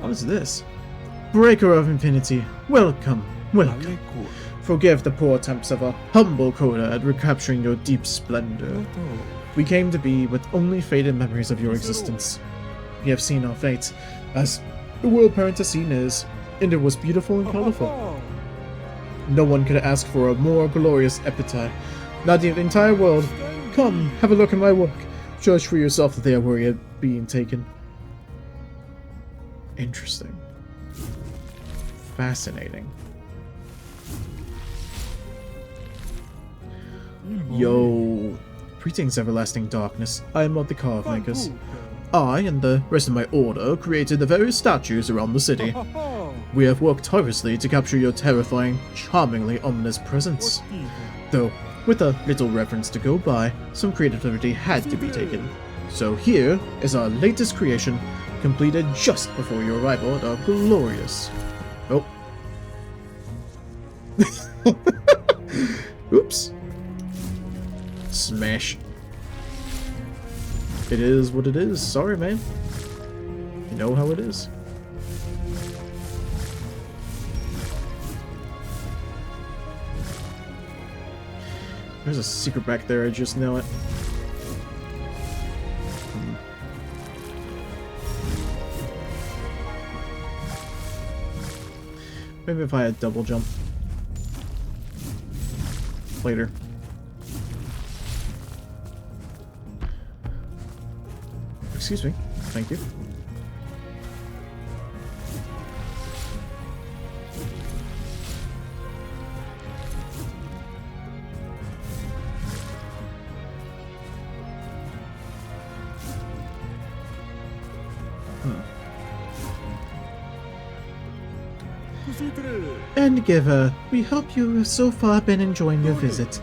What is this? Breaker of Infinity. Welcome, welcome. Forgive the poor attempts of a humble coda at recapturing your deep splendor. We came to be with only faded memories of your existence. We have seen our fate, as the world Parentassine is, and it was beautiful and colorful. No one could ask for a more glorious epitaph, not in the entire world. Come, have a look at my work. Judge for yourself that they are worthy of being taken. Interesting. Fascinating. Yo. Greetings, everlasting darkness. I am of the Carve Makers. I and the rest of my order created the various statues around the city. We have worked tirelessly to capture your terrifying, charmingly ominous presence. Though, with a little reference to go by, some creativity had to be taken. So here is our latest creation, completed just before your arrival at our glorious... Oh. Oops. Smash. It is what it is. Sorry, man. You know how it is. There's a secret back there, I just know it. Maybe if I had double jump. Later. Excuse me. Thank you. And Giver, we hope you have so far been enjoying your visit.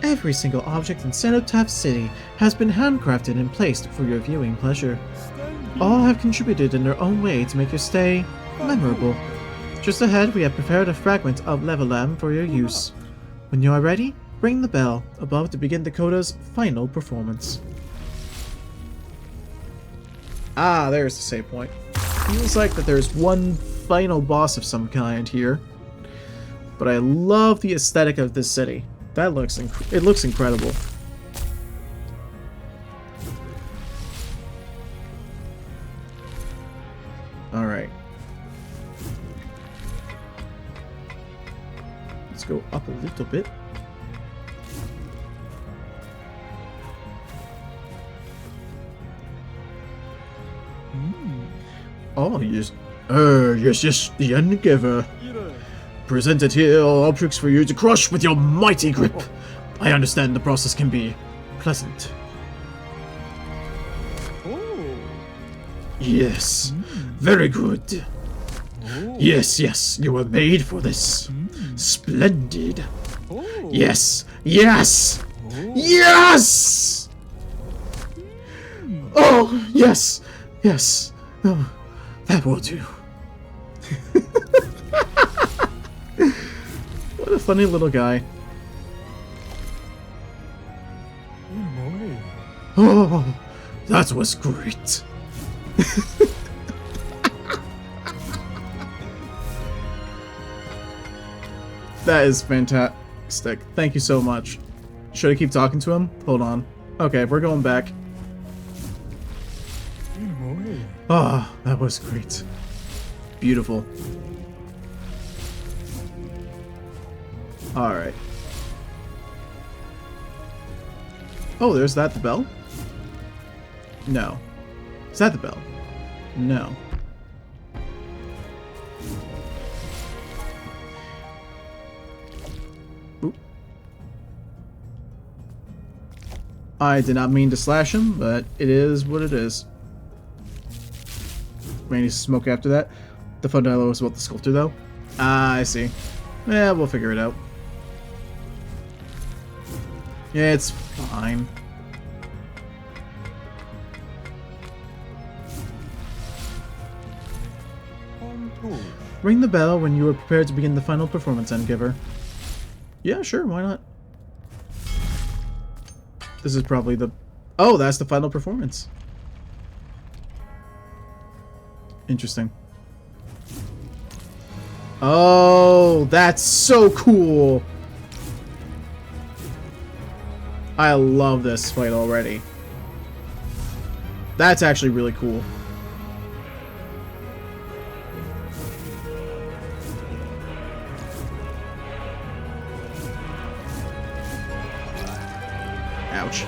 Every single object in Cenotaph City has been handcrafted and placed for your viewing pleasure. All have contributed in their own way to make your stay memorable. Just ahead, we have prepared a fragment of Levelam for your use. When you are ready, ring the bell above to begin Dakota's final performance. Ah, there's the save point. Feels like that there's one final boss of some kind here. But I love the aesthetic of this city. That looks it looks incredible. All right. Let's go up a little bit. Oh, yes. Yes, the Endgiver. Presented here all objects for you to crush with your mighty grip. I understand the process can be pleasant. Yes, very good. Yes, you were made for this. Splendid. Yes. Oh, yes. Oh, that will do. What a funny little guy. Oh, that was great. That is fantastic. Thank you so much. Should I keep talking to him? Hold on. Okay, we're going back. Oh, that was great. Beautiful. Alright. Oh, there's that the bell? No. Is that the bell? No. Oop. I did not mean to slash him, but it is what it is. May need to smoke after that. The fun dialogue was about the sculptor, though. Ah, I see. Yeah, we'll figure it out. Yeah, it's fine. Ring the bell when you are prepared to begin the final performance, Endgiver. Yeah, sure, why not? This is probably the... Oh, that's the final performance. Interesting. Oh, that's so cool. I love this fight already. That's actually really cool. Ouch.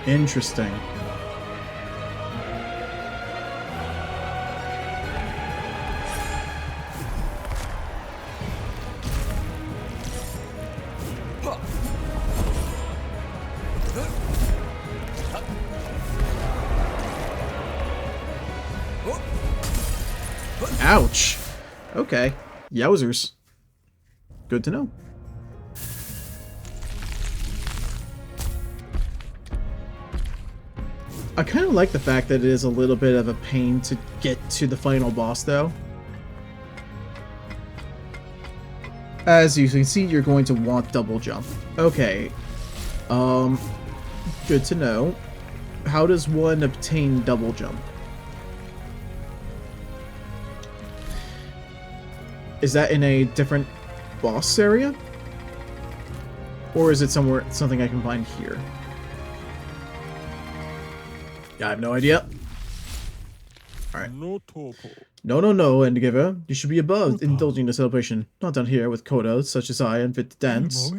Interesting. Ouch. Okay. Yowzers. Good to know. I kind of like the fact that it is a little bit of a pain to get to the final boss, though. As you can see, you're going to want double jump. Okay. Good to know. How does one obtain double jump? Is that in a different boss area? Or is it something I can find here? I have no idea. Alright. No, Endgiver. You should be above indulging the celebration. Not down here with Koda, such as I, unfit to dance.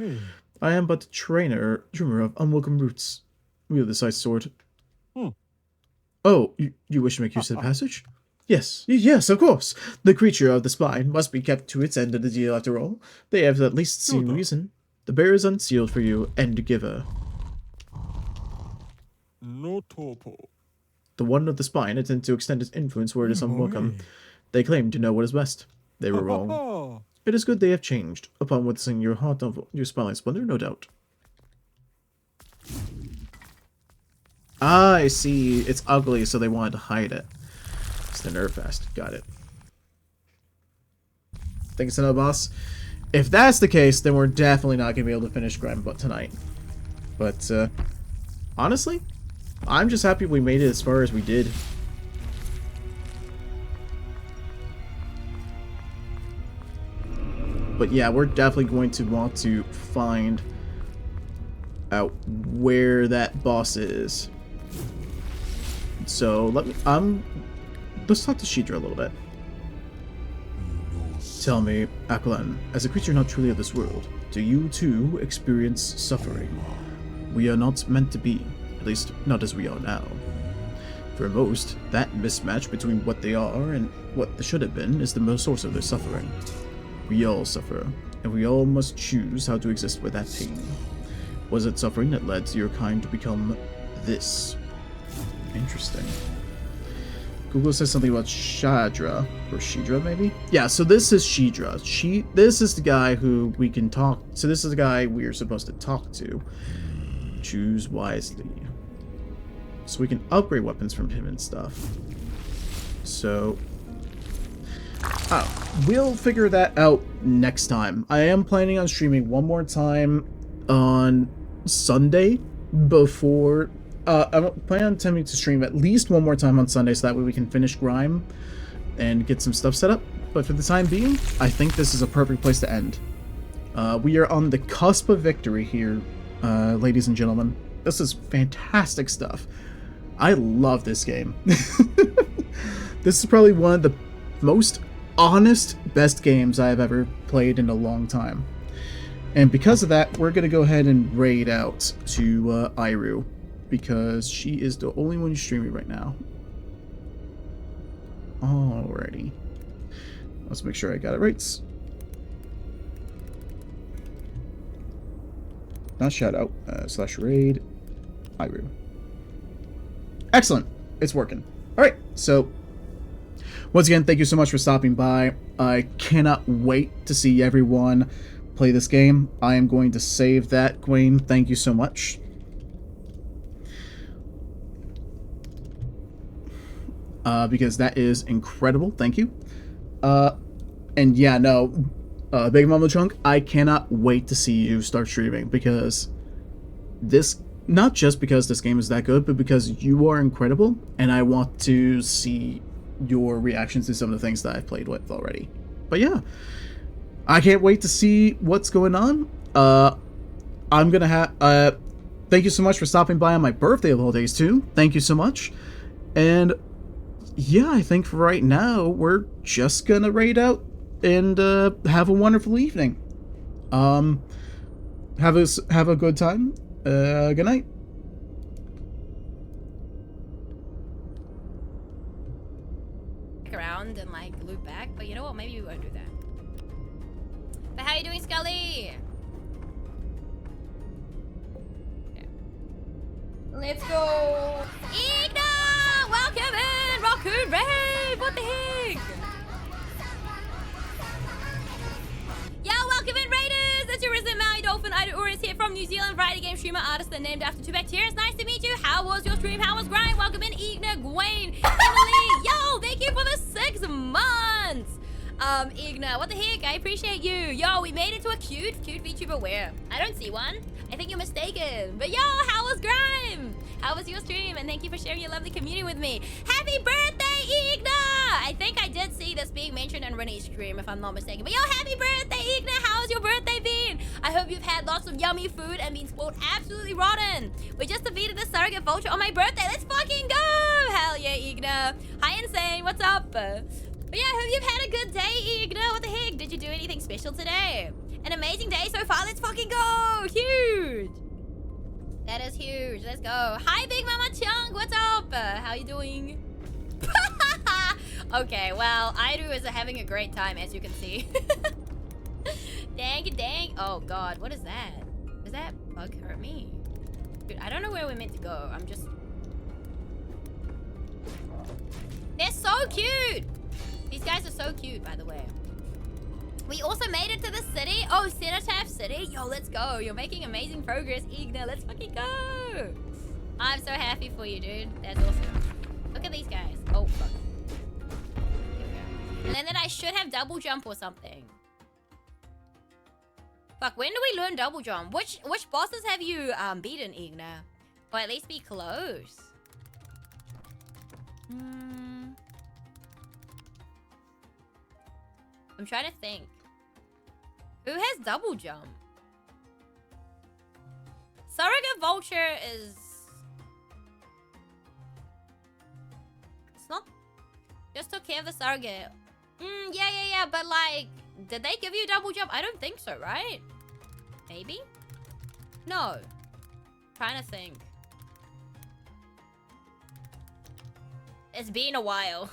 I am but a dreamer of unwelcome roots. Wield this ice sword. Oh, you wish to make use of the passage? Yes, of course. The creature of the spine must be kept to its end of the deal after all. They have at least seen reason. The bear is unsealed for you, Endgiver. No topo. The one of the spine intend to extend its influence where it is unwelcome. They claim to know what is best. They were wrong. It is good they have changed. Upon witnessing your heart of your spine splendor, no doubt. Ah, I see. It's ugly, so they wanted to hide it. It's the nerve fest. Got it. Think it's another boss? If that's the case, then we're definitely not going to be able to finish Grime tonight. But, honestly, I'm just happy we made it as far as we did. But yeah, we're definitely going to want to find out where that boss is. So let's talk to Shidra a little bit. Tell me, Aqualan, as a creature not truly of this world, do you too experience suffering? We are not meant to be, at least not as we are now. For most, that mismatch between what they are and what they should have been is the most source of their suffering. We all suffer, and we all must choose how to exist with that pain. Was it suffering that led to your kind to become this? Interesting. Google says something about Shadra, or Shidra maybe? Yeah, so this is Shidra. This is the guy who we can talk. So this is the guy we are supposed to talk to. Choose wisely. So we can upgrade weapons from him and stuff. So, we'll figure that out next time. I am planning on streaming one more time on Sunday before. I'm planning on attempting to stream at least one more time on Sunday so that way we can finish Grime and get some stuff set up. But for the time being, I think this is a perfect place to end. We are on the cusp of victory here, ladies and gentlemen. This is fantastic stuff. I love this game. This is probably one of the most honest, best games I have ever played in a long time. And because of that, we're going to go ahead and raid out to Iru, because she is the only one streaming right now. Alrighty. Let's make sure I got it right. Not shout out, / raid Iru. Excellent. It's working. Alright, so once again, thank you so much for stopping by. I cannot wait to see everyone play this game. I am going to save that. Gwen, thank you so much. Because that is incredible. Thank you. And yeah, no, Big Mama Chunk, I cannot wait to see you start streaming, because this, not just because this game is that good, but because you are incredible, and I want to see your reactions to some of the things that I've played with already. But yeah, I can't wait to see what's going on. I'm gonna have, thank you so much for stopping by on my birthday of all days too. Thank you so much. And yeah, I think for right now, we're just gonna raid out and have a wonderful evening. Have a good time. Good night. Around and like loop back, but you know what? Maybe we won't do that. But how you doing, Scully? Okay. Let's go. Igna! Welcome in, Raccoon Rave! What the heck? Yo, welcome in, Raiders! That's your resident Maui Dolphin. Ida Ura is here from New Zealand, variety game streamer, artist, and named after two bacteria. It's nice to meet you. How was your stream? How was Grime? Welcome in, Igna, Gwen, Emily. Yo, thank you for the 6 months. Igna, what the heck? I appreciate you. Yo, we made it to a cute VTuber where? I don't see one. I think you're mistaken. But yo, how was Grime? How was your stream? And thank you for sharing your lovely community with me. Happy birthday, Igna! I think I did see this being mentioned in Renee's stream, if I'm not mistaken. But yo, happy birthday, Igna! How's your birthday been? I hope you've had lots of yummy food and been spoiled absolutely rotten. We just defeated the Surrogate Vulture on my birthday. Let's fucking go! Hell yeah, Igna. Hi, Insane. What's up? But yeah, I hope you've had a good day, Igna. What the heck? Did you do anything special today? An amazing day so far. Let's fucking go! Huge! That is huge. Let's go. Hi, Big Mama Chunk. What's up? How you doing? Okay, well, Aidu is having a great time, as you can see. Dang. Oh, God. What is that? Does that bug hurt me? Dude, I don't know where we're meant to go. I'm just... They're so cute! These guys are so cute, by the way. We also made it to the city. Oh, Cenotaph City. Yo, let's go. You're making amazing progress, Igna. Let's fucking go. I'm so happy for you, dude. That's awesome. Look at these guys. Oh, fuck. Here we go. And then I should have double jump or something. Fuck, when do we learn double jump? Which bosses have you beaten, Igna? Or at least be close. I'm trying to think. Who has double jump? Surrogate Vulture is... It's not... Just took care of the Surrogate. Yeah, but like... Did they give you double jump? I don't think so, right? Maybe? No. Trying to think. It's been a while.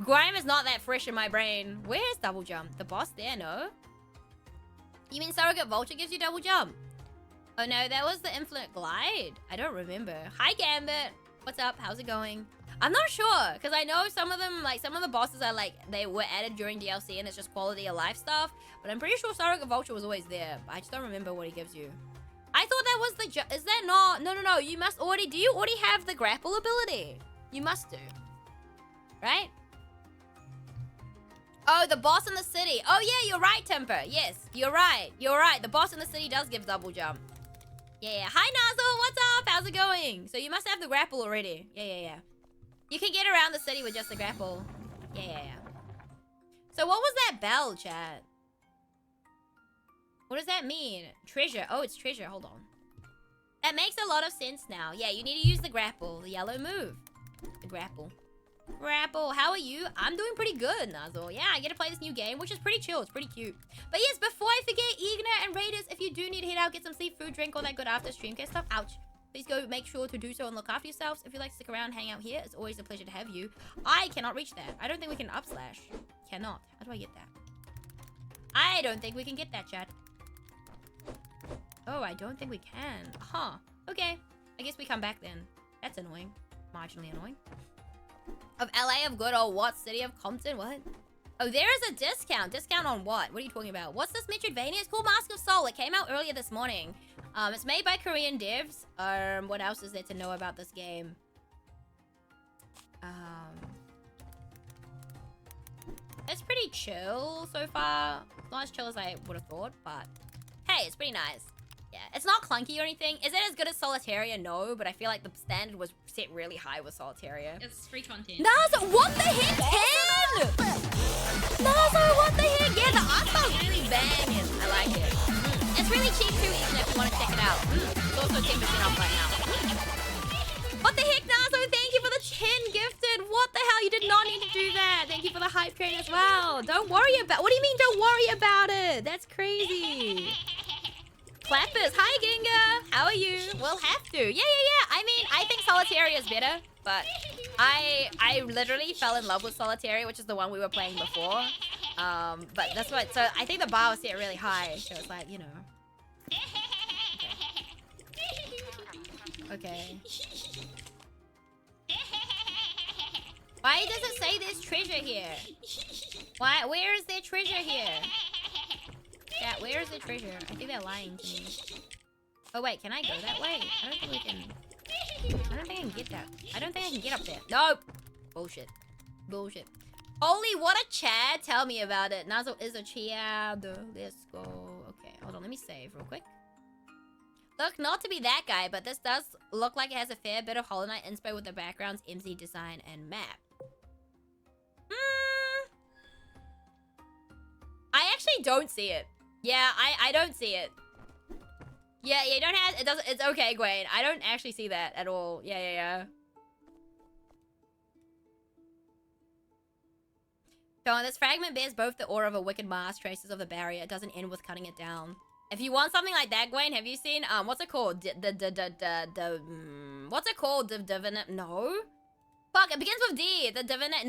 Grime is not that fresh in my brain. Where's double jump? The boss there, no? You mean Surrogate Vulture gives you double jump? Oh no, that was the Infinite Glide. I don't remember. Hi, Gambit. What's up? How's it going? I'm not sure, because I know some of them, like, some of the bosses are, like, they were added during DLC and it's just quality of life stuff. But I'm pretty sure Surrogate Vulture was always there. I just don't remember what he gives you. I thought that was the... Is that not... No. You must already... Do you already have the grapple ability? You must do. Right? Oh, the boss in the city. Oh, yeah, you're right, Temper. Yes, you're right. You're right. The boss in the city does give double jump. Yeah. Hi, Nozzle. What's up? How's it going? So you must have the grapple already. Yeah. You can get around the city with just the grapple. Yeah. So what was that bell, chat? What does that mean? Treasure. Oh, it's treasure. Hold on. That makes a lot of sense now. Yeah, you need to use the grapple. The yellow move. The grapple. Grapple, how are you? I'm doing pretty good, Nozzle. Yeah, I get to play this new game, which is pretty chill. It's pretty cute. But yes, before I forget, Igna and Raiders, if you do need to head out, get some seafood, drink, all that good after streamcast stuff, ouch. Please go make sure to do so and look after yourselves. If you'd like to stick around, hang out here, it's always a pleasure to have you. I cannot reach that. I don't think we can up slash. Cannot. How do I get that? I don't think we can get that, chat. Oh, I don't think we can. Huh. Okay. I guess we come back then. That's annoying. Marginally annoying. Of LA, of good old what? City of Compton? What? Oh, there is a discount. Discount on what? What are you talking about? What's this Metroidvania? It's called Mask of Soul. It came out earlier this morning. It's made by Korean devs. What else is there to know about this game? It's pretty chill so far. Not as chill as I would have thought, but hey, it's pretty nice. Yeah, it's not clunky or anything. Is it as good as Solitaria? No, but I feel like the standard was set really high with Solitaria. It's free content. Nazo, what the heck, 10? Nazo, what the heck? Yeah, the art style's really banging. I like it. It's really cheap too, even if you want to check it out. It's also 10% off right now. What the heck, Nazo? Thank you for the 10 gifted. What the hell? You did not need to do that. Thank you for the hype train as well. Don't worry about. What do you mean? Don't worry about it. That's crazy. Clappers, hi Ginga. How are you? We'll have to. Yeah. I mean, I think Solitaria is better, but I literally fell in love with Solitaria, which is the one we were playing before. But that's what. So I think the bar was set really high. So it's like, you know. Okay. Why does it say there's treasure here? Why? Where is there treasure here? Yeah, where is the treasure? I think they're lying to me. Oh wait, can I go that way? I don't think we can. I don't think I can get that. I don't think I can get up there. Nope. Bullshit. Bullshit. Holy, what a Chad. Tell me about it. Nazo is a Chad. Let's go. Okay, hold on. Let me save real quick. Look, not to be that guy, but this does look like it has a fair bit of Hollow Knight inspo with the backgrounds, MZ design, and map. I actually don't see it. Yeah, I don't see it. Yeah, you don't have... It doesn't... It's okay, Gwen. I don't actually see that at all. Yeah. So this fragment bears both the aura of a wicked mask, traces of the barrier. It doesn't end with cutting it down. If you want something like that, Gwen, have you seen... what's it called? What's it called? Divinate... No? Fuck, it begins with D. The Divinate...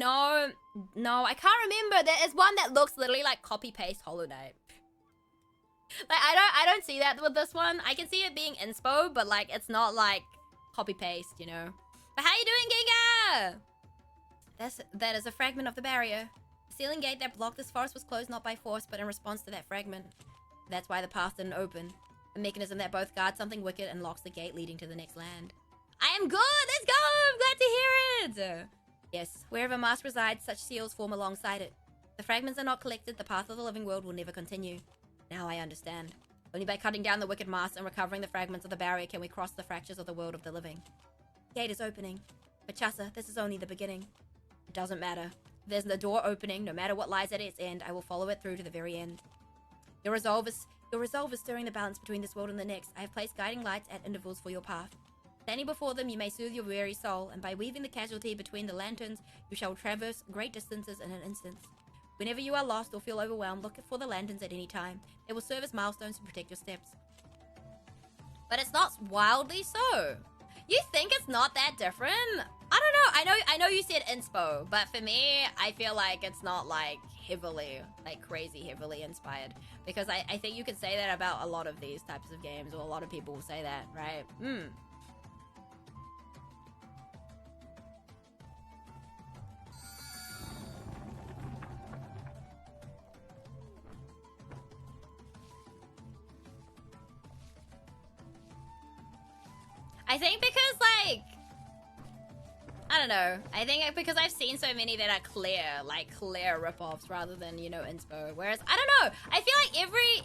No, I can't remember. There is one that looks literally like copy-paste Hollow Knight. Like, I don't see that with this one. I can see it being inspo, but like, it's not like copy-paste, you know? But how you doing, Giga? That is a fragment of the barrier. The sealing gate that blocked this forest was closed not by force, but in response to that fragment. That's why the path didn't open. A mechanism that both guards something wicked and locks the gate leading to the next land. I am good! Let's go! I'm glad to hear it! Yes, wherever mask resides, such seals form alongside it. If the fragments are not collected, the path of the living world will never continue. Now I understand. Only by cutting down the wicked mask and recovering the fragments of the barrier can we cross the fractures of the world of the living. The gate is opening. But Chasa, this is only the beginning. It doesn't matter. If there's the door opening, no matter what lies at its end, I will follow it through to the very end. Your resolve is stirring the balance between this world and the next. I have placed guiding lights at intervals for your path. Standing before them, you may soothe your weary soul, and by weaving the casualty between the lanterns, you shall traverse great distances in an instant. Whenever you are lost or feel overwhelmed, look for the lanterns at any time. They will serve as milestones to protect your steps. But it's not wildly so. You think it's not that different? I don't know. I know you said inspo, but for me, I feel like it's not like heavily, like crazy heavily inspired. Because I think you could say that about a lot of these types of games, or a lot of people will say that, right? I think because, like, I don't know. I think because I've seen so many that are clear rip-offs rather than, you know, inspo. Whereas, I don't know. I feel like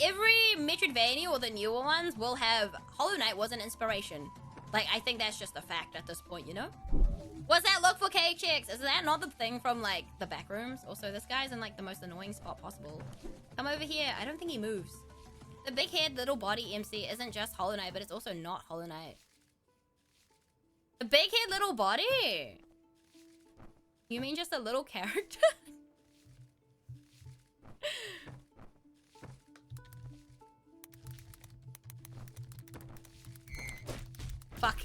every Metroidvania or the newer ones will have Hollow Knight was an inspiration. Like, I think that's just a fact at this point, you know? What's that look for cake chicks? Is that not the thing from, like, the back rooms? Also, this guy's in, like, the most annoying spot possible. Come over here. I don't think he moves. The big head, little body MC isn't just Hollow Knight, but it's also not Hollow Knight. The big head, little body? You mean just a little character? Fuck.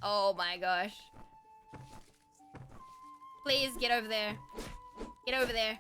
Oh my gosh. Please, get over there. Get over there.